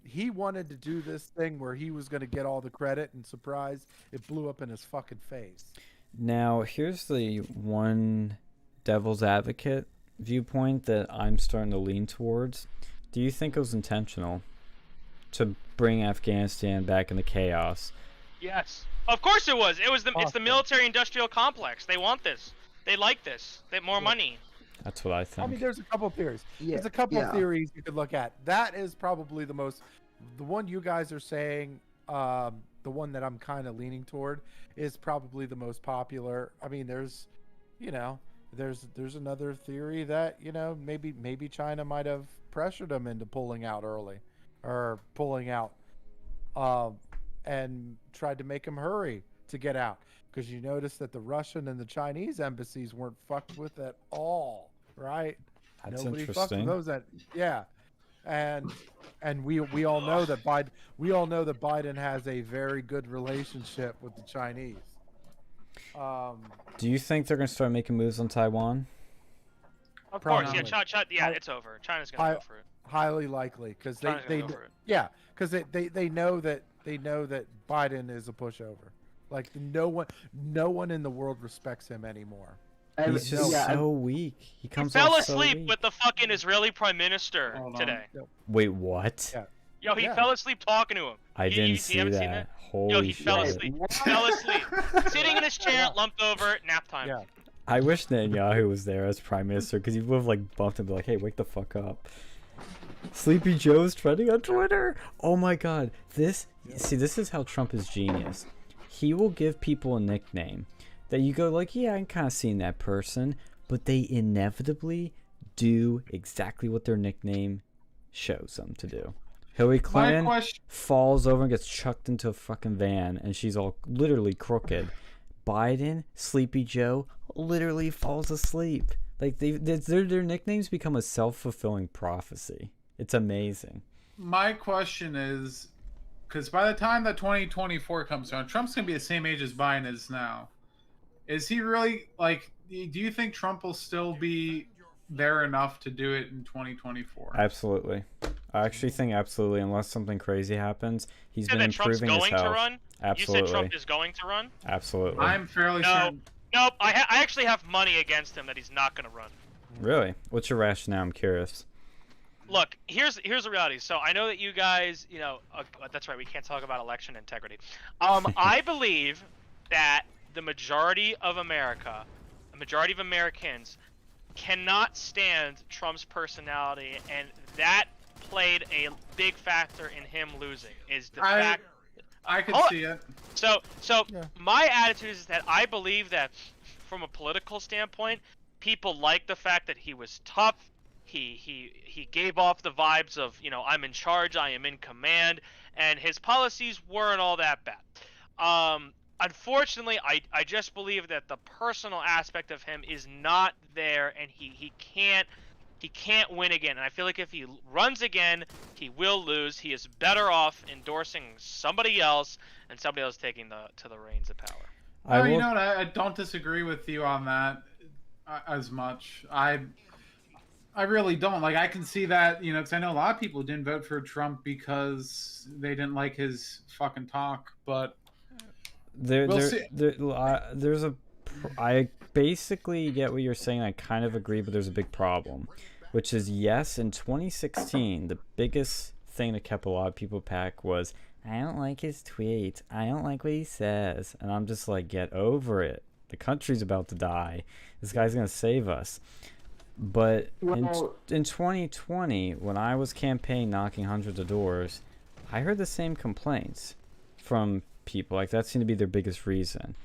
he wanted to do this thing where he was going to get all the credit, and surprise, it blew up in his fucking face. Now, here's the one devil's advocate viewpoint that I'm starting to lean towards. Do you think it was intentional to bring Afghanistan back into chaos? Yes, of course it was. It's the military-industrial complex. They want this. They like this. They have more money. That's what I think. I mean, there's a couple of theories. Yeah, There's a couple of theories you could look at. That is probably the one you guys are saying, the one that I'm kind of leaning toward, is probably the most popular. I mean, there's another theory that, you know, maybe China might have pressured them into pulling out early, or pulling out, and tried to make them hurry to get out, because you notice that the Russian and the Chinese embassies weren't fucked with at all, right? That's Nobody fucked with interesting. those and we all know that Biden has a very good relationship with the Chinese. Do you think they're going to start making moves on Taiwan? Of course, Probably. yeah, it's over. China's gonna go for it. Highly likely, because they China's gonna go for it. yeah, because they know that Biden is a pushover. Like, no one in the world respects him anymore. He's just so weak. He comes fell off so asleep weak. with the fucking Israeli prime minister today. Wait, what? Yeah. Yo, he fell asleep talking to him. I didn't see haven't that. seen that? Holy Yo, he shit. fell asleep. Fell asleep. Sitting in his chair, lumped over, nap time. Yeah. I wish Netanyahu was there as prime minister, because he would have like bumped him and be like, hey, wake the fuck up. Sleepy Joe's trending on Twitter. Oh my god. This is how Trump is genius. He will give people a nickname that you go like, yeah, I'm kind of seeing that person, but they inevitably do exactly what their nickname shows them to do. Hillary Clinton falls over and gets chucked into a fucking van, and she's all literally crooked. Biden, Sleepy Joe, literally falls asleep. Like, their nicknames become a self-fulfilling prophecy. It's amazing. My question is, because by the time that 2024 comes around, Trump's going to be the same age as Biden is now. Is he really, like, do you think Trump will still be there enough to do it in 2024? Absolutely. I actually think absolutely, unless something crazy happens. He's been improving his health. Trump's going to run? Absolutely. You said Trump is going to run? Absolutely. I'm fairly certain. Nope, I actually have money against him that he's not going to run. Really? What's your rationale? I'm curious. Look, here's the reality. So I know that you guys, that's right, we can't talk about election integrity. I believe that the majority of Americans cannot stand Trump's personality, and that played a big factor in him losing. Is the fact I could see it. So my attitude is that I believe that from a political standpoint, people like the fact that he was tough. He gave off the vibes of, I'm in charge, I am in command, and his policies weren't all that bad. Unfortunately, I just believe that the personal aspect of him is not there, and he can't win again. And I feel like if he runs again, he will lose. He is better off endorsing somebody else and somebody else taking the reins of power. No, will. you know what? I don't disagree with you on that as much. I really don't. Like, I can see that, you know, because I know a lot of people didn't vote for Trump because they didn't like his fucking talk. But we'll see. There's a. I basically get what you're saying. I kind of agree, but there's a big problem, which is yes, in 2016, the biggest thing that kept a lot of people back was, I don't like his tweets. I don't like what he says. And I'm just like, get over it. The country's about to die. This guy's going to save us. But in 2020, when I was campaigning, knocking hundreds of doors, I heard the same complaints from people. Like, that seemed to be their biggest reason.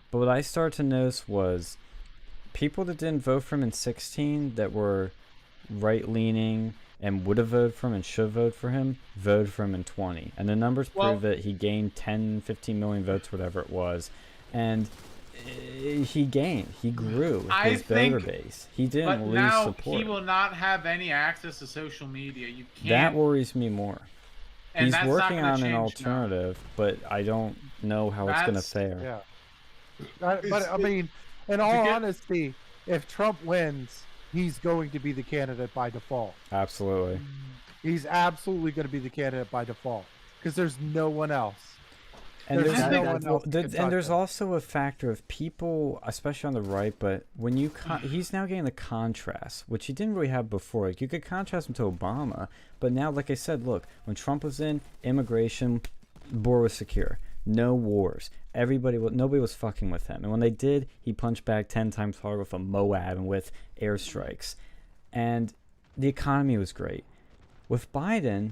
But what I started to notice was people that didn't vote for him in 16 that were right-leaning and would have voted for him and should have voted for him, voted for him in 20. And the numbers prove that he gained 10, 15 million votes, whatever it was. And he grew his voter base. He didn't lose now support. He will not have any access to social media. You can't. That worries me more. And He's that's working not gonna on an change, alternative, but I don't know how it's going to fare. Yeah. But I mean, in all honesty, if Trump wins, he's going to be the candidate by default. Absolutely. He's absolutely going to be the candidate by default because there's no one else. And There's there's also a factor of people, especially on the right, but when you he's now getting the contrast, which he didn't really have before. Like, you could contrast him to Obama, but now, like I said, look, when Trump was in, immigration, border was secure, no wars, nobody was fucking with him, and when they did, he punched back 10 times harder with a Moab and with airstrikes, and the economy was great. With Biden,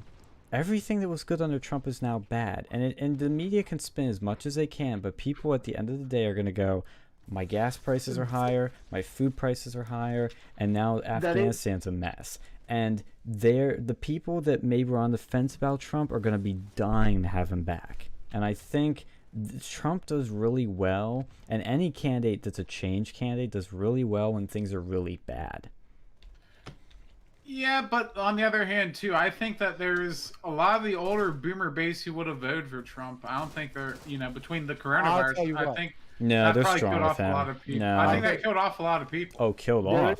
everything that was good under Trump is now bad. And the media can spin as much as they can, but people at the end of the day are going to go, my gas prices are higher, my food prices are higher, and now Afghanistan's a mess. And the people that maybe were on the fence about Trump are going to be dying to have him back. And I think Trump does really well, and any candidate that's a change candidate does really well when things are really bad. Yeah, but on the other hand, too, I think that there's a lot of the older boomer base who would have voted for Trump. I don't think they're, between the coronavirus, I think no, they're probably strong killed with off him. a lot of people. No. I think that killed off a lot of people. Oh, killed off.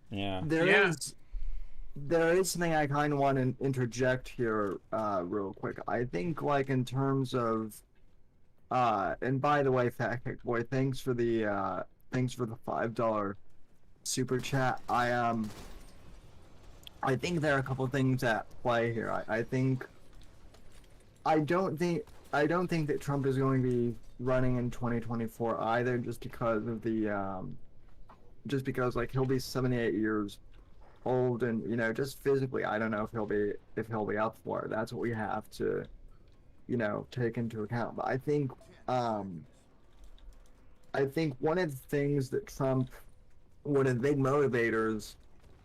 There is something I kind of want to interject here real quick. I think, like, in terms of, and by the way, Fat Kick Boy, thanks for the $5 super chat. I think there are a couple things at play here. I don't think that Trump is going to be running in 2024 either, just because of like he'll be 78 years old, and just physically I don't know if he'll be up for it. That's what we have to take into account. But I think one of the things that one of the big motivators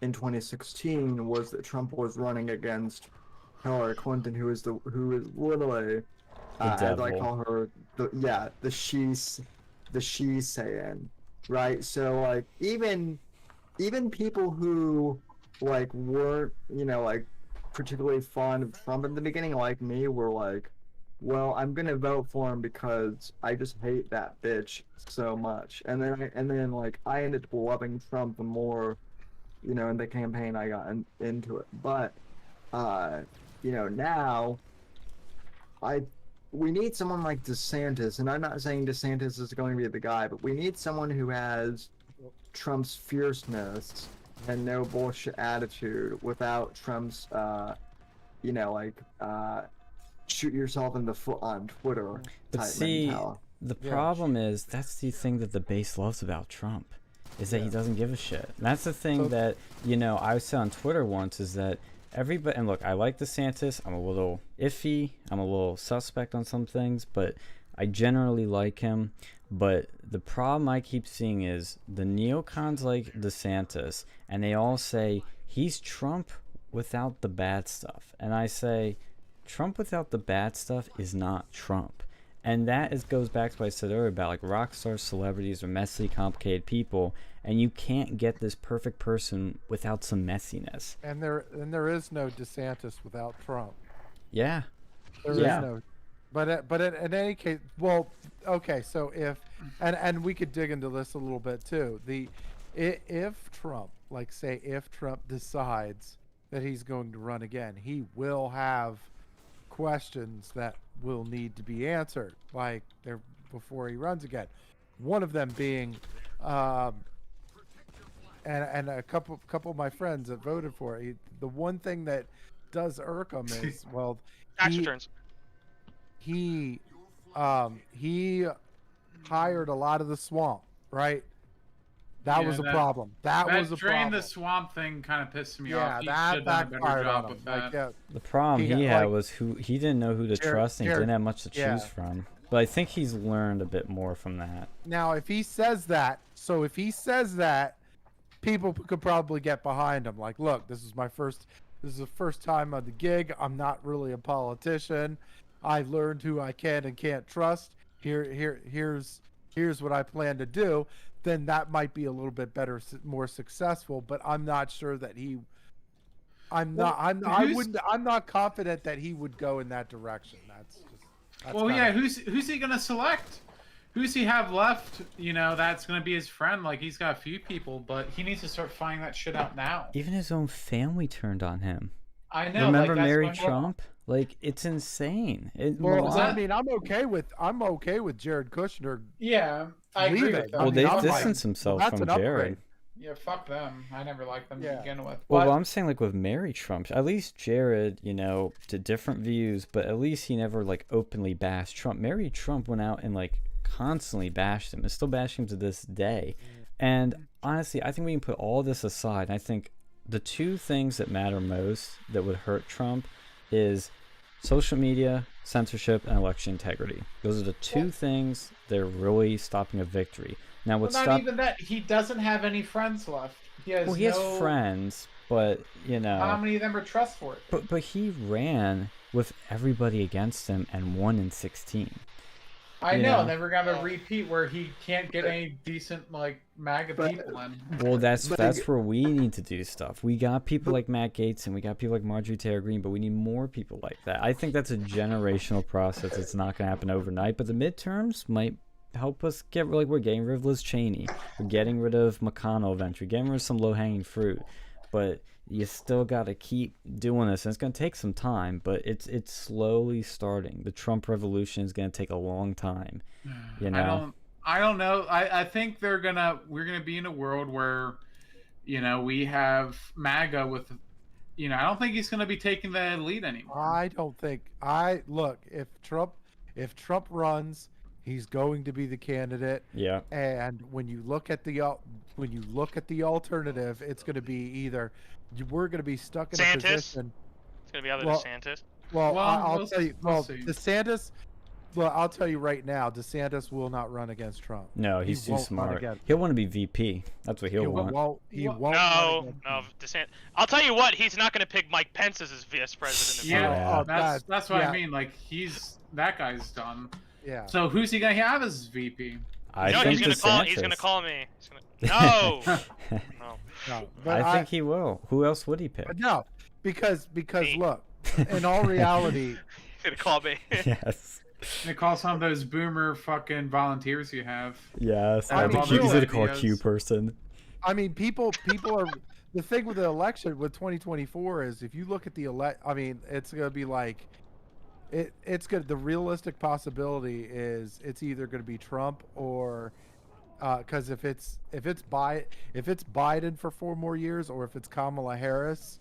in 2016 was that Trump was running against Hillary Clinton, who is literally, as I call her, the she saying, right? So, like, even people who like weren't like particularly fond of Trump in the beginning, like me, were like, well, I'm gonna vote for him because I just hate that bitch so much. And then like I ended up loving Trump the more in the campaign I got into it. But now we need someone like DeSantis, and I'm not saying DeSantis is going to be the guy, but we need someone who has Trump's fierceness and no bullshit attitude without Trump's shoot yourself in the foot on Twitter But type see, mentality. the problem is that's the thing that the base loves about Trump, is that he doesn't give a shit. And that's the thing that I said on Twitter once, is that everybody, and look, I like DeSantis. I'm a little iffy. I'm a little suspect on some things, but I generally like him. But the problem I keep seeing is the neocons like DeSantis, and they all say he's Trump without the bad stuff. And I say, Trump without the bad stuff is not Trump. And that goes back to what I said earlier about like rock stars, celebrities, or messy, complicated people, and you can't get this perfect person without some messiness. And there is no DeSantis without Trump. Yeah. There is no. But in any case, well, okay, so and we could dig into this a little bit too. If Trump, like say, if Trump decides that he's going to run again, he will have questions that will need to be answered, like there before he runs again. One of them being, and a couple of my friends that voted for it. The one thing that does irk him is, well, Tax returns. he hired a lot of the swamp, right? That Yeah, was a problem. That was a drain problem. the swamp thing kind of pissed me Yeah, off. He that should have done a better backfired job on him. with Like, that. yeah, The problem He he got, had like- was he didn't know who to trust and he didn't have much to choose yeah. from. But I think he's learned a bit more from that. Now, if he says that, people could probably get behind him. Like, look, this is the first time on the gig. I'm not really a politician. I've learned who I can and can't trust. Here's what I plan to do. Then that might be a little bit better, more successful. But I'm not sure that he. I'm not confident that he would go in that direction. Well, yeah, who's he gonna select? Who's he have left? You know, that's gonna be his friend. Like, he's got a few people, but he needs to start finding that shit out now. Even his own family turned on him. I know. Remember like, that's Mary my- Trump? Like, it's insane. Well, Melania- I mean, I'm okay with Jared Kushner. Yeah, I agree leaving. with that. well, I mean, they've I'm like, distanced themselves that's from an upgrade. Jared. Yeah, fuck them. I never liked them Yeah. to begin with. Well, But I'm saying, like, with Mary Trump, at least Jared, to different views, but at least he never, like, openly bashed Trump. Mary Trump went out and, like, constantly bashed him and still bashing him to this day. And honestly, I think we can put all this aside. And I think the two things that matter most that would hurt Trump is social media, censorship, and election integrity. Those are the two things that are really stopping a victory. Now, what's not even that. He doesn't have any friends left. He has friends, but How many of them are trustworthy? But he ran with everybody against him and won in 16. I you know, know. and then we're gonna repeat where he can't get any decent like MAGA people in. Well, that's But- where we need to do stuff. We got people like Matt Gaetz and we got people like Marjorie Taylor Greene, but we need more people like that. I think that's a generational process. It's not going to happen overnight, but the midterms might help us get, like, we're getting rid of Liz Cheney. We're getting rid of McConnell eventually. Getting rid of some low-hanging fruit. But you still got to keep doing this. And it's going to take some time, but it's slowly starting. The Trump revolution is going to take a long time. I don't know. I think we're gonna be in a world where, we have MAGA with, I don't think he's gonna be taking the lead anymore. I don't think. Look, if Trump runs, he's going to be the candidate. Yeah. And when you look at the alternative, it's going to be either we're going to be stuck in a DeSantis? position. It's gonna be either Well, DeSantis. Well, I'll we'll tell you. we'll Well, see. DeSantis. Well, I'll tell you right now, DeSantis will not run against Trump. No, He he's too won't run smart. again. He'll want to be VP. That's what he'll want. He Well, won't. No, run against no, Trump. DeSantis. I'll tell you what, he's not gonna pick Mike Pence as his vice president. if Yeah, Yeah. Oh, that's what yeah. I mean. Like, that guy's done. Yeah. So who's he gonna have as VP? I no, think he's gonna call me. No, no. No, but I think he will. Who else would he pick? But no, because Me. look, in all reality, He's gonna call me. Yes. They call some of those boomer fucking volunteers you have. Yes. I I mean, think he's real going to call a ideas. Q person. I mean, people are. The thing with the election with 2024 is if you look at the I mean, it's gonna be like, it's good. The realistic possibility is it's either gonna be Trump or, because if it's Biden for 4 more years or if it's Kamala Harris,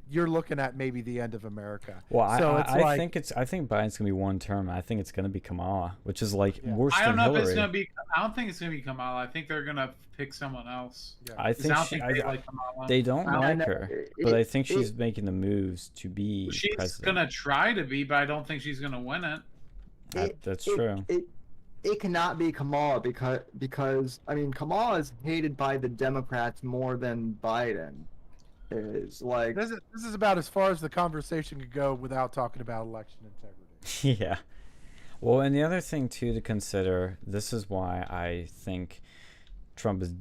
you're looking at maybe the end of America. Well, So I think Biden's gonna be one term. I think it's gonna be Kamala, which is like worse I don't than know Hillary. if it's gonna be. I don't think it's gonna be Kamala. I think they're gonna pick someone else. I 'Cause think I don't think they I- like Kamala. they don't I like know. her, but I think she's making the moves to be She's president. gonna try to be, but I don't think she's gonna win it. That's true. It cannot be Kamala because I mean Kamala is hated by the Democrats more than Biden is. Like, this is about as far as the conversation could go without talking about election integrity. Yeah. Well, and the other thing too to consider, this is why I think Trump is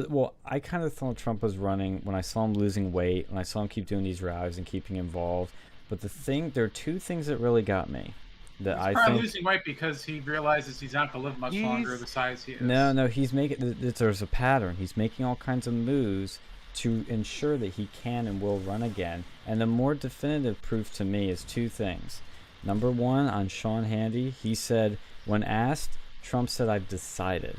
well, I kind of thought Trump was running when I saw him losing weight, when I saw him keep doing these rallies and keeping involved. But there are two things that really got me. that He's I probably think. losing weight because he realizes he's not gonna live much longer the size he is. No, he's making. There's a pattern. He's making all kinds of moves to ensure that he can and will run again. And the more definitive proof to me is two things. Number one, on Sean Hannity, he said, when asked, Trump said, "I've decided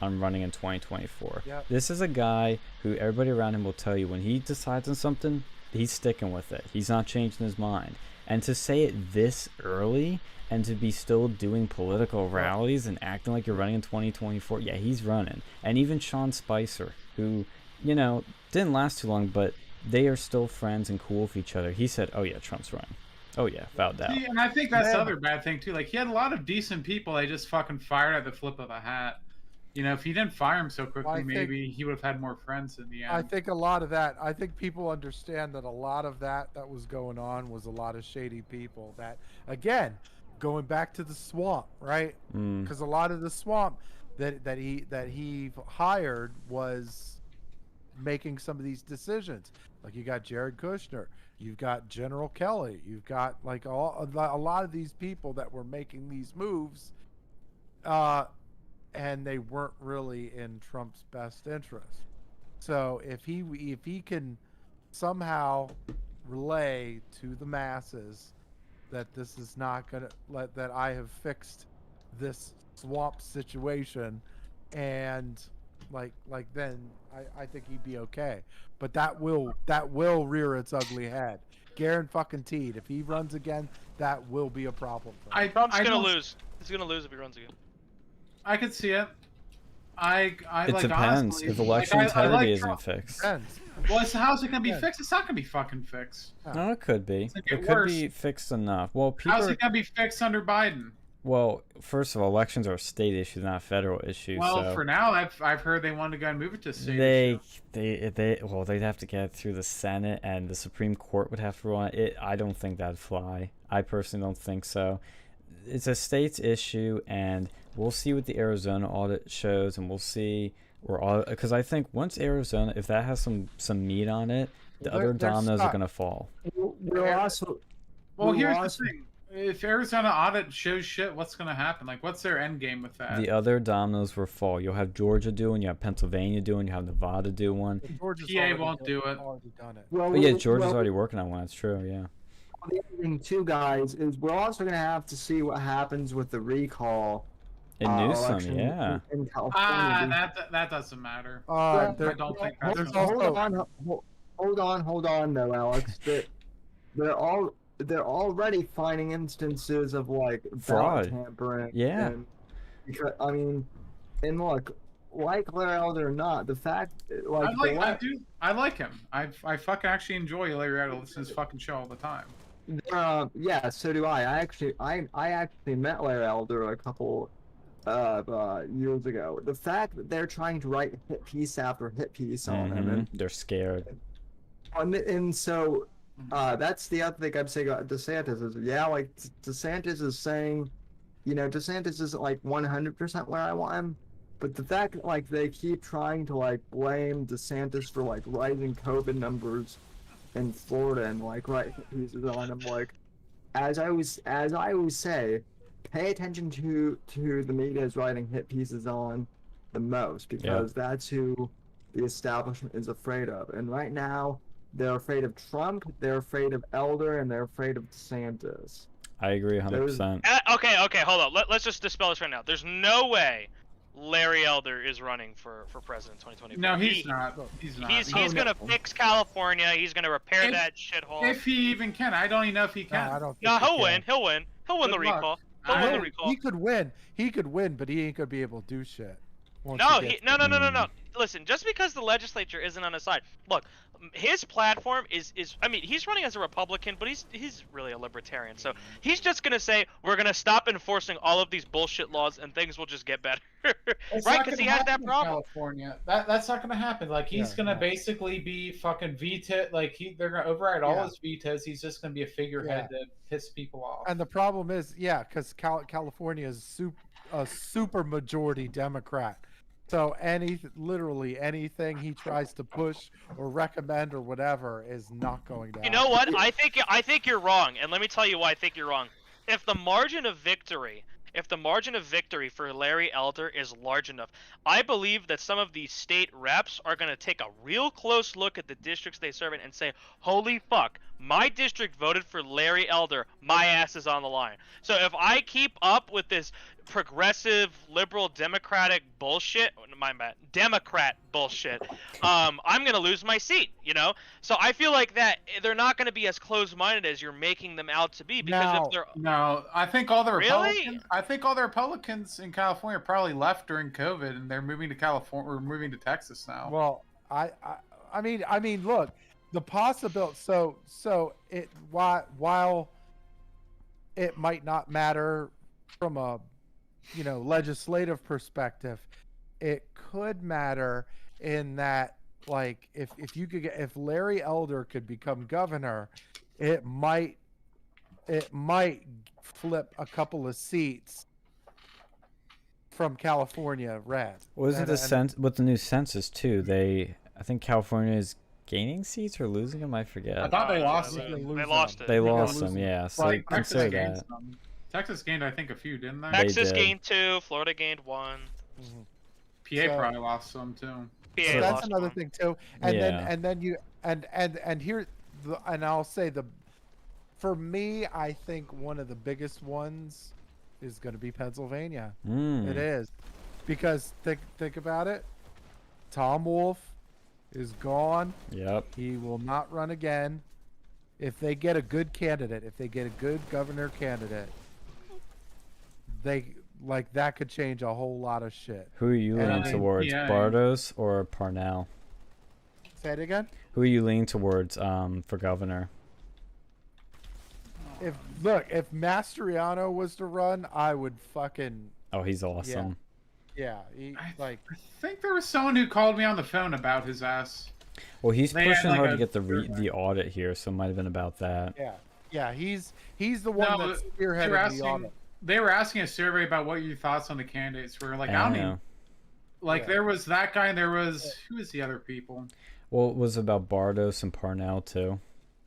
I'm running in 2024." Yep. This is a guy who everybody around him will tell you when he decides on something, he's sticking with it. He's not changing his mind. And to say it this early and to be still doing political rallies and acting like you're running in 2024, yeah, he's running. And even Sean Spicer, who, you know, didn't last too long, but they are still friends and cool with each other. He said, "Oh yeah, Trump's running. Oh yeah, without doubt." And I think that's the other bad thing too. Like, he had a lot of decent people they just fucking fired at the flip of a hat. You know, if he didn't fire him so quickly, maybe he would have had more friends in the end. I think a lot of that, I think people understand that a lot of that was going on was a lot of shady people that, again, going back to the swamp, right? Because a lot of the swamp that he hired was making some of these decisions. Like, you got Jared Kushner, you've got General Kelly, you've got like a lot of these people that were making these moves, and they weren't really in Trump's best interest. So if he can somehow relay to the masses that this is not gonna that I have fixed this swamp situation, and like then I think he'd be okay. But that will rear its ugly head. Guaranteed. If he runs again, that will be a problem for him. Trump's gonna lose. He's gonna lose if he runs again. I could see it. I It like, depends. honestly, If election like, integrity like isn't Trump. fixed. Depends. Well, so how's it gonna be fixed? It's not gonna be fucking fixed. No, it could be. It's gonna It get could worse. be fixed enough. Well, How's people. it gonna be fixed under Biden? Well, first of all, elections are a state issue, not a federal issue. Well, so for now, I've heard they want to go and move it to state they'd issue. have to get it through the Senate, and the Supreme Court would have to rule on it. I don't think that'd fly. I personally don't think so. It's a state's issue, and we'll see what the Arizona audit shows, and we'll see because I think once Arizona, if that has some meat on it, the other They're dominoes stuck. are gonna fall. We're also. Well, we're here's also- the thing. If Arizona audit shows shit, what's gonna happen? Like, what's their end game with that? The other dominoes will fall. You'll have Georgia doing, you have Pennsylvania doing, you have Nevada do one. Georgia's PA already won't do it. Already done it. Well, But yeah, we- Georgia's well, already working on one. That's true. Yeah. The other thing too, guys, is we're also gonna have to see what happens with the recall. And Newsom, election yeah. in California. That doesn't matter. Yeah, There- I don't think that's there's gonna- also Hold on, though, Alex. They're already finding instances of like Fraud. ballot tampering. Yeah. And because I mean, and look, like Larry Elder or not, the fact like I like him. I fucking actually enjoy Larry Elder. Listen to his fucking show all the time. yeah, so do I. I actually met Larry Elder a couple years ago. The fact that they're trying to write hit piece after hit piece on him, and They're scared. so that's the other thing I'm saying about DeSantis is, yeah, like DeSantis is saying, you know, DeSantis isn't like 100% where I want him, but the fact that like they keep trying to like blame DeSantis for like rising COVID numbers in Florida and like write pieces on him, like as I always say, pay attention to the media is writing hit pieces on the most, because that's who the establishment is afraid of. And right now, they're afraid of Trump, they're afraid of Elder, and they're afraid of DeSantis. I agree 100%. Okay, hold on. Let's just dispel this right now. There's no way Larry Elder is running for president in 2024. No, he's not. He's not. He's gonna fix California. He's gonna repair that shithole. If he even can, I don't even know if he can. I don't think No, he he'll can. win. He'll win. He'll win the Good luck. recall. He'll win the recall. He could win. He could win, but he ain't gonna be able to do shit. once No, he gets- no. Listen, just because the legislature isn't on his side, look, his platform is. I mean, he's running as a Republican, but he's really a libertarian. So he's just gonna say we're gonna stop enforcing all of these bullshit laws and things will just get better, It's right? not Because he gonna has that happen in problem. California. That's not gonna happen. Like, he's Yeah, gonna no. basically be fucking veto. Like, they're gonna override all Yeah. his vetoes. He's just gonna be a figurehead to piss people off. And the problem is, yeah, because California is a super majority Democrat. So literally anything he tries to push or recommend or whatever is not going to You know what? I think you're wrong, and let me tell you why I think you're wrong. if the margin of victory, for Larry Elder is large enough, I believe that some of these state reps are going to take a real close look at the districts they serve in and say, holy fuck, my district voted for Larry Elder, my ass is on the line. So if I keep up with this progressive, liberal, democratic bullshit, Democrat bullshit, I'm going to lose my seat, you know? So I feel like that they're not going to be as close-minded as you're making them out to be, because if they're... No, I think all the Really? Republicans in California probably left during COVID, and they're moving to California or moving to Texas now. Well, I mean, look, the possibility. So it while it might not matter from a legislative perspective, it could matter in that, like, if Larry Elder could become governor, it might flip a couple of seats from California red. Wasn't the sense with the new census too? I think California is gaining seats or losing them. I forget. I thought they lost They it. lost it. They lost them. Yeah. So Like, consider gained that. some. Texas gained, I think, a few, didn't they? Texas did. gained 2, Florida gained 1. PA probably lost some too. PA So that's lost another 1. thing too. And Yeah. then you and here, and I'll say for me, I think one of the biggest ones is going to be Pennsylvania. It is, because think about it. Tom Wolf is gone. Yep. He will not run again. If they get a good candidate, if they get a good governor candidate, that could change a whole lot of shit. Who are you And I leaning mean, towards, yeah. Bardos or Parnell? Say it again. Who are you leaning towards for governor? If Mastriano was to run, I would fucking Oh, he's awesome. yeah. I think there was someone who called me on the phone about his ass. Well, he's They had, pushing like, hard a- to get the audit here, so it might have been about that. yeah. He's the one No, that they were spearheaded the asking. audit. They were asking a survey about what your thoughts on the candidates were. Like, I don't even. Like, Yeah. there was that guy, and there was who was the other people? Well, it was about Bardos and Parnell too.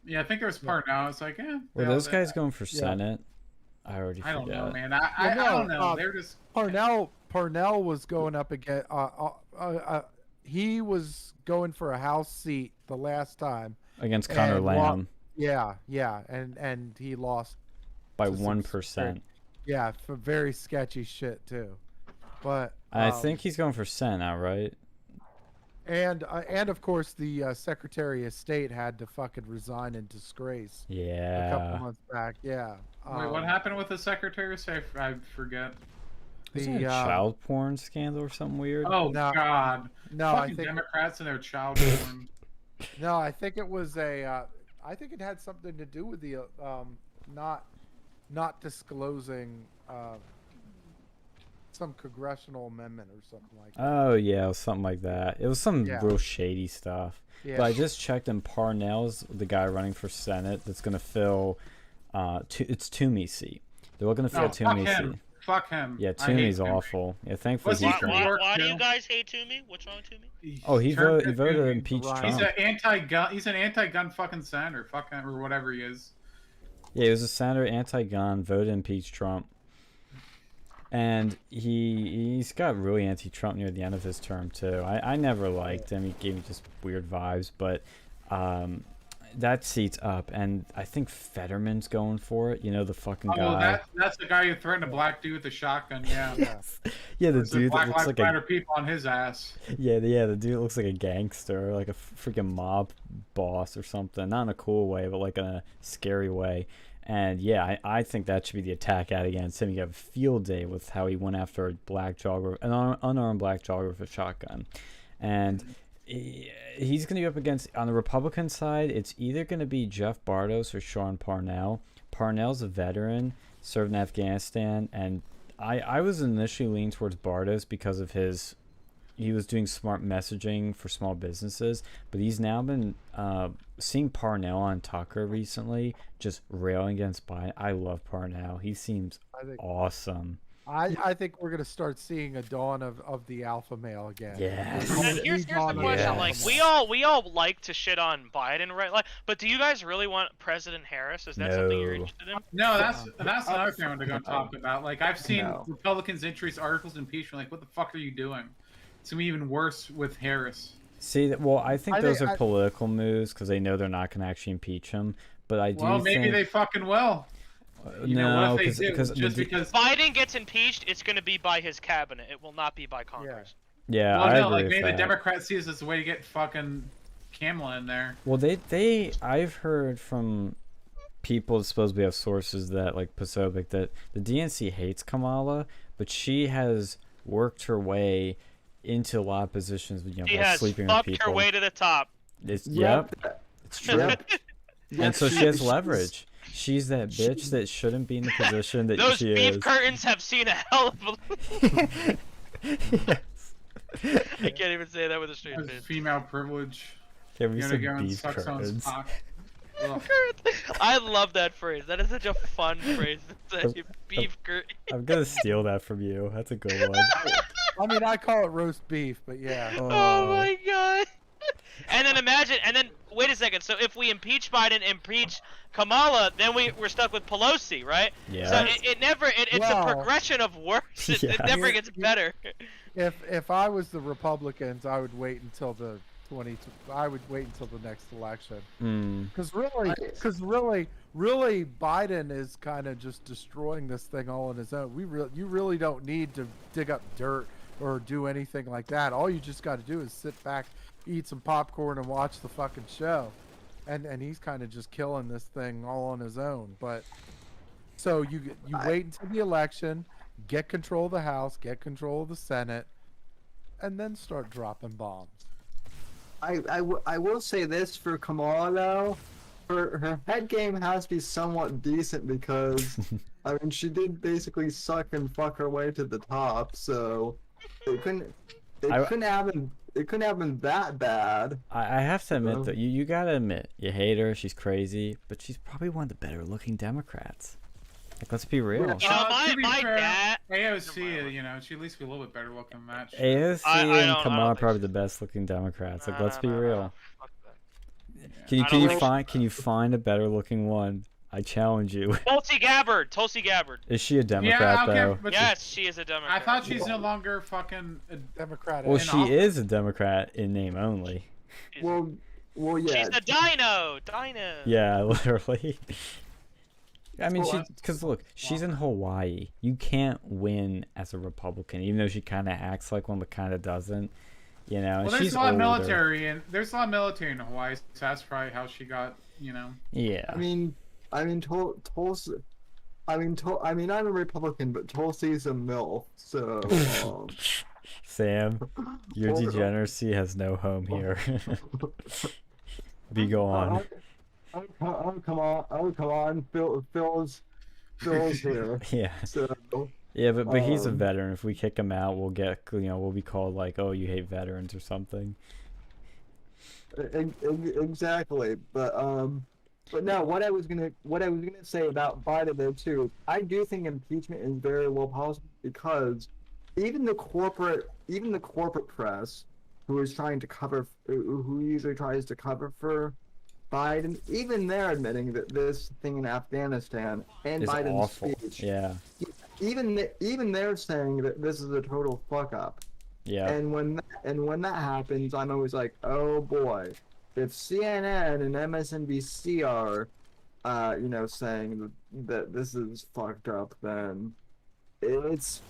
Yeah, I think there was Parnell. It's like, Were those guys going for Senate? I already I forget. don't know, man. I don't know. They're just Parnell was going up against. He was going for a House seat the last time. Against Connor And Lamb Yeah, and he lost by to some 1%. Yeah, for very sketchy shit too. But I think he's going for Senate now, right? and of course the Secretary of State had to fucking resign in disgrace a couple Yeah. months back. Yeah. Wait, what happened with the Secretary? I forget. Wasn't it a child porn scandal or something weird? Oh No. God! No, I Fucking think Democrats and their child porn. no, I think it was I think it had something to do with the not disclosing some congressional amendment or something like that. Oh yeah, it was something like that. It was some Yeah. real shady stuff. Yeah. But I just checked, and Parnell's the guy running for Senate that's going to fill. It's Toomey's seat. They're looking to fill No, fuck Toomey's him. seat. Fuck him. Yeah, I hate Toomey's him. awful. Yeah, thankfully Was he he's from gone. York, Why do too? you guys hate Toomey? What's wrong with Toomey? Oh, he turned voted to to Toomey. impeach He's Trump. He's an anti-gun. He's an anti-gun fucking senator, fucking or whatever he is. Yeah, he was a senator, anti-gun, voted to impeach Trump, and he's got really anti-Trump near the end of his term too. I never liked him. He gave me just weird vibes, but that seat's up, and I think Fetterman's going for it. You know, the fucking Oh, guy. that's the guy who threatened a black dude with a shotgun. Yeah. Yeah, the There's dude that Black looks Lives like a Matter people on his ass. yeah, the dude looks like a gangster, like a freaking mob boss or something. Not in a cool way, but like in a scary way. And yeah, I think that should be the attack ad against him. You have a field day with how he went after a black jogger, an unarmed black jogger with a shotgun. And he's going to be up against, on the Republican side, it's either going to be Jeff Bardos or Sean Parnell. Parnell's a veteran, served in Afghanistan, and I was initially leaning towards Bardos because of he was doing smart messaging for small businesses, but he's now been seeing Parnell on Tucker recently, just railing against Biden. I love Parnell. He seems I think awesome. I think we're gonna start seeing a dawn of the alpha male again. Yes. And here's the Redawn of question: the like alpha we male. all like to shit on Biden, right? Like, but do you guys really want President Harris? Is that something you're No. interested in? No, that's another thing I wanted to go No. talk about. Like I've seen No. Republicans introduce articles of impeachment. Like, what the fuck are you doing? It's gonna be even worse with Harris. See, well, I think I those think are political moves because they know they're not going to actually impeach him. But I do Well, maybe think they fucking will. You know, no, what if they do? because Just because. If Biden gets impeached, it's going to be by his cabinet. It will not be by Congress. yeah, Well, I no, agree like with maybe the that. Democrats see this as a way to get fucking Kamala in there. Well, I've heard from people supposedly have sources that like Posobiec that the DNC hates Kamala, but she has worked her way into a lot of positions, you know, She by has sleeping with fucked people. her way to the top. Yep, it's true. Yep. And so she Yep, has she's- leverage. She's that bitch that shouldn't be in the position that Those she beef is. curtains have seen a hell of a. Yes. I can't even say that with a straight That's face. female privilege. Give me You some gotta go and beef suck someone's curtains. cock. Ugh. I love that phrase. That is such a fun phrase to say. Beef curtain. I'm gonna steal that from you. That's a good one. I mean, I call it roast beef, but yeah. Oh my god. And then imagine, and then wait a second. So if we impeach Biden, impeach Kamala, then we're stuck with Pelosi, right? Yeah. So it's Well, a progression of worse. It Yeah. never gets better. If I was the Republicans, I would wait until the I would wait until the next election. Mm. Because really, Biden is kind of just destroying this thing all on his own. You really don't need to dig up dirt or do anything like that. All you just got to do is sit back, eat some popcorn, and watch the fucking show. And he's kind of just killing this thing all on his own. But so you wait until the election, get control of the House, get control of the Senate, and then start dropping bombs. I will say this for Kamala though, her head game has to be somewhat decent because I mean she did basically suck and fuck her way to the top, so it couldn't have been that bad. I have to admit So- that you gotta admit you hate her. She's crazy, but she's probably one of the better looking Democrats. Like, let's be real. Yeah. You know, To be my fair, dad. AOC, you know, she at least be a little bit better looking match. AOC I and don't Kamala are think probably so. the best looking Democrats. Like, No, let's no, be no, real. no. Fuck that. Can you I can don't you think- find a better looking one? I challenge you. Tulsi Gabbard. Is she a Democrat though? but Yes, she is a I Democrat. thought she's no longer fucking. Democratic. Well, in she office. is a Democrat in name only. Well yeah. She's a dino. Yeah, literally. I mean, Well, because look, she's in Hawaii. You can't win as a Republican, even though she kind of acts like one, but kind of doesn't. You know, and Well, there's she's a lot of older. military, and there's a lot of military in Hawaii. So that's probably how she got, you know. Yeah. Tulsi. I'm a Republican, but Tulsi's a MILF, so. Sam, your Hold on. degeneracy has no home here. Be go on. Oh, come on, Phil's here. Yeah. So, Yeah, but he's a Um, veteran. If we kick him out, we'll be called like, oh, you hate veterans or something. exactly, but no, what I was gonna say about Biden though too, I do think impeachment is very well possible because even the corporate press, who usually tries to cover for Biden, even they're admitting that this thing in Afghanistan and It's Biden's awful. speech, Yeah. even they're saying that this is a total fuck up. Yeah. And when that happens, I'm always like, oh boy, if CNN and MSNBC are, saying that this is fucked up, then it's,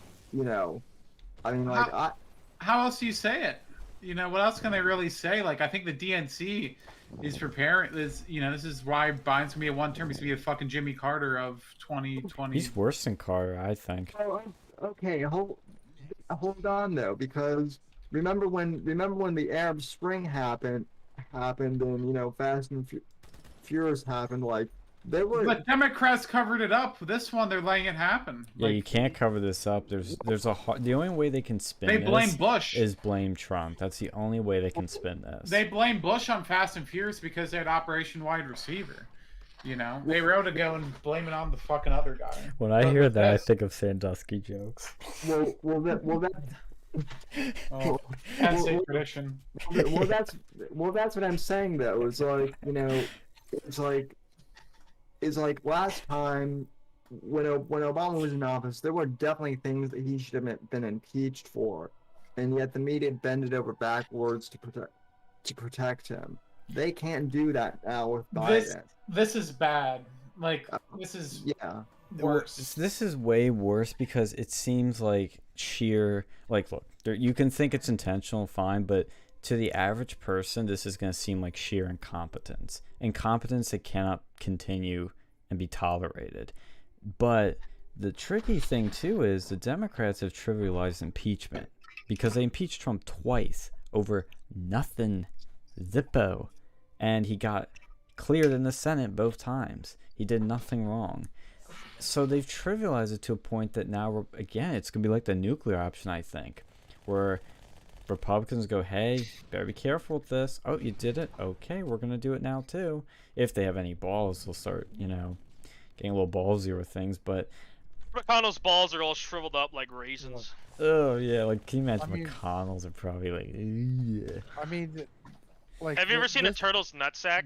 I mean, like, How else do you say it? You know, what else can they really say? Like, I think the DNC is preparing. This is why Biden's gonna be a one term. He's gonna be a fucking Jimmy Carter of 2020. He's worse than Carter, I think. oh, okay, hold on though, because remember when the Arab Spring happened, and Fast and Furious happened, like. But Democrats covered it up. This one, they're letting it happen. Yeah, Like, you can't cover this up. There's the only way they can spin They blame this Bush. is blame Trump. That's the only way they can spin this. They blame Bush on Fast and Furious because they had Operation Wide Receiver. You know, they were able to go and blame it on the fucking other guy. When I But hear with that, I this- think of Sandusky jokes. Well, that, Oh, Penn State tradition. well, that's what I'm saying though. It's like, you know, it's like last time when Obama was in office, there were definitely things that he should have been impeached for, and yet the media bended over backwards to protect him. They can't do that now with Biden. This is bad. Like, this is Yeah. worse. This is way worse because it seems like sheer, like, look, you can think it's intentional, fine, but to the average person, this is going to seem like sheer incompetence. Incompetence that cannot continue and be tolerated. But the tricky thing, too, is the Democrats have trivialized impeachment because they impeached Trump twice over nothing. Zippo. And he got cleared in the Senate both times. He did nothing wrong. So they've trivialized it to a point that now, again, it's going to be like the nuclear option, I think, where Republicans go, hey, better be careful with this. Oh, you did it? Okay, we're going to do it now, too. If they have any balls, they'll start, you know, getting a little ballsier with things. But, McConnell's balls are all shriveled up like raisins. oh, yeah, like, can you imagine I mean- McConnell's are probably like, yeah. I mean, like. Have you ever seen a this- turtle's nutsack?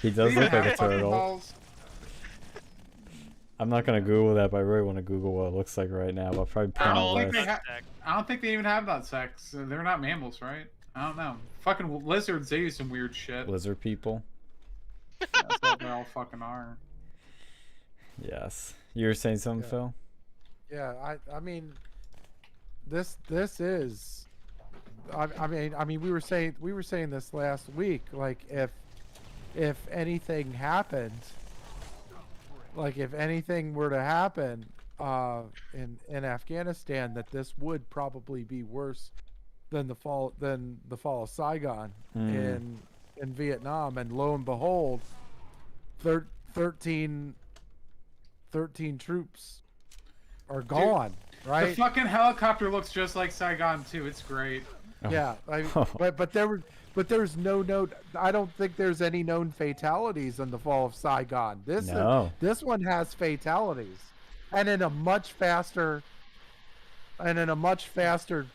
He does You look like a have fucking turtle. balls. I'm not going to Google that, but I really want to Google what it looks like right now. I'll probably put it I on don't the think list. they ha- nutsack. I don't think they even have that sex. They're not mammals, right? I don't know. Fucking lizards, they do some weird shit. Lizard people. That's what they all fucking are. Yes. You were saying something, Yeah. Phil? Yeah, I mean, this is. I mean, we were saying this last week. Like, if anything happened, like if anything were to happen, in Afghanistan, that this would probably be worse than the fall of Saigon in Vietnam. And lo and behold, 13 troops are gone. The Right? fucking helicopter looks just like Saigon too. It's great. Oh. Yeah, but there's no note. I don't think there's any known fatalities in the fall of Saigon. No. This one has fatalities, and in a much faster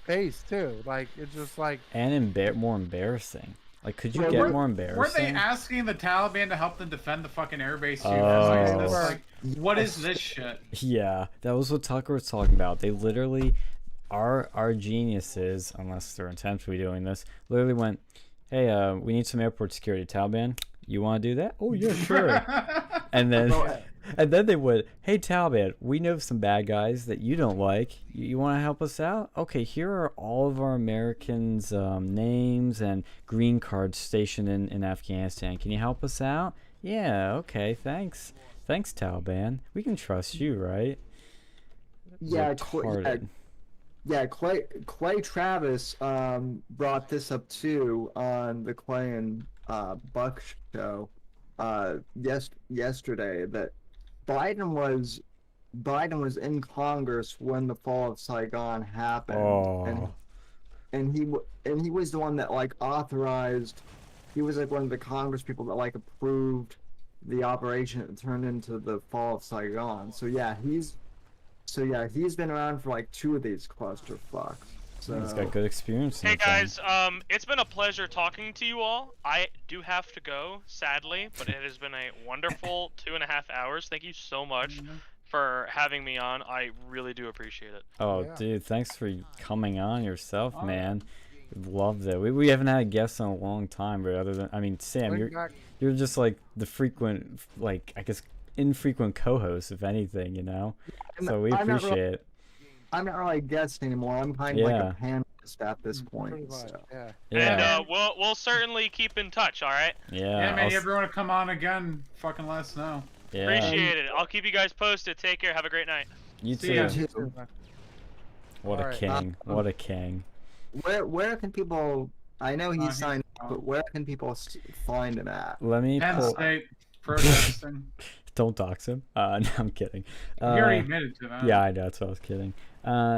pace too. Like it's just like And more embarrassing. Like, could you Well, get weren't- more Weren't they embarrassing? asking the Taliban to help them defend the fucking airbase too? Oh. It's like, what is this shit? Yeah, that was what Tucker was talking about. They literally, our geniuses, unless they're intentionally doing this, literally went, hey, we need some airport security. Taliban, you want to do that? Oh, yeah, sure. And then they went, hey, Taliban, we know some bad guys that you don't like. You want to help us out? Okay, here are all of our Americans' names and green cards stationed in Afghanistan. Can you help us out? Yeah, okay, thanks. Thanks, Taliban. We can trust you, right? Yeah, Retarded. Clay Travis brought this up too on the Clay and Buck show yesterday, that Biden was in Congress when the fall of Saigon happened, Oh. and he was the one that like authorized. He was like one of the Congress people that like approved the operation that turned into the fall of Saigon. So yeah, he's been around for like two of these clusterfucks. So He's got good experience. in Hey the thing. guys, it's been a pleasure talking to you all. I do have to go, sadly, but it has been a wonderful 2.5 hours. Thank you so much for having me on. I really do appreciate it. Oh, Yeah. dude, thanks for coming on yourself, Oh, man. Loved it. We haven't had a guest in a long time, but other than, I mean, Sam, bring you're back- you're just like the frequent, like, I guess, infrequent co-host, if anything, you know. So we I'm not appreciate really- it. I'm not really a guest anymore. I'm kind of like Yeah. a panelist at this pretty point. much, So. yeah. Yeah, And we'll certainly keep in touch. All right. yeah, Yeah, man, I'll you s- ever want to come on again? Fucking let us know. yeah. Appreciate it. I'll keep you guys posted. Take care. Have a great night. You See ya. too. Too. What a Alright. king! What a king! Where can people? I know he's he's signed out. up, but where can people find him at? Let me Penn pull. State protesting. Don't dox him. No, I'm kidding. You already Uh, admitted to that. Yeah, I know. That's what I was kidding.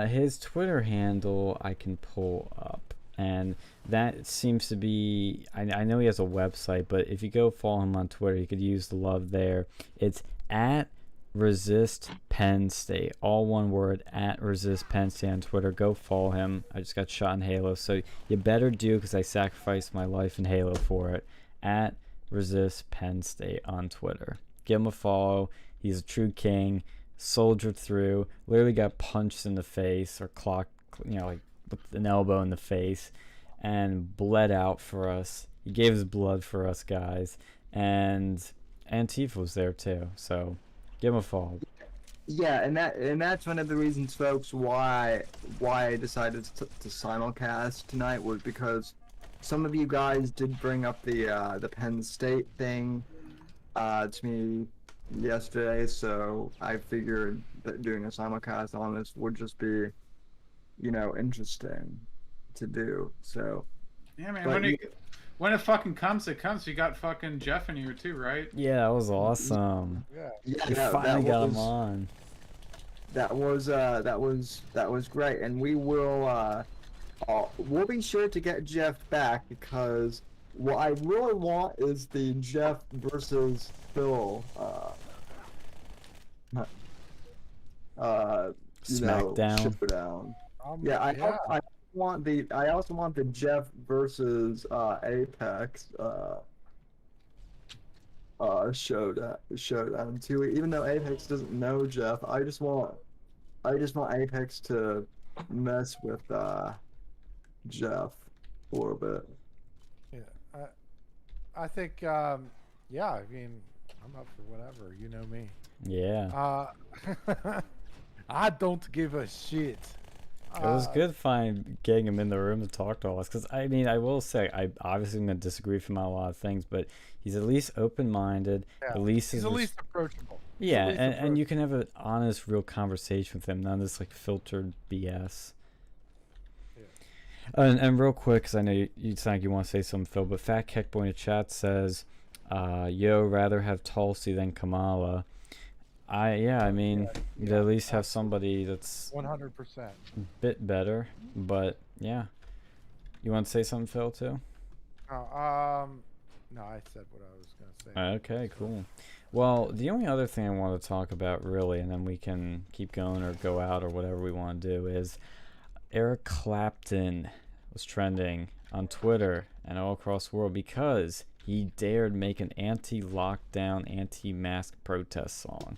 His Twitter handle I can pull up. and that seems to be. I know he has a website, but if you go follow him on Twitter, you could use the love there. It's at Resist Penn State, all one word, at Resist Penn State on Twitter. Go follow him. I just got shot in Halo, so you better do, because I sacrificed my life in Halo for it. At Resist Penn State on Twitter. Give him a follow. He's a true king. Soldiered through. Literally got punched in the face or clocked, like with an elbow in the face, and bled out for us. He gave his blood for us guys, and Antifa was there too. So give him a follow. Yeah, and that's one of the reasons, folks, why I decided to simulcast tonight, was because some of you guys did bring up the Penn State thing to me yesterday, so I figured that doing a simulcast on this would just be, interesting to do. So Yeah, man. But When it fucking comes, it comes. You got fucking Jeff in here too, right? Yeah, that was awesome. Yeah. yeah, You finally got him on. That was great, and we'll be sure to get Jeff back, because what I really want is the Jeff versus Phil Smackdown. showdown. Yeah, I also want the Jeff versus Apex showdown too. Even though Apex doesn't know Jeff, I just want Apex to mess with Jeff a little bit. Yeah. I think. Yeah. I mean, I'm up for whatever. You know me. Yeah. I don't give a shit. It was good getting him in the room to talk to us, because I mean, I will say, I obviously am going to disagree with him on a lot of things, but he's at least open-minded. Yeah, at least he's at least approachable. Yeah, and you can have an honest, real conversation with him, none of this like filtered BS. Yeah. And real quick, because I know you sound like you want to say something, Phil, but Fat Kickboy in the chat says, yo, rather have Tulsi than Kamala. I mean, you at least have somebody that's 100%. a bit better, but yeah. You want to say something, Phil, too? No, I said what I was gonna say. Okay, cool. Well, the only other thing I want to talk about, really, and then we can keep going or go out or whatever we want to do, is Eric Clapton was trending on Twitter and all across the world because he dared make an anti-lockdown, anti-mask protest song.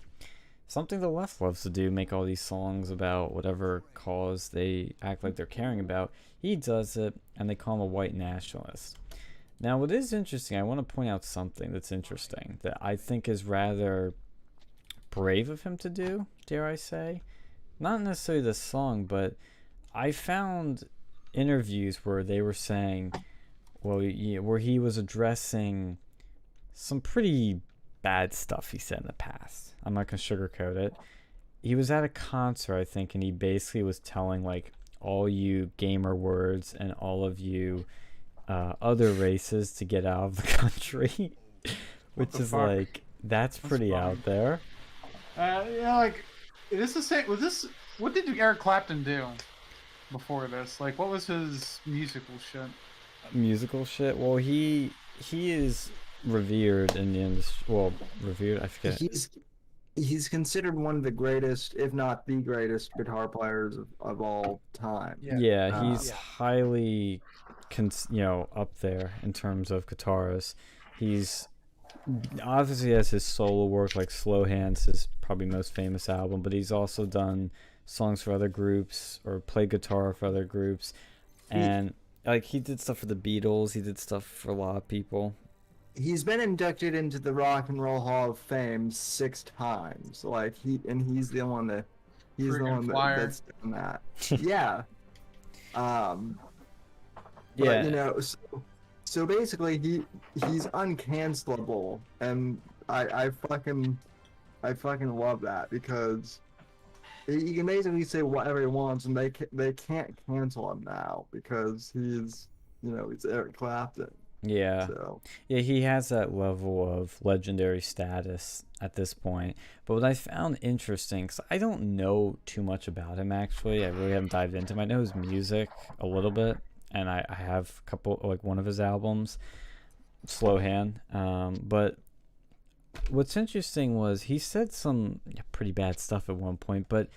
Something the left loves to do, make all these songs about whatever cause they act like they're caring about. He does it, and they call him a white nationalist. Now, what is interesting, I want to point out something that's interesting that I think is rather brave of him to do, dare I say. Not necessarily the song, but I found interviews where they were saying, well, where he was addressing some pretty bad stuff he said in the past. I'm not going to sugarcoat it. He was at a concert, I think, and he basically was telling, like, all you gamer words and all of you other races to get out of the country, which is fuck? like, that's pretty fun. out there. Yeah, like, is this what did Eric Clapton do before this? Like, what was his musical shit? Musical shit? Well, he is revered in the industry. Well, revered, I forget. He's considered one of the greatest, if not the greatest, guitar players of all time. Yeah, he's highly, up there in terms of guitarists. He's obviously has his solo work, like Slow Hands, his probably most famous album, but he's also done songs for other groups or played guitar for other groups. And like he did stuff for the Beatles, he did stuff for a lot of people. He's been inducted into the Rock and Roll Hall of Fame 6 times. Like he's the one that's done that. Yeah. But, so basically he's uncancelable, and I fucking love that, because he can basically say whatever he wants, and they can't cancel him now because he's Eric Clapton. Yeah. So. Yeah, he has that level of legendary status at this point. But what I found interesting, because I don't know too much about him, actually. I really haven't dived into him. I know his music a little bit. and I have a couple, like one of his albums, Slow Hand. But what's interesting was he said some pretty bad stuff at one point, but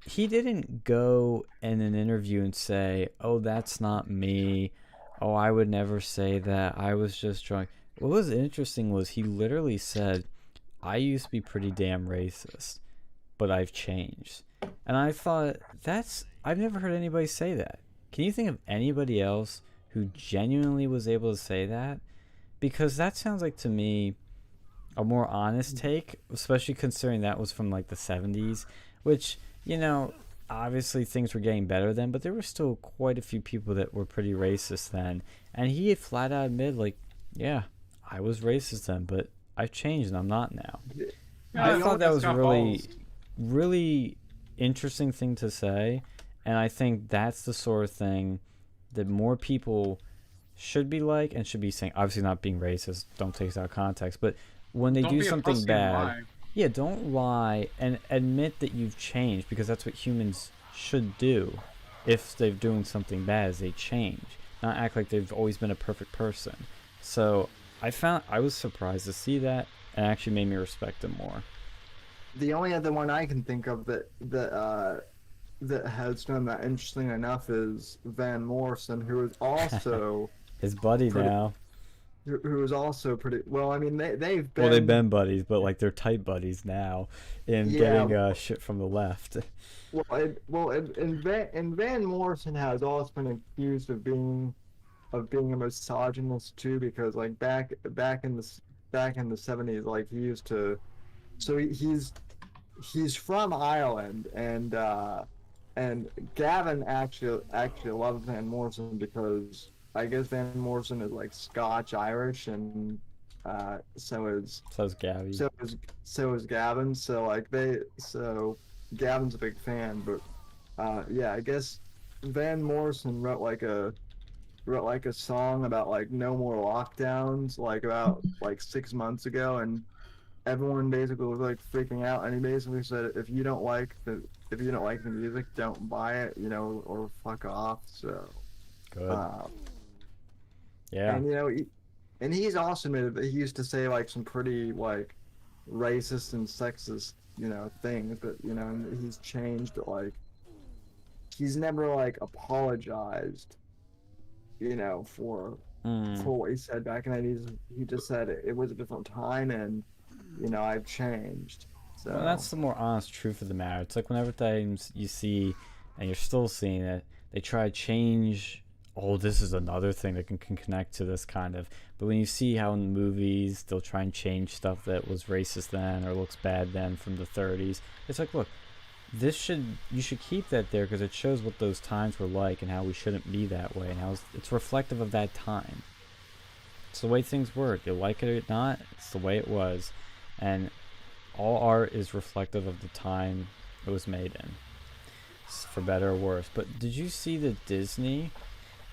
he didn't go in an interview and say, "Oh, that's not me. Oh, I would never say that. I was just drunk." What was interesting was he literally said, "I used to be pretty damn racist, but I've changed." And I thought, I've never heard anybody say that. Can you think of anybody else who genuinely was able to say that? Because that sounds like, to me, a more honest take, especially considering that was from like the 70s, which, you know, obviously things were getting better then, but there were still quite a few people that were pretty racist then. And he had flat out admitted, like, yeah, I was racist then, but I've changed and I'm not now. I thought that was a really interesting thing to say, and I think that's the sort of thing that more people should be like and should be saying. Obviously not being racist, don't take it out of context, but when they do something bad, yeah, don't lie and admit that you've changed, because that's what humans should do. If they're doing something bad, is they change, not act like they've always been a perfect person. So I was surprised to see that, and it actually made me respect him more. The only other one I can think of that has done that interesting enough is Van Morrison, who is also his buddy now. Who is also pretty well. I mean, they've been. Well, they've been buddies, but like they're tight buddies now, in getting shit from the left. And Van Morrison has also been accused of being a misogynist too, because like back in the 70s, like he used to. So he's from Ireland, and Gavin actually loves Van Morrison because I guess Van Morrison is like Scotch Irish, and so is Gabby. So is Gavin. So Gavin's a big fan, but I guess Van Morrison wrote like a song about like no more lockdowns, like about like 6 months ago, and everyone basically was like freaking out, and he basically said, if you don't like the music, don't buy it, you know, or fuck off. So good. Yeah. And you know, and he's also admitted that he used to say like some pretty like racist and sexist, you know, things, but you know, and he's changed. Like he's never like apologized, you know, for what he said back in the 90s. He just said it was a different time, and you know, I've changed. So well, that's the more honest truth of the matter. It's like whenever times you see, and you're still seeing it, they try to change. Oh, this is another thing that can connect to this kind of. But when you see how in the movies they'll try and change stuff that was racist then or looks bad then from the 30s, it's like, look, you should keep that there because it shows what those times were like and how we shouldn't be that way, and how it's reflective of that time. It's the way things were. You like it or not, it's the way it was. And all art is reflective of the time it was made in, for better or worse. But did you see that Disney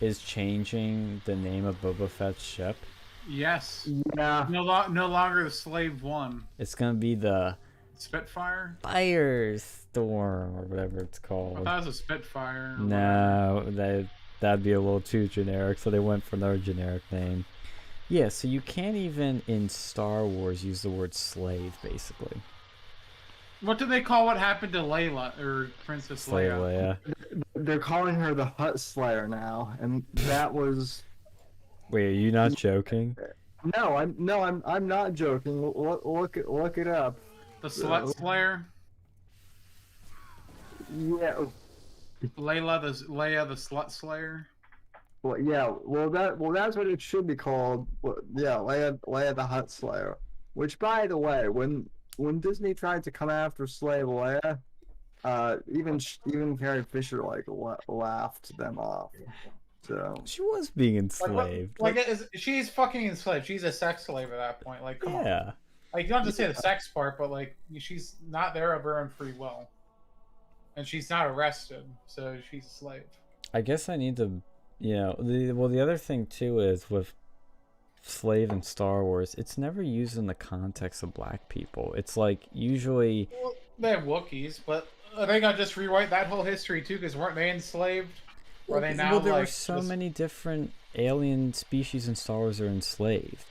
is changing the name of Boba Fett's ship? Yes. Yeah. No longer the Slave One. It's gonna be the Spitfire? Firestorm, or whatever it's called. I thought it was a Spitfire. No, that'd be a little too generic, so they went for another generic name. Yeah, so you can't even in Star Wars use the word slave, basically. What do they call what happened to Layla, or Princess Leia? They're calling her the Hutt Slayer now, and that was. Wait, are you not joking? No, I'm not joking. Look it up. The Slut Slayer. Yeah. Leia the Slut Slayer. Well, yeah. Well, that's what it should be called. Well, yeah, Leia the Hutt Slayer. Which, by the way, when Disney tried to come after Slave Leia, even Carrie Fisher like laughed them off. So she was being enslaved. She's fucking enslaved. She's a sex slave at that point. Like, come on. Like, you don't have to say the sex part, but like, she's not there of her own free will, and she's not arrested, so she's a slave. I guess I need to, the other thing too is with slave in Star Wars, it's never used in the context of black people. It's like usually they have Wookiees, but are they gonna just rewrite that whole history too? Because weren't they enslaved? Are they now well, there were like so just- many different alien species in Star Wars that are enslaved.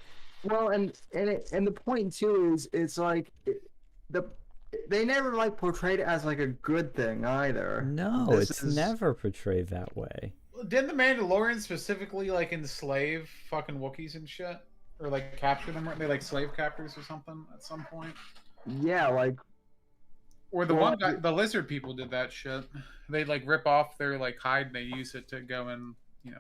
Well, and the point too is it's like they never like portrayed it as like a good thing either. No, This it's is- never portrayed that way. Didn't the Mandalorian specifically like enslave fucking Wookiees and shit, or like capture them? Weren't they like slave captors or something at some point? Yeah, like Or the Well, one guy, the lizard people did that shit. They like rip off their like hide and they use it to go and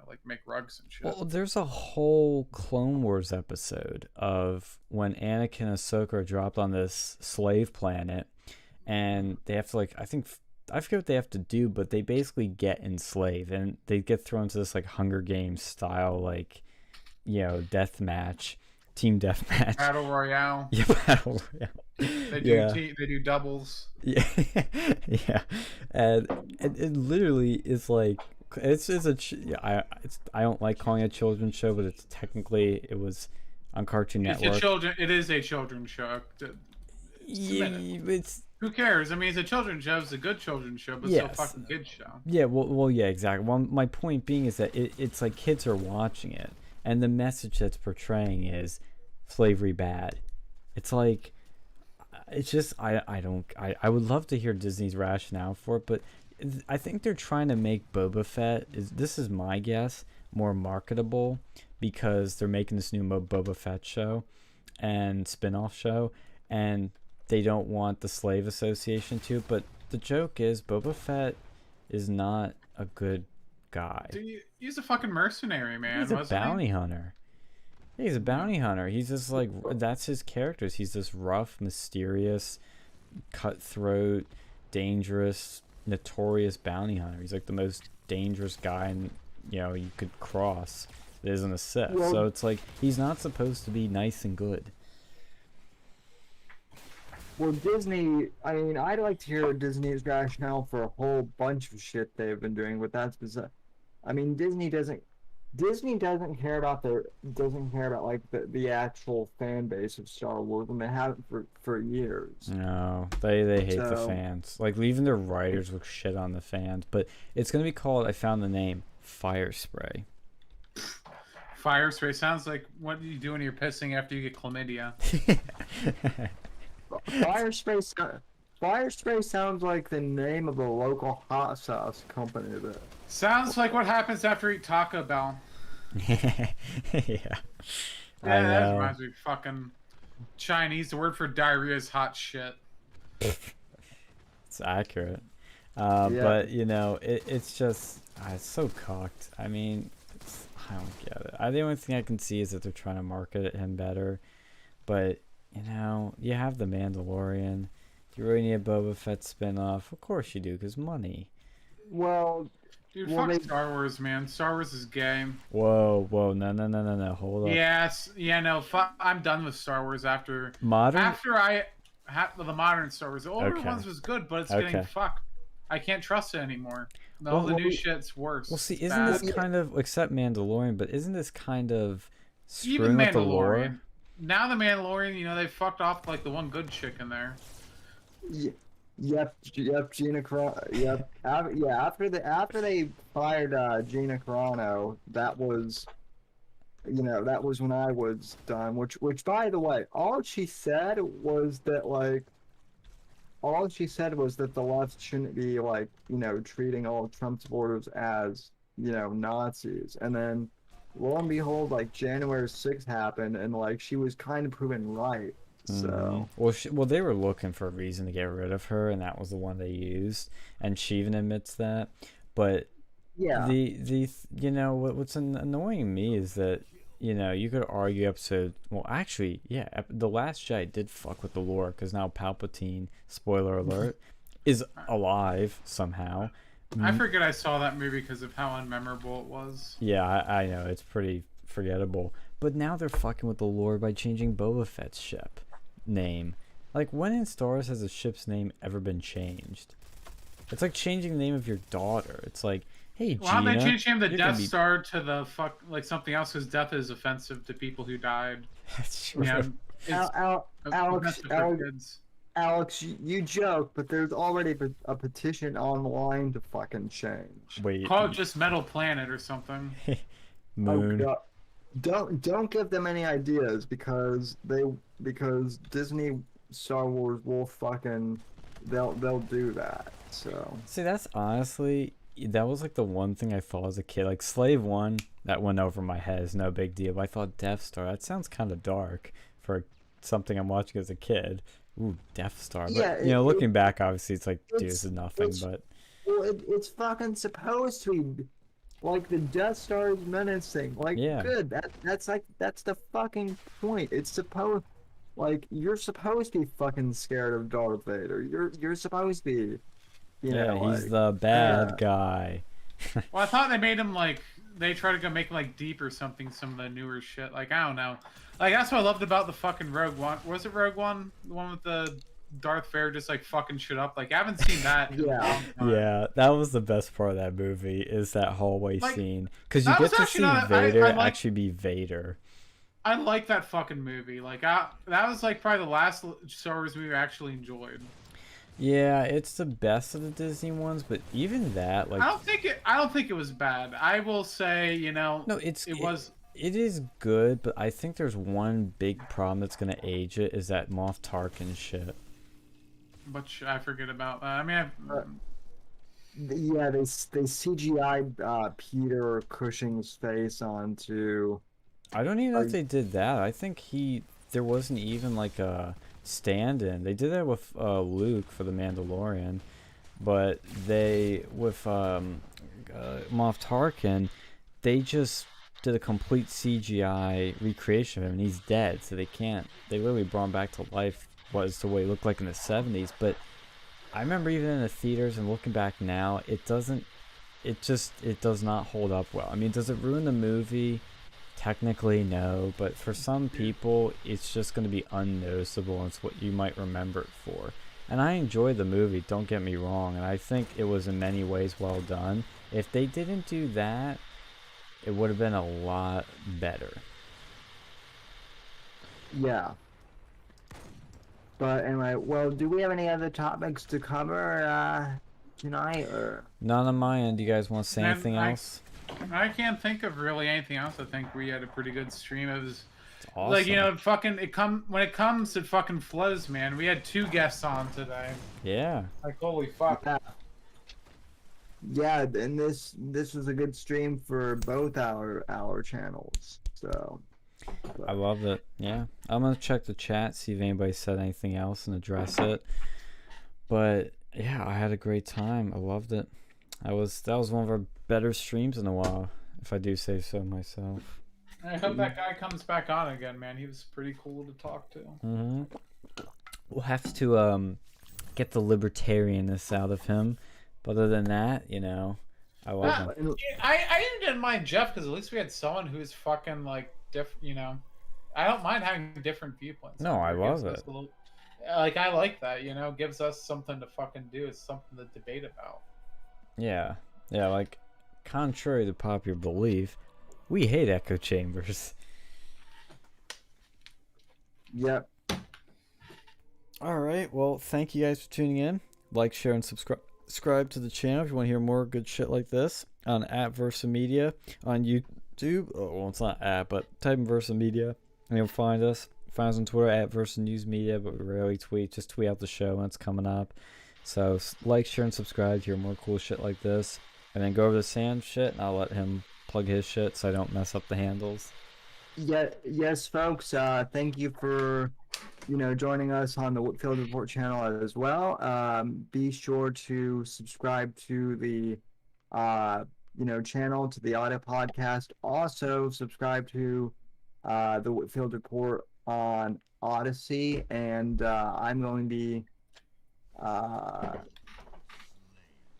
like make rugs and shit. Well, there's a whole Clone Wars episode of when Anakin and Ahsoka are dropped on this slave planet, and they have to I forget what they have to do, but they basically get enslaved, and they get thrown into this like Hunger Games style death match, team death match. Battle Royale. Yeah, battle royale. They do Yeah. they do doubles. Yeah, yeah, and it literally is like I don't like calling it a children's show, but it was on Cartoon Network. It is a children's show. Yeah, it's Who cares? I mean, it's a children's show. It's a good children's show, but Yes. still a fucking kids show. yeah, well, yeah, exactly. Well, my point being is that it's like kids are watching it, and the message that's portraying is slavery bad. It's like it's just I would love to hear Disney's rationale for it, but I think they're trying to make Boba Fett, this is my guess, more marketable because they're making this new Boba Fett show and spin-off show, and they don't want the slave association to, but the joke is Boba Fett is not a good guy. Dude, he's a fucking mercenary, man. He's a wasn't he? bounty hunter. He's a bounty hunter. He's just like, that's his character. He's this rough, mysterious, cutthroat, dangerous, notorious bounty hunter. He's like the most dangerous guy you could cross that isn't a Sith. Well- So it's like he's not supposed to be nice and good. well, Disney. I mean, I'd like to hear Disney's rationale for a whole bunch of shit they've been doing, but that's bizarre. I mean, Disney doesn't care about like the actual fan base of Star Wars, and they haven't for years. No, they hate the So- fans. Like even their writers would shit on the fans. But it's gonna be called, I found the name, Fire Spray. Fire spray sounds like what you do when you're pissing after you get chlamydia. Fire spray sounds like the name of a local hot sauce company. That Sounds like what happens after you eat Taco Bell. Yeah. Yeah, I that know. reminds me of fucking Chinese. The word for diarrhea is hot shit. It's accurate. Yeah. But it's just it's so cocked. I mean, I don't get it. The only thing I can see is that they're trying to market him better. But you have the Mandalorian. Do you really need a Boba Fett spinoff? Of course you do, because money. well, Dude, Well, fuck they- Star Wars, man. Star Wars is gay. Whoa, no, hold up. Yes, no, I'm done with Star Wars after Modern. the modern Star Wars. The older Okay. ones was good, but it's Okay. getting fucked. I can't trust it anymore. All the Well, new shit's worse. Well, see, It's isn't bad. this kind of, except Mandalorian, but isn't this kind of Even screwing with the lore? Mandalorian? Now the Mandalorian, they fucked off like the one good chick in there. yep, Gina Carano. Yep, after they fired Gina Carano, that was when I was done. Which by the way, all she said was that the left shouldn't be treating all of Trump's supporters as Nazis, and then lo and behold, January 6th happened, and she was kind of proven right. So Well, they were looking for a reason to get rid of her, and that was the one they used, and she even admits that. But yeah, what's annoying me is that you could argue episode. Well, actually, yeah, the Last Jedi did fuck with the lore because now Palpatine, spoiler alert, is alive somehow. I forget I saw that movie because of how unmemorable it was. Yeah, I know it's pretty forgettable. But now they're fucking with the lore by changing Boba Fett's ship name. When in Star Wars has a ship's name ever been changed? It's like changing the name of your daughter. It's like, hey, Why don't Gina, they change him the you're gonna Death be- Star to the something else whose death is offensive to people who died? That's true. Yeah, it's Alex, offensive for Alex, kids. Alex, you joke, but there's already a petition online to fucking change. Wait, Call it just Metal Planet or something. Moon. Oh, God. Don't give them any ideas because Disney Star Wars will fucking they'll do that. So See, that's honestly, that was like the one thing I thought as a kid. Like Slave One, that went over my head. It's no big deal. But I thought Death Star, that sounds kind of dark for something I'm watching as a kid. Ooh, Death Star. But, Yeah, looking back, obviously, it's like, dude, this is nothing. it's- But well, it's fucking supposed to be like the Death Star is menacing. Like Yeah. good. That's the fucking point. It's supposed like you're supposed to be fucking scared of Darth Vader. You're supposed to be. You yeah, know, he's like, the bad yeah. guy. Well, I thought they made him like they tried to go make him like deep or something. Some of the newer shit, like I don't know. Like that's what I loved about the fucking Rogue One. Was it Rogue One? The one with the Darth Vader just like fucking shit up. Like I haven't seen that. In a Yeah. long time. Yeah, that was the best part of that movie, is that hallway Like, scene. Because you that get was to actually see not- Vader I like- actually be Vader. I like that fucking movie. Like that was like probably the last Star Wars movie I actually enjoyed. Yeah, it's the best of the Disney ones, but even that, like, I don't think it was bad. I will say, no, it was. It is good, but I think there's one big problem that's gonna age it, is that Moff Tarkin shit. Which I forget about. I mean, Yeah, they CGI'd Peter Cushing's face onto. I don't even know Are if you- they did that. I think there wasn't even like a stand-in. They did that with Luke for the Mandalorian, but with Moff Tarkin, they just did a complete CGI recreation of him, and he's dead, so they literally brought him back to life, was the way he looked like in the 70s. But I remember even in the theaters, and looking back now, it does not hold up well. I mean, does it ruin the movie? Technically, no, but for some people, it's just going to be unnoticeable, and it's what you might remember it for. And I enjoyed the movie, don't get me wrong, and I think it was in many ways well done. If they didn't do that, it would have been a lot better. Yeah. But anyway, well, do we have any other topics to cover tonight, or? Not on my end. Do you guys want to say Man, anything else? I can't think of really anything else. I think we had a pretty good stream. It was It's awesome. like when it comes, it fucking flows, man. We had 2 guests on today. Yeah. Like holy fuck. Yeah, and this was a good stream for both our channels. So. I love it. Yeah. I'm going to check the chat, see if anybody said anything else and address it. But yeah, I had a great time. I loved it. That was one of our better streams in a while, if I do say so myself. I hope that guy comes back on again, man. He was pretty cool to talk to. Mm-hmm. We'll have to get the libertarianness out of him. But other than that, I love him. I didn't mind Jeff because at least we had someone who's fucking like different. I don't mind having different viewpoints. No, I love Gives us it. a little- like I like that. Gives us something to fucking do. It's something to debate about. Yeah. Yeah, like, contrary to popular belief, we hate echo chambers. Yep. Alright, well, thank you guys for tuning in. Like, share, and subscribe to the channel if you want to hear more good shit like this on @VersaMedia on YouTube. Oh, well, it's not but type in VersaMedia and you'll find us. Find us on Twitter @VersaNewsMedia, but we rarely tweet. Just tweet out the show when it's coming up. So like, share, and subscribe to hear more cool shit like this. And then go over to Sam's shit, and I'll let him plug his shit so I don't mess up the handles. Yeah, yes, folks. Thank you for, joining us on the Whitfield Report channel as well. Be sure to subscribe to the, channel, to the audio podcast. Also, subscribe to the Whitfield Report on Odyssey, and I'm going to be.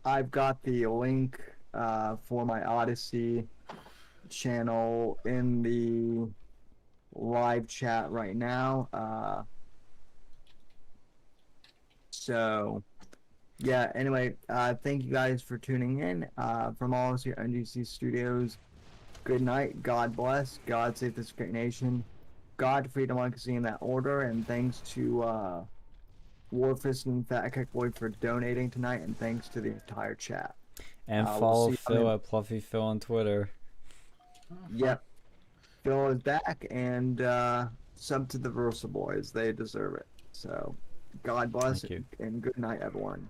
I've got the link for my Odyssey channel in the live chat right now. So yeah, anyway, thank you guys for tuning in. From all of us here at NGC Studios, good night, God bless, God save this great nation, God, freedom, democracy in that order, and thanks to Warfist and Fat Kick Boy for donating tonight, and thanks to the entire chat. And we'll follow see how Phil many- at Pluffy Phil on Twitter. Yep. Phil is back, and sub to the Versa Boys. They deserve it. So, God bless Thank you. and good night, everyone.